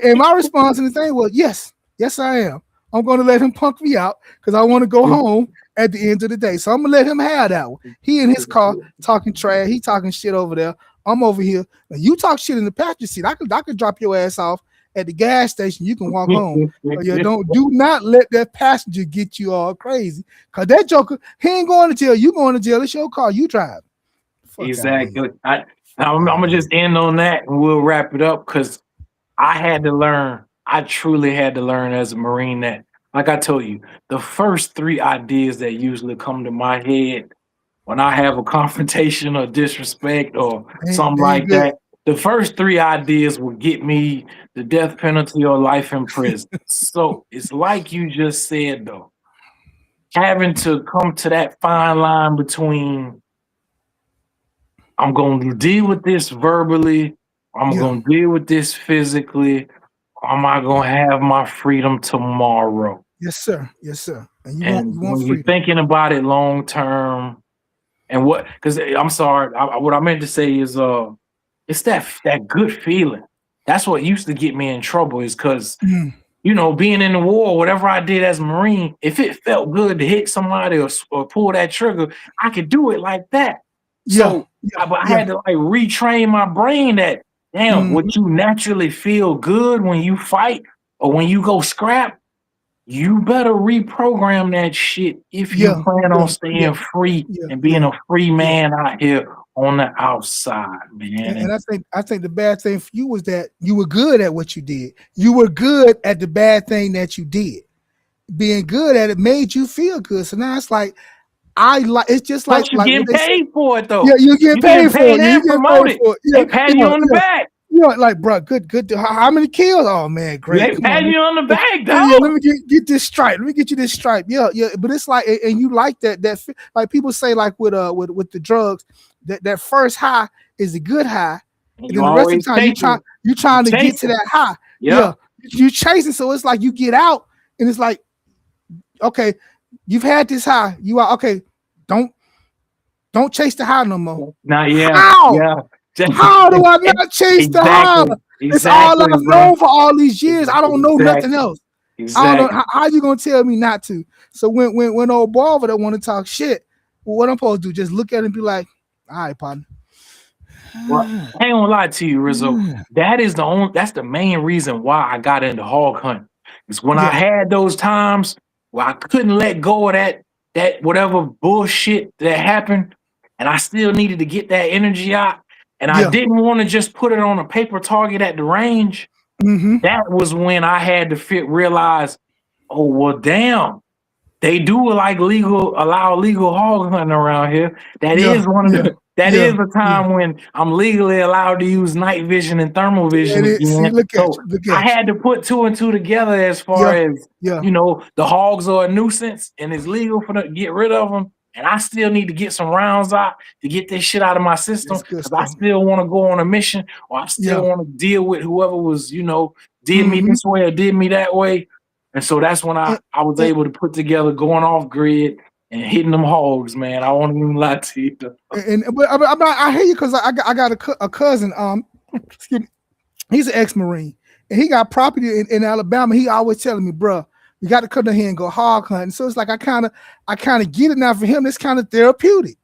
And my response to the thing was, yes, I am. I'm gonna let him punk me out because I want to go home at the end of the day. So I'm gonna let him have that one. He in his car talking trash, he talking shit over there. I'm over here. Now, you talk shit in the passenger seat. I could drop your ass off at the gas station. You can walk home. Do not let that passenger get you all crazy. Cause that joker, he ain't going to jail. You going to jail. It's your car. You drive. Exactly. I'm gonna just end on that and we'll wrap it up because I had to learn. I truly had to learn as a Marine that, like I told you, the first 3 ideas that usually come to my head when I have a confrontation or disrespect or something like that, the first 3 ideas will get me the death penalty or life in prison. So it's like you just said, though, having to come to that fine line between I'm going to deal with this verbally, I'm going to deal with this physically, am I going to have my freedom tomorrow? Yes, sir. Yes, sir. And you want when freedom. you're thinking about it long term, and because I'm sorry, what I meant to say is it's that good feeling. That's what used to get me in trouble is because, being in the war, whatever I did as a Marine, if it felt good to hit somebody or pull that trigger, I could do it like that. So I had to like retrain my brain that, damn, would you naturally feel good when you fight or when you go scrap? You better reprogram that shit if you plan on staying free and being a free man out here on the outside, man. And I think the bad thing for you was that you were good at what you did. You were good at the bad thing that you did. Being good at it made you feel good. So now it's like it's just like you're getting paid for it though. Yeah, you get paid for it. You get paid for it. They pat you on the back. Like, bro, good. How many kills? Oh man, great. They pat you on the back, dog. Yeah, let me get this stripe. Let me get you this stripe. Yeah. But it's like, and you like that like people say, like with the drugs, that first high is a good high, and then the rest of the time you trying to get to that high. Yeah, you chasing. So it's like you get out, and it's like, okay, you've had this high. You are okay. Don't chase the high no more. How do I not chase the high? It's all I've known for all these years. I don't know nothing else. I don't know how you gonna tell me not to. So when old Barber don't want to talk shit, well, what I'm supposed to do? Just look at it and be like, all right, partner. Well, I ain't gonna lie to you, Rizzo. That's the main reason why I got into hog hunting. It's when I had those times where I couldn't let go of that whatever bullshit that happened. and I still needed to get that energy out, and I Yeah. didn't want to just put it on a paper target at the range. Mm-hmm. That was when I had to realize, oh well, damn, they do allow legal hog hunting around here. That Yeah. is one of Yeah. the that Yeah. is the time when I'm legally allowed to use night vision and thermal vision See, again. look at So you. Look I at you. had to put two and two together as far Yeah. as Yeah. the hogs are a nuisance and it's legal for them to get rid of them. And I still need to get some rounds out to get this shit out of my system That's good because I stuff. still want to go on a mission or I still Yeah. want to deal with whoever was, did me Mhm. this way or did me that way. And so that's when I was And- able to put together going off grid and hitting them hogs, man. I won't even lie to you. But I hear you because I got a cousin. Excuse me, he's an ex-Marine and he got property in Alabama. He always telling me, bro, you got to come down here and go hog hunting. So it's like I kind of get it now. For him, it's kind of therapeutic.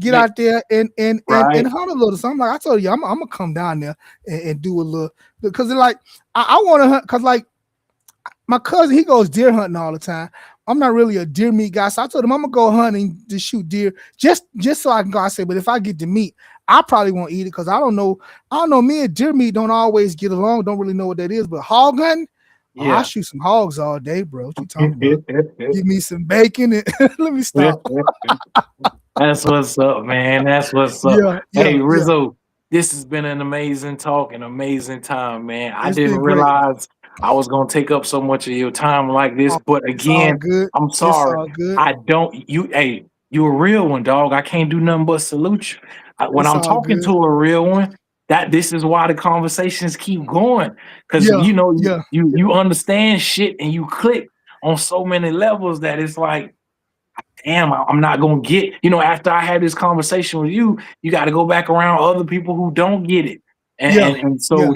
Get out there and Right. hunt a little. So I'm like, I told you, I'm gonna come down there and do a little because like I want to hunt because like my cousin, he goes deer hunting all the time. I'm not really a deer meat guy, so I told him I'm gonna go hunting to shoot deer just so I can go. I said, but if I get the meat, I probably won't eat it because I don't know. Me and deer meat don't always get along. Don't really know what that is. But hog hunting, Yeah. I'll shoot some hogs all day, bro. What you talking about? Give me some bacon and let me stop. That's what's up, man. That's what's up. Hey, Rizzo, this has been an amazing talk, an amazing time, man. I didn't realize I was gonna take up so much of your time like this, but again, I'm sorry. I don't. You a real one, dog. I can't do nothing but salute you. When I'm talking to a real one, this is why the conversations keep going because you understand shit and you click on so many levels that it's like, damn, I'm not gonna get, after I had this conversation with you, you got to go back around other people who don't get it. And so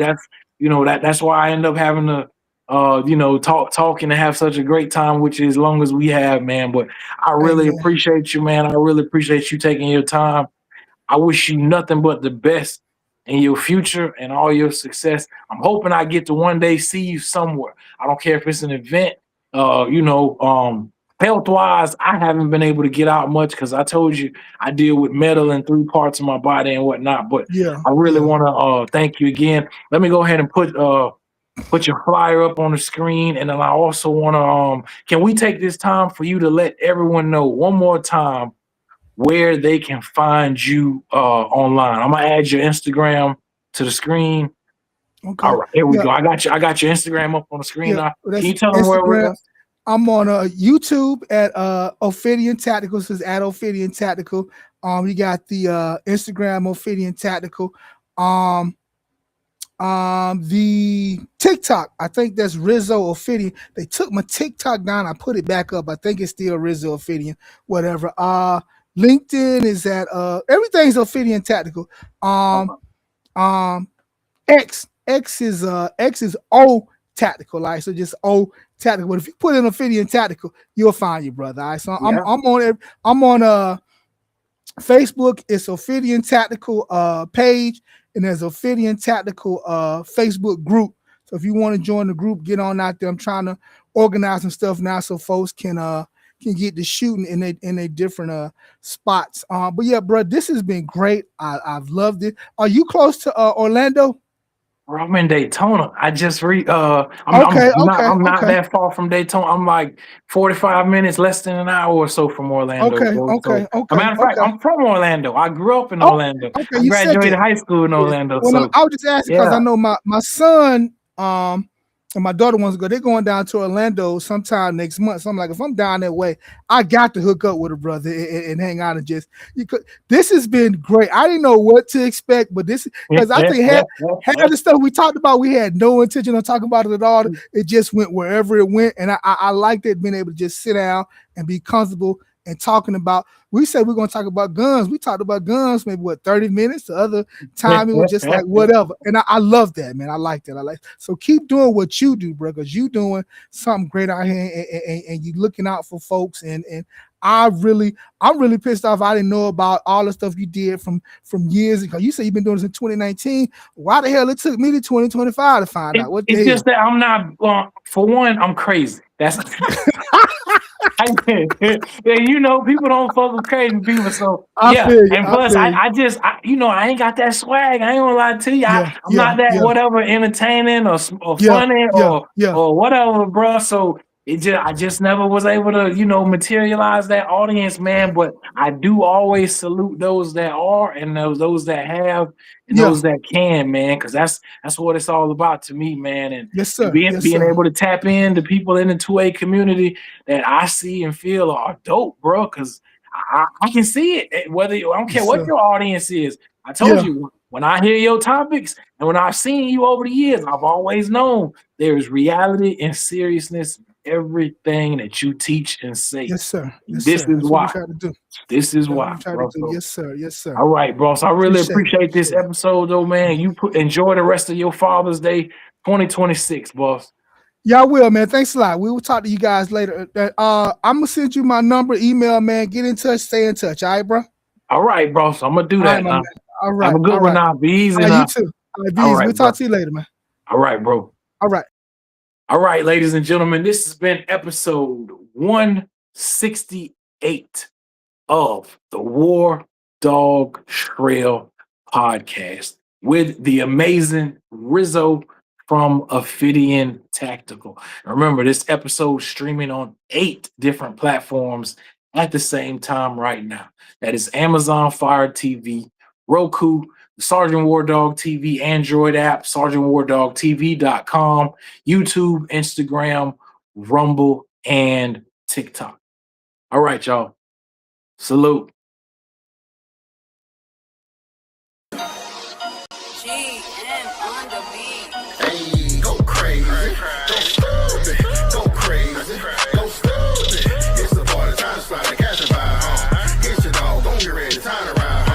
that's why I end up having to talking and have such a great time with you as long as we have, man. But I really appreciate you, man. I really appreciate you taking your time. I wish you nothing but the best in your future and all your success. I'm hoping I get to one day see you somewhere. I don't care if it's an event, health-wise, I haven't been able to get out much because I told you I deal with metal in 3 parts of my body and whatnot. But I really want to thank you again. Let me go ahead and put your flyer up on the screen, and then I also want to. Can we take this time for you to let everyone know one more time where they can find you online? I'm gonna add your Instagram to the screen. Okay. All right, here we go. I got your Instagram up on the screen now. Can you tell them Instagram, where we're at? I'm on YouTube at Ophidian Tactical. This is at Ophidian Tactical. You got the Instagram Ophidian Tactical. The TikTok, I think that's Rizzo Ophidian. They took my TikTok down. I put it back up. I think it's still Rizzo Ophidian, whatever. LinkedIn is at everything's Ophidian Tactical. X is O Tactical, like so just O Tactical. But if you put in Ophidian Tactical, you'll find you, brother. All right, so I'm on Facebook. It's Ophidian Tactical page, and there's Ophidian Tactical Facebook group. So if you want to join the group, get on out there. I'm trying to organize some stuff now so folks can get to shooting in their different spots. But yeah, bro, this has been great. I've loved it. Are you close to Orlando? I'm in Daytona. I just I'm not that far from Daytona. I'm like 45 minutes, less than an hour or so from Orlando. Okay. As a matter of fact, I'm from Orlando. I grew up in Orlando. Okay, I graduated high school in Orlando. Well, so I was just asking because I know my son and my daughter wants to go. They're going down to Orlando sometime next month. So I'm like, if I'm down that way, I got to hook up with a brother and hang out and just. This has been great. I didn't know what to expect, but this because I think half the stuff we talked about, we had no intention of talking about it at all. It just went wherever it went, and I liked it being able to just sit down and be comfortable and talking about. We said we're going to talk about guns. We talked about guns maybe 30 minutes. The other time it was just like whatever. And I love that, man. I like that. So keep doing what you do, bro, because you doing something great out here and you looking out for folks. And I'm really pissed off. I didn't know about all the stuff you did from years ago. You said you've been doing this in 2019. Why the hell it took me to 2025 to find out? It's just that I'm not. For one, I'm crazy. That's You know, people don't fuck with crazy people. So I yeah, feel you. and I plus, feel you. I ain't got that swag. I ain't gonna lie to you. Yeah, I'm not that yeah, whatever entertaining or yeah, funny yeah. or whatever, bro. So I just never was able to, materialize that audience, man. But I do always salute those that are and those that have and Yeah. those that can, man, because that's what it's all about to me, man. And Yes, sir. being Yes, being sir. able to tap into people in the 2A community that I see and feel are dope, bro. Because I can see it. Whether I don't care Yes, what sir. your audience is. I told Yeah. you when I hear your topics and when I've seen you over the years, I've always known there is reality and seriousness in everything that you teach and say. Yes, sir. Yes, This sir. is That's what we why. try to do. This is That's what why, we try to bro. do. So, Yes, sir. Yes, sir. all right, bro. So I really appreciate this Appreciate it. episode, though, man. You enjoy the rest of your Father's Day 2026, boss. Yeah, I will, man. Thanks a lot. We will talk to you guys later. I'm gonna send you my number, email, man. Get in touch, stay in touch. All right, bro. All right, bro. So I'm gonna do All that right, my now. man. All Have right. a good All one right. now. Be easy You now. too. All right, All Bees. right, We'll bro. talk to you later, man. All right, bro. All right. All right, ladies and gentlemen, this has been episode 168 of the WarDawg Trail podcast with the amazing Rizzo from Ophidian Tactical. And remember, this episode streaming on 8 different platforms at the same time right now. That is Amazon Fire TV, Roku, the Sergeant WarDawg TV Android app, sergeantwardawgtv.com, YouTube, Instagram, Rumble, and TikTok. All right, y'all. Salute. GM on the beat. Hey, go crazy, go stupid, go crazy, go stupid. It's the party time to slide the cash and buy, Get your dog, don't get ready, time to ride,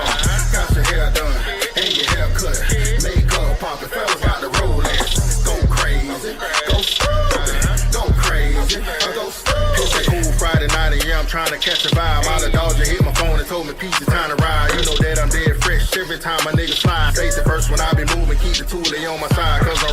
Got your hair done and your hair cut, makeup poppin', fellas got the Rolex. Go crazy, go stupid, go crazy, go stupid. It's a cool Friday night and yeah, I'm trying to catch a vibe. All the dogs just hit my phone and told me peace, it's time to ride. You know that I'm dead fresh every time my niggas slide. Face the first when I be moving, keep the toolie on my side, cause I'm